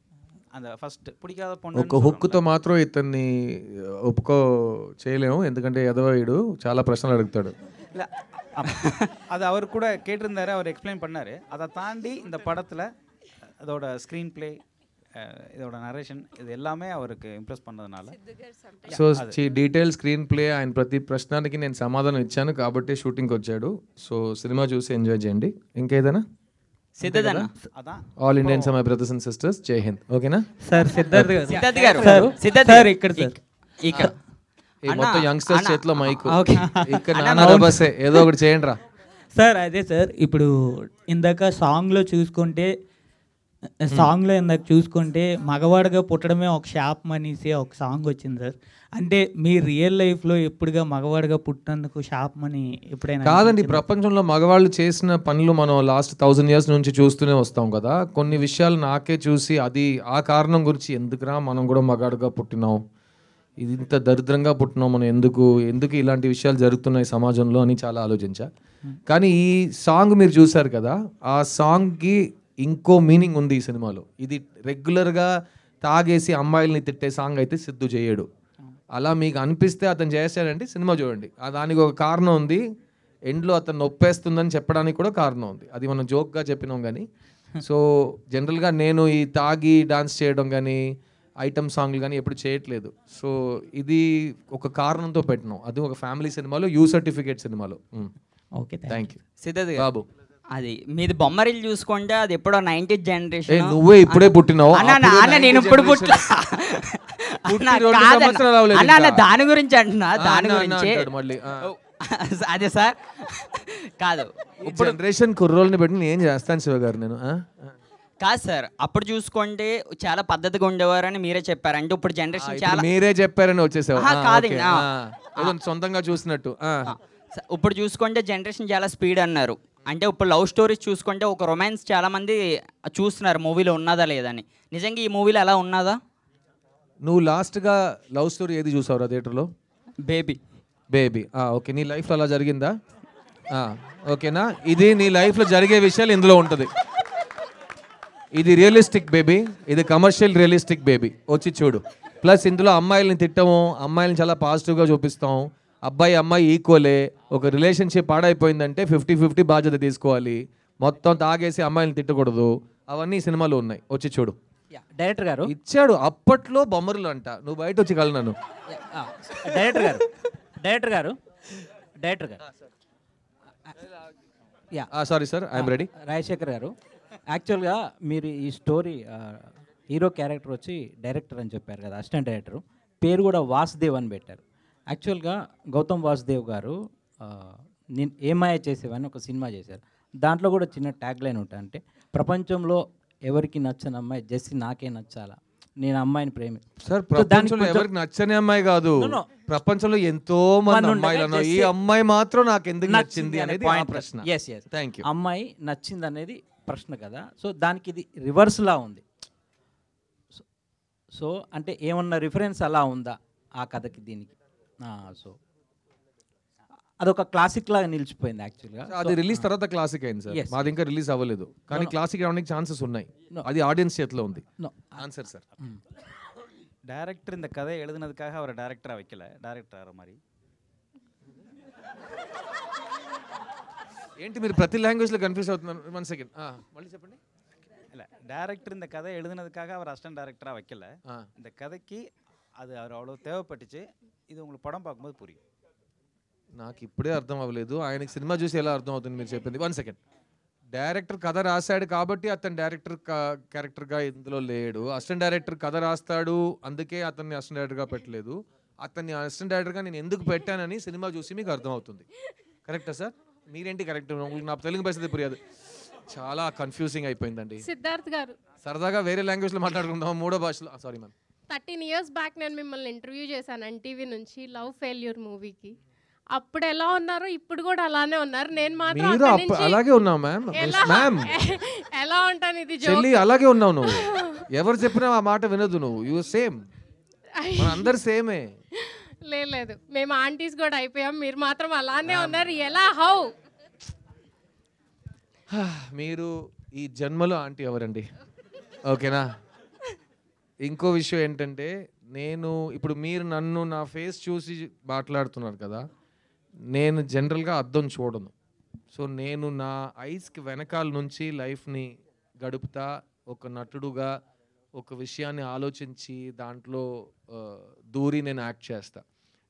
அந்த ఫస్ట్ பிடிக்காத பொண்ணு ఒక హుక్తో మాత్రం ఇతన్ని ఒప్పుకో చేయలేము, ఎందుకంటే ఎదవాయుడు చాలా ప్రశ్నలు అడుగుతాడు. இல்லை, அது அவர் கூட கேட்டிருந்தாரு, அவர் எக்ஸ்பிளைன் பண்ணார். அதை தாண்டி இந்த படத்தில் அதோட ஸ்க்ரீன் பிளே, இதோட நரேஷன், இது எல்லாமே அவருக்கு ఇంప్రెస్ பண்ணதுனால సో డీటెయిల్ స్క్రీన్ ప్లే, ఆయన ప్రతి ప్రశ్నకి నేను సమాధానం ఇచ్చాను కాబట్టి షూటింగ్కి వచ్చాడు. సో సినిమా చూసి ఎంజాయ్ చేయండి. ఇంకేదైనా? Siddharth all Indians my brothers and sisters, జై హింద్. ఓకేనా సార్? సిద్ధార్థ్ గారు ఇక్కడ మొత్తం యంగ్స్టర్స్ చేతిలో మైక్, ఇక్కడ నాన్న బస్సే, ఏదో ఒకటి చేయండి రా సార్. అదే సార్, ఇప్పుడు ఇందాక సాంగ్లో చూసుకుంటే మగవాడిగా పుట్టడమే ఒక శాపం అనేసి ఒక సాంగ్ వచ్చింది సార్. అంటే మీ రియల్ లైఫ్లో ఎప్పుడుగా మగవాడిగా పుట్టినందుకు శాపం అని ఎప్పుడైనా? కాదండి, ప్రపంచంలో మగవాళ్ళు చేసిన పనులు మనం లాస్ట్ 1000 years నుంచి చూస్తూనే వస్తాం కదా. కొన్ని విషయాలు నాకే చూసి అది ఆ కారణం గురించి, ఎందుకురా మనం కూడా మగాడుగా పుట్టినాం, ఇది ఇంత దరిద్రంగా పుట్టినాం మనం, ఎందుకు ఇలాంటి విషయాలు జరుగుతున్నాయి సమాజంలో అని చాలా ఆలోచించా. కానీ ఈ సాంగ్ మీరు చూసారు కదా, ఆ సాంగ్కి ఇంకో మీనింగ్ ఉంది ఈ సినిమాలో. ఇది రెగ్యులర్గా తాగేసి అమ్మాయిల్ని తిట్టే సాంగ్ అయితే సిద్ధు చేయడు. అలా మీకు అనిపిస్తే అతను చేస్తాడంటే సినిమా చూడండి, దానికి ఒక కారణం ఉంది. ఎండ్లో అతను నొప్పేస్తుందని చెప్పడానికి కూడా కారణం ఉంది. అది మనం జోక్గా చెప్పినాం కానీ. సో జనరల్గా నేను ఈ తాగి డాన్స్ చేయడం కానీ, ఐటమ్ సాంగ్లు కానీ ఎప్పుడు చేయట్లేదు. సో ఇది ఒక కారణంతో పెట్టినాం. అది ఒక ఫ్యామిలీ సినిమాలో, యూ సర్టిఫికేట్ సినిమాలో. Okay, thank you. సిద్ధార్థ్ బాబు, అది మీది బొమ్మరిల్లు చూసుకుంటే అది ఎప్పుడో 90th జనరేషన్. నువ్వే ఇప్పుడే పుట్టినావు. నేను ఇప్పుడు పుట్టా దాని గురించి అంటున్నా. దాని గురించి అదే సార్ కాదు ఇప్పుడు జనరేషన్ కుర్రోల్ని బట్టి నేను ఏం చేస్తాను శివ గారు నేను కాదు సార్ అప్పుడు చూసుకుంటే చాలా పద్ధతిగా ఉండేవారని మీరే చెప్పారు అంటే ఇప్పుడు జనరేషన్ చాలా మీరే చెప్పారని వచ్చేసావు కాదండి ఏదో సొంతంగా చూసినట్టు ఇప్పుడు చూసుకుంటే జనరేషన్ చాలా స్పీడ్ అన్నారు అంటే ఇప్పుడు లవ్ స్టోరీస్ చూసుకుంటే ఒక రొమాన్స్ చాలా మంది చూస్తున్నారు మూవీలో ఉన్నదా లేదని నిజంగా ఈ మూవీలో ఎలా ఉన్నదా నువ్వు లాస్ట్గా లవ్ స్టోరీ ఏది చూసావురా థియేటర్లో బేబీ ఓకే నీ లైఫ్లో అలా జరిగిందా ఓకేనా ఇది నీ లైఫ్లో జరిగే విషయాలు ఇందులో ఉంటుంది ఇది రియలిస్టిక్ బేబీ ఇది కమర్షియల్ రియలిస్టిక్ బేబీ వచ్చి చూడు ప్లస్ ఇందులో అమ్మాయిలని తిట్టము అమ్మాయిలని చాలా పాజిటివ్గా చూపిస్తాం అబ్బాయి అమ్మాయి ఈక్వలే ఒక రిలేషన్షిప్ పాడైపోయిందంటే 50-50 బాధ్యత తీసుకోవాలి మొత్తం తాగేసి అమ్మాయిని తిట్టకూడదు అవన్నీ సినిమాలో ఉన్నాయి వచ్చి చూడు డైరెక్టర్ గారు ఇచ్చాడు అప్పట్లో బొమ్మరులు అంట నువ్వు బయట వచ్చి కలనను డైరెక్టర్ గారు sorry sir I'm ready Rajasekhar గారు యాక్చువల్గా మీరు ఈ స్టోరీ హీరో క్యారెక్టర్ వచ్చి డైరెక్టర్ అని చెప్పారు కదా అసిస్టెంట్ డైరెక్టర్ పేరు కూడా వాసుదేవ్ అని పెట్టారు యాక్చువల్గా గౌతమ్ వాసుదేవ్ గారు నేను ఏమాయ చేసేవని ఒక సినిమా చేశారు దాంట్లో కూడా చిన్న ట్యాగ్ లైన్ ఉంటుంది అంటే ప్రపంచంలో ఎవరికి నచ్చని అమ్మాయి జస్ట్ నాకే నచ్చాలా నేను అమ్మాయిని సార్ ప్రపంచంలో ఎవరికి నచ్చని అమ్మాయి కాదు ప్రపంచంలో ఎంతో మంది అమ్మాయిలు ఉన్నారు ఈ అమ్మాయి మాత్రం నాకు ఎందుకు నచ్చింది అనేది ప్రశ్న థ్యాంక్ యూ అమ్మాయి నచ్చింది అనేది ప్రశ్న కదా సో దానికి ఇది రివర్స్లా ఉంది సో అంటే ఏమన్నా రిఫరెన్స్ అలా ఉందా ఆ కథకి దీనికి సో అదొక క్లాసిక్ లాగా నిలిచిపోయింది యాక్చువల్గా అది రిలీజ్ తర్వాత క్లాసిక్ అయింది సార్ మాది ఇంకా రిలీజ్ అవ్వలేదు కానీ క్లాసిక్ అవడానికి ఛాన్సెస్ ఉన్నాయి అది ఆడియన్స్ చేతిలో ఉంది ఆన్సర్ సార్ டேரக்டர் இந்த கதையை எழுதுனதுக்காக அவரை டேரக்டராக வைக்கல டேரக்டர் மாதிரி ఏంటి మీరు ప్రతి లాంగ్వేజ్లో కన్ఫ్యూజ్ అవుతున్నారు 1 సెకండ్ మళ్ళీ చెప్పండి இல்லை டேரக்டர் இந்த கதையை எழுதுனதுக்காக அவர் அசிஸ்டன்ட் டேரக்டராக வைக்கல இந்த கதைக்கு அது அவர் அவ்வளோ தேவைப்பட்டுச்சு இது உங்களுக்கு పడం பார்க்கும்போது புரியும் నాకు ఇప్పుడే అర్థం అవ్వలేదు ఆయనకి సినిమా చూసి ఎలా అర్థం అవుతుంది మీరు చెప్పింది 1 సెకండ్ డైరెక్టర్ కథ రాశాడు కాబట్టి అతను డైరెక్టర్ క్యారెక్టర్గా ఇందులో లేడు అసిస్టెంట్ డైరెక్టర్ కథ రాస్తాడు అందుకే అతన్ని అసిస్టెంట్ డైరెక్టర్గా పెట్టలేదు అతన్ని అసిస్టెంట్ డైరెక్టర్గా నేను ఎందుకు పెట్టానని సినిమా చూసి మీకు అర్థం అవుతుంది కరెక్టా సార్ మీరేంటి కరెక్ట్ నా తెలుగు పరిస్థితి పురియాదు చాలా కన్ఫ్యూజింగ్ అయిపోయిందండి సిద్ధార్థ్ గారు సరదాగా వేరే లాంగ్వేజ్లో మాట్లాడుకుందాం మూడో భాషలో సారీ మ్యామ్ 13 years బ్యాక్ నేను మిమ్మల్ని ఇంటర్వ్యూ చేశాను ఎన్టీవీ నుంచి లవ్ ఫెయిల్యూర్ మూవీకి అప్పుడు ఎలా ఉన్నారు ఇప్పుడు కూడా అలానే ఉన్నారు నేను మాత్రం మీరు అలాగే ఉన్నావు మ్యామ్ మ్యామ్ ఎలా ఉంటాను ఇది చెల్లి అలాగే ఉన్నావు నువ్వు ఎవరు చెప్పినా ఆ మాట వినదు నువ్వు యు సేమ్ మన అందరు సేమే లేదు మేము ఆంటీస్ కూడా అయిపోయాం మీరు మాత్రం అలానే ఉన్నారు ఎలా హౌ మీరు ఈ జన్మలో ఆంటీ ఎవరండి ఓకేనా ఇంకో విషయం ఏంటంటే నేను ఇప్పుడు మీరు నన్ను నా ఫేస్ చూసి మాట్లాడుతున్నారు కదా నేను జనరల్గా అద్దం చూడను సో నేను నా ఐస్కి వెనకాల నుంచి లైఫ్ని గడుపుతా ఒక నటుడుగా ఒక విషయాన్ని ఆలోచించి దాంట్లో దూరి నేను యాక్ట్ చేస్తా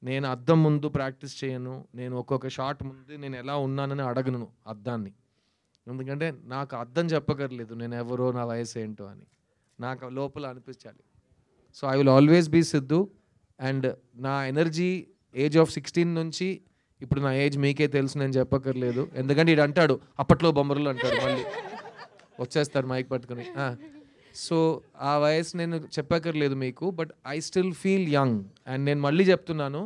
నేను అద్దం ముందు ప్రాక్టీస్ చేయను నేను ఒక్కొక్క షాట్ ముందు నేను ఎలా ఉన్నానని అడగను అద్దాన్ని ఎందుకంటే నాకు అర్థం చెప్పగలేదు నేను ఎవరో నా వయసు ఏంటో అని నాకు లోపల అనిపించాలి so I will always be Siddhu and నా ఎనర్జీ ఏజ్ ఆఫ్ 16 నుంచి ఇప్పుడు నా ఏజ్ మీకే తెలుసు నేను చెప్పక్కర్లేదు ఎందుకంటే ఇది అంటాడు అప్పట్లో బొమ్మరులు అంటాడు మళ్ళీ వచ్చేస్తారు మైక్ పట్టుకుని సో ఆ వయసు నేను చెప్పక్కర్లేదు మీకు but I still feel young and నేను మళ్ళీ చెప్తున్నాను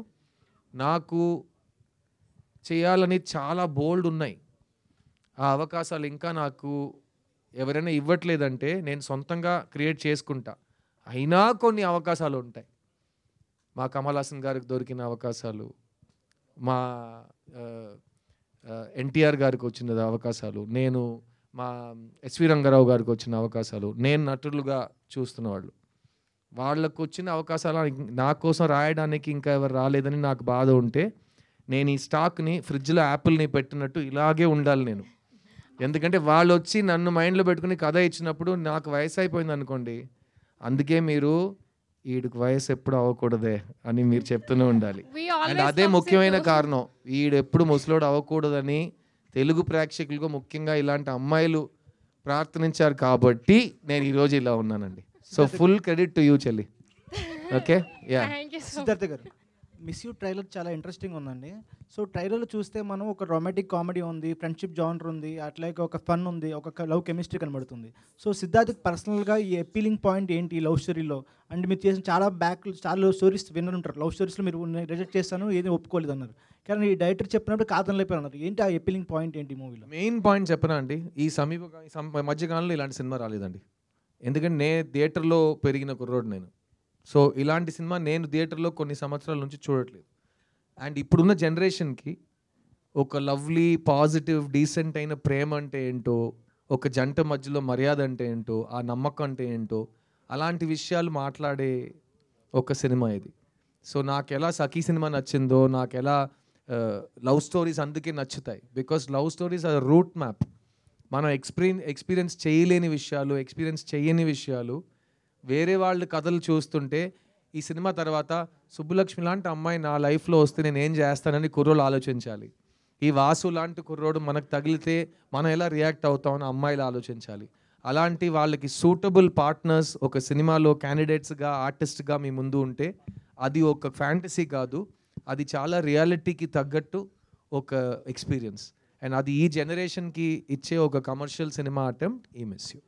నాకు చేయాలని చాలా బోల్డ్ ఉన్నాయి ఆ అవకాశాలు ఇంకా నాకు ఎవరైనా ఇవ్వట్లేదంటే నేను సొంతంగా క్రియేట్ చేసుకుంటా అయినా కొన్ని అవకాశాలు ఉంటాయి మా కమల్ హాసన్ గారికి దొరికిన అవకాశాలు మా ఎన్టీఆర్ గారికి వచ్చిన అవకాశాలు నేను మా ఎస్వి రంగారావు గారికి వచ్చిన అవకాశాలు నేను నటులుగా చూస్తున్న వాళ్ళు వాళ్ళకు వచ్చిన అవకాశాలు నా కోసం రాయడానికి ఇంకా ఎవరు రాలేదని నాకు బాధ ఉంటే నేను ఈ స్టాక్ని ఫ్రిడ్జ్లో యాపిల్ని పెట్టినట్టు ఇలాగే ఉండాలి నేను ఎందుకంటే వాళ్ళు వచ్చి నన్ను మైండ్లో పెట్టుకుని కథ ఇచ్చినప్పుడు నాకు వయసు అయిపోయింది అనుకోండి అందుకే మీరు వీడికి వయసు ఎప్పుడు అవ్వకూడదే అని మీరు చెప్తూనే ఉండాలి అండ్ అదే ముఖ్యమైన కారణం వీడు ఎప్పుడు ముసలోడు అవ్వకూడదని తెలుగు ప్రేక్షకులకు ముఖ్యంగా ఇలాంటి అమ్మాయిలు ప్రార్థించారు కాబట్టి నేను ఈరోజు ఇలా ఉన్నానండి so full credit to you చెల్లి ఓకే యా సిద్ధార్థ గారు మిస్ యూ ట్రైలర్ చాలా ఇంట్రెస్టింగ్ ఉందండి. సో ట్రైలర్లో చూస్తే మనం ఒక రొమాంటిక్ కామెడీ ఉంది, ఫ్రెండ్షిప్ జానర్ ఉంది, అట్లాగే ఒక ఫన్ ఉంది, ఒక లవ్ కెమిస్ట్రీ కనబడుతుంది. సో సిద్ధార్థ్ పర్సనల్గా ఈ అపీలింగ్ పాయింట్ ఏంటి ఈ లవ్ స్టోరీలో? అండ్ మీరు చేసిన చాలా లవ్ స్టోరీస్ విన్నారు. లవ్ స్టోరీస్లో మీరు రిజెక్ట్ చేస్తాను, ఏది ఒప్పుకోలేదు అన్నారు. కానీ ఈ డైరెక్టర్ చెప్పినప్పుడు కాదనలేపారు అన్నారు. ఏంటి ఆ అపీలింగ్ పాయింట్ ఏంటి మూవీలో? మెయిన్ పాయింట్ చెప్పనా అండి, ఈ మధ్యకాలంలో ఇలాంటి సినిమా రాలేదండి. ఎందుకంటే నేను థియేటర్లో పెరిగిన కుర్రోడు నేను. సో ఇలాంటి సినిమా నేను థియేటర్లో కొన్ని సంవత్సరాల నుంచి చూడట్లేదు. అండ్ ఇప్పుడున్న జనరేషన్కి ఒక లవ్లీ పాజిటివ్ డీసెంట్ అయిన ప్రేమ అంటే ఏంటో, ఒక జంట మధ్యలో మర్యాద అంటే ఏంటో, ఆ నమ్మకం అంటే ఏంటో, అలాంటి విషయాలు మాట్లాడే ఒక సినిమా ఇది. సో నాకు ఎలా సఖీ సినిమా నచ్చిందో, నాకు ఎలా లవ్ స్టోరీస్ అందుకే నచ్చుతాయి. Because love stories are root map. మనం ఎక్స్పీరియన్స్ చేయలేని విషయాలు, ఎక్స్పీరియన్స్ చేయని విషయాలు వేరే వాళ్ళ కథలు చూస్తుంటే, ఈ సినిమా తర్వాత సుబ్బులక్ష్మి లాంటి అమ్మాయి నా లైఫ్లో వస్తే నేను ఏం చేస్తానని కుర్రోళ్ళు ఆలోచించాలి. ఈ వాసు లాంటి కుర్రోడు మనకు తగిలితే మనం ఎలా రియాక్ట్ అవుతామని అమ్మాయిలు ఆలోచించాలి. అలాంటి వాళ్ళకి సూటబుల్ పార్ట్నర్స్ ఒక సినిమాలో క్యాండిడేట్స్గా, ఆర్టిస్ట్గా మీ ముందు ఉంటే అది ఒక ఫ్యాంటసీ కాదు, అది చాలా రియాలిటీకి తగ్గట్టు ఒక ఎక్స్పీరియన్స్. అండ్ అది ఈ జనరేషన్కి ఇచ్చే ఒక కమర్షియల్ సినిమా అటెంప్ట్ ఈ మిస్ యూ.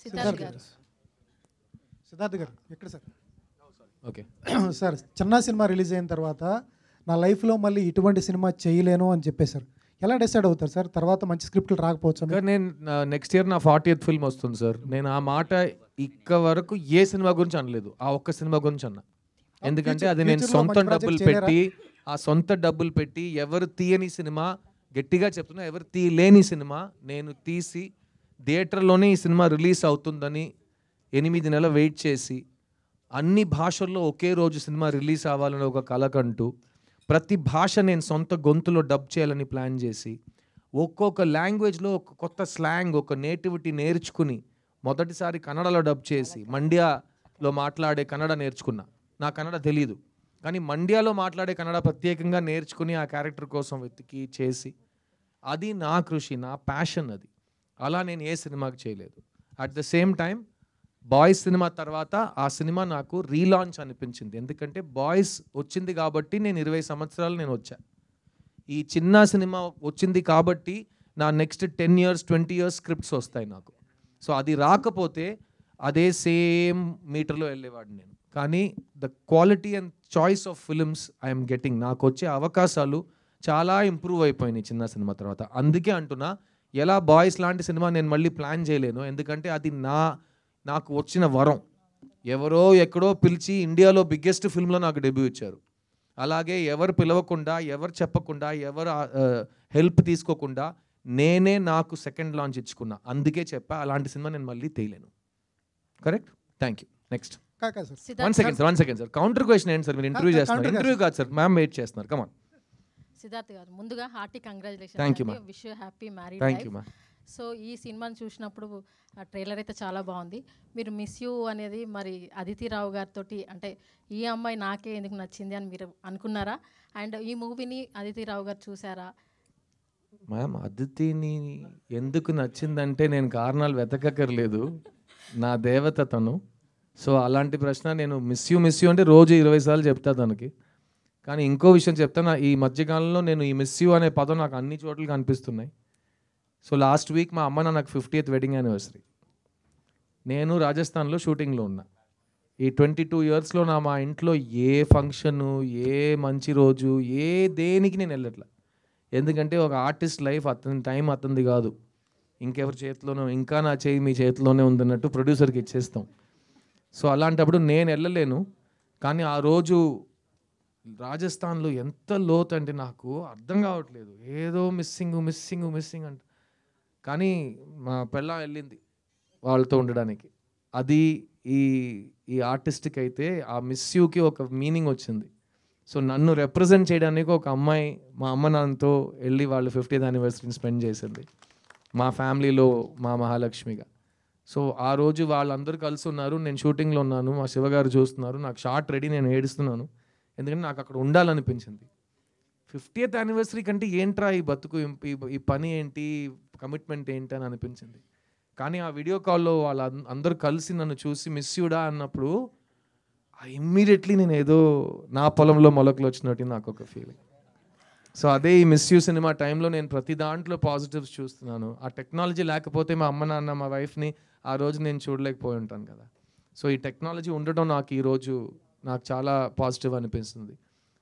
సిద్ధార్థ్ గారు ఎక్కడ సార్? ఓకే సార్, చిన్న సినిమా రిలీజ్ అయిన తర్వాత నా లైఫ్లో మళ్ళీ ఇటువంటి సినిమా చేయలేను అని చెప్పేశారు. ఎలా డిసైడ్ అవుతారు సార్? తర్వాత మంచి స్క్రిప్ట్లు రాకపోవచ్చు. నేను నెక్స్ట్ ఇయర్ నా 40th ఫిల్మ్ వస్తుంది సార్. నేను ఆ మాట ఇక్క వరకు ఏ సినిమా గురించి అనలేదు, ఆ ఒక్క సినిమా గురించి అన్నా. ఎందుకంటే అది నేను సొంత డబ్బులు పెట్టి ఎవరు తీయని సినిమా, గట్టిగా చెప్తున్నా ఎవరు తీయలేని సినిమా నేను తీసి థియేటర్లోనే ఈ సినిమా రిలీజ్ అవుతుందని 8 నెలలు వెయిట్ చేసి, అన్ని భాషల్లో ఒకే రోజు సినిమా రిలీజ్ అవ్వాలని ఒక కలకంటూ, ప్రతి భాష నేను సొంత గొంతులో డబ్ చేయాలని ప్లాన్ చేసి, ఒక్కొక్క లాంగ్వేజ్లో ఒక కొత్త స్లాంగ్, ఒక నేటివిటీ నేర్చుకుని, మొదటిసారి కన్నడలో డబ్ చేసి, మండ్యాలో మాట్లాడే కన్నడ నేర్చుకున్నా. నా కన్నడ తెలీదు, కానీ మండ్యాలో మాట్లాడే కన్నడ ప్రత్యేకంగా నేర్చుకుని ఆ క్యారెక్టర్ కోసం వెతికి చేసి, అది నా కృషి, నా ప్యాషన్ అది. అలా నేను ఏ సినిమాకి చేయలేదు. At the same time boys cinema తర్వాత ఆ సినిమా నాకు రీలాంచ్ అనిపించింది. ఎందుకంటే బాయ్స్ వచ్చింది కాబట్టి నేను 20 సంవత్సరాలు నేను వచ్చా. ఈ చిన్న సినిమా వచ్చింది కాబట్టి నా నెక్స్ట్ 10 years 20 years స్క్రిప్ట్స్ వస్తాయి నాకు. సో అది రాకపోతే అదే సేమ్ మీటర్లో వెళ్ళేవాడిని నేను. కానీ the quality and choice of films I'm getting, నాకు వచ్చే అవకాశాలు చాలా ఇంప్రూవ్ అయిపోయినాయి చిన్న సినిమా తర్వాత. అందుకే అంటున్నా, ఎలా బాయ్స్ లాంటి సినిమా నేను మళ్ళీ ప్లాన్ చేయలేను, ఎందుకంటే అది నాకు వచ్చిన వరం. ఎవరో ఎక్కడో పిలిచి ఇండియాలో బిగ్గెస్ట్ ఫిల్మ్లో నాకు డెబ్యూ ఇచ్చారు. అలాగే ఎవరు పిలవకుండా, ఎవరు చెప్పకుండా, ఎవరు హెల్ప్ తీసుకోకుండా నేనే నాకు సెకండ్ లాంచ్ ఇచ్చుకున్నా. అందుకే చెప్పా అలాంటి సినిమా నేను మళ్ళీ తీయలేను. Correct? Thank you. Next. One second sir. Counter question ఏంటి సార్? మీరు ఇంటర్వ్యూ చేస్తున్నారు. ఇంటర్వ్యూ కాదు సార్, మ్యామ్ వెయిట్ చేస్తున్నారు. కమాన్. సిద్ధార్థ్ గారు, ముందుగా hearty congratulation. Thank you ma'am. Wish you happy married thank life. You ma'am. So ఈ సినిమాని చూసినప్పుడు ట్రైలర్ అయితే చాలా బాగుంది. మీరు మిస్ యూ అనేది మరి అదితి రావు గారితో, అంటే ఈ అమ్మాయి నాకే ఎందుకు నచ్చింది అని మీరు అనుకున్నారా? అండ్ ఈ మూవీని అదితి రావు గారు చూసారా? మ్యామ్, అదితిని ఎందుకు నచ్చిందంటే నేను కారణాలు వెతకక్కర్లేదు, నా దేవత తను. సో అలాంటి ప్రశ్న నేను మిస్ యూ అంటే రోజు 20 సార్లు చెప్తా తనకి. కానీ ఇంకో విషయం చెప్తాను, ఈ మధ్యకాలంలో నేను ఈ మిస్ యూ అనే పదం నాకు అన్ని చోట్ల కనిపిస్తున్నాయి. సో లాస్ట్ వీక్ మా అమ్మ నాకు 50th వెడ్డింగ్ యానివర్సరీ. నేను రాజస్థాన్లో షూటింగ్లో ఉన్నా. ఈ 22 yearsలో మా ఇంట్లో ఏ ఫంక్షను, ఏ మంచి రోజు, ఏ దేనికి నేను వెళ్ళట్లా. ఎందుకంటే ఒక ఆర్టిస్ట్ లైఫ్ అతని టైం అతనిది కాదు, ఇంకెవరి చేతిలోనో, ఇంకా నా చేయి మీ చేతిలోనే ఉందన్నట్టు ప్రొడ్యూసర్కి ఇచ్చేస్తాం. సో అలాంటప్పుడు నేను వెళ్ళలేను. కానీ ఆ రోజు రాజస్థాన్లో ఎంత లోతు అంటే నాకు అర్థం కావట్లేదు, ఏదో మిస్సింగ్ అంట. కానీ మా పెళ్ళాం వెళ్ళింది వాళ్ళతో ఉండడానికి. అది ఈ ఆర్టిస్ట్కి అయితే ఆ మిస్ యూకి ఒక మీనింగ్ వచ్చింది. సో నన్ను రిప్రజెంట్ చేయడానికి ఒక అమ్మాయి మా అమ్మ నాన్నతో వెళ్ళి వాళ్ళు 50th anniversary స్పెండ్ చేసింది మా ఫ్యామిలీలో, మా మహాలక్ష్మిగా. సో ఆ రోజు వాళ్ళందరూ కలిసి ఉన్నారు, నేను షూటింగ్లో ఉన్నాను, మా శివగారు చూస్తున్నారు, నాకు షార్ట్ రెడీ, నేను ఏడుస్తున్నాను. ఎందుకంటే నాకు అక్కడ ఉండాలనిపించింది. 50th anniversary కంటే ఏంట్రా ఈ బతుకు, ఈ పని ఏంటి, కమిట్మెంట్ ఏంటి అని అనిపించింది. కానీ ఆ వీడియో కాల్లో వాళ్ళ అందరూ కలిసి నన్ను చూసి మిస్ యూడా అన్నప్పుడు ఇమ్మీడియట్లీ నేను ఏదో నా పొలంలో మొలకలు వచ్చినట్టు నాకు ఒక ఫీలింగ్. సో అదే ఈ మిస్ యూ సినిమా టైంలో నేను ప్రతి దాంట్లో పాజిటివ్స్ చూస్తున్నాను. ఆ టెక్నాలజీ లేకపోతే మా అమ్మ నాన్న మా వైఫ్ని ఆ రోజు నేను చూడలేకపోయి ఉంటాను కదా. సో ఈ టెక్నాలజీ ఉండటం నాకు ఈరోజు నాకు చాలా పాజిటివ్ అనిపిస్తుంది.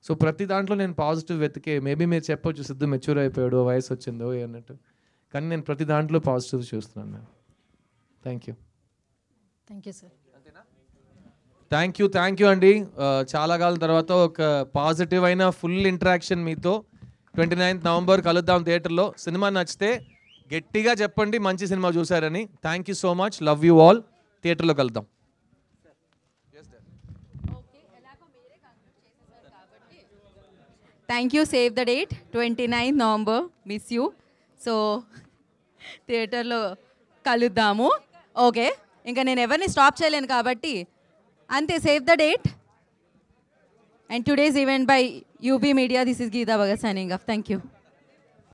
సో ప్రతి దాంట్లో నేను పాజిటివ్ వెతికే, మేబీ మీరు చెప్పొచ్చు సిద్ధు మెచ్యూర్ అయిపోయాడు, వయసు వచ్చిందో అన్నట్టు, కానీ నేను ప్రతి దాంట్లో పాజిటివ్ చూస్తున్నాను ma'am. Thank you. Thank you sir. Thank you అండి. చాలా కాలం తర్వాత ఒక పాజిటివ్ అయిన ఫుల్ ఇంటరాక్షన్ మీతో. 29th నవంబర్ కలుద్దాం థియేటర్లో. సినిమా నచ్చితే గట్టిగా చెప్పండి మంచి సినిమా చూసారని. Thank you so much, love you all. థియేటర్లో కలుద్దాం. Thank you. Save the date 29th November, miss you. So థియేటర్లో కలుద్దాము. ఓకే, ఇంకా నేను ఎవరిని స్టాప్ చేయలేను కాబట్టి అంతే. Save the date. And today's event by UB media. This is Geetha Bhagat signing off. Thank you.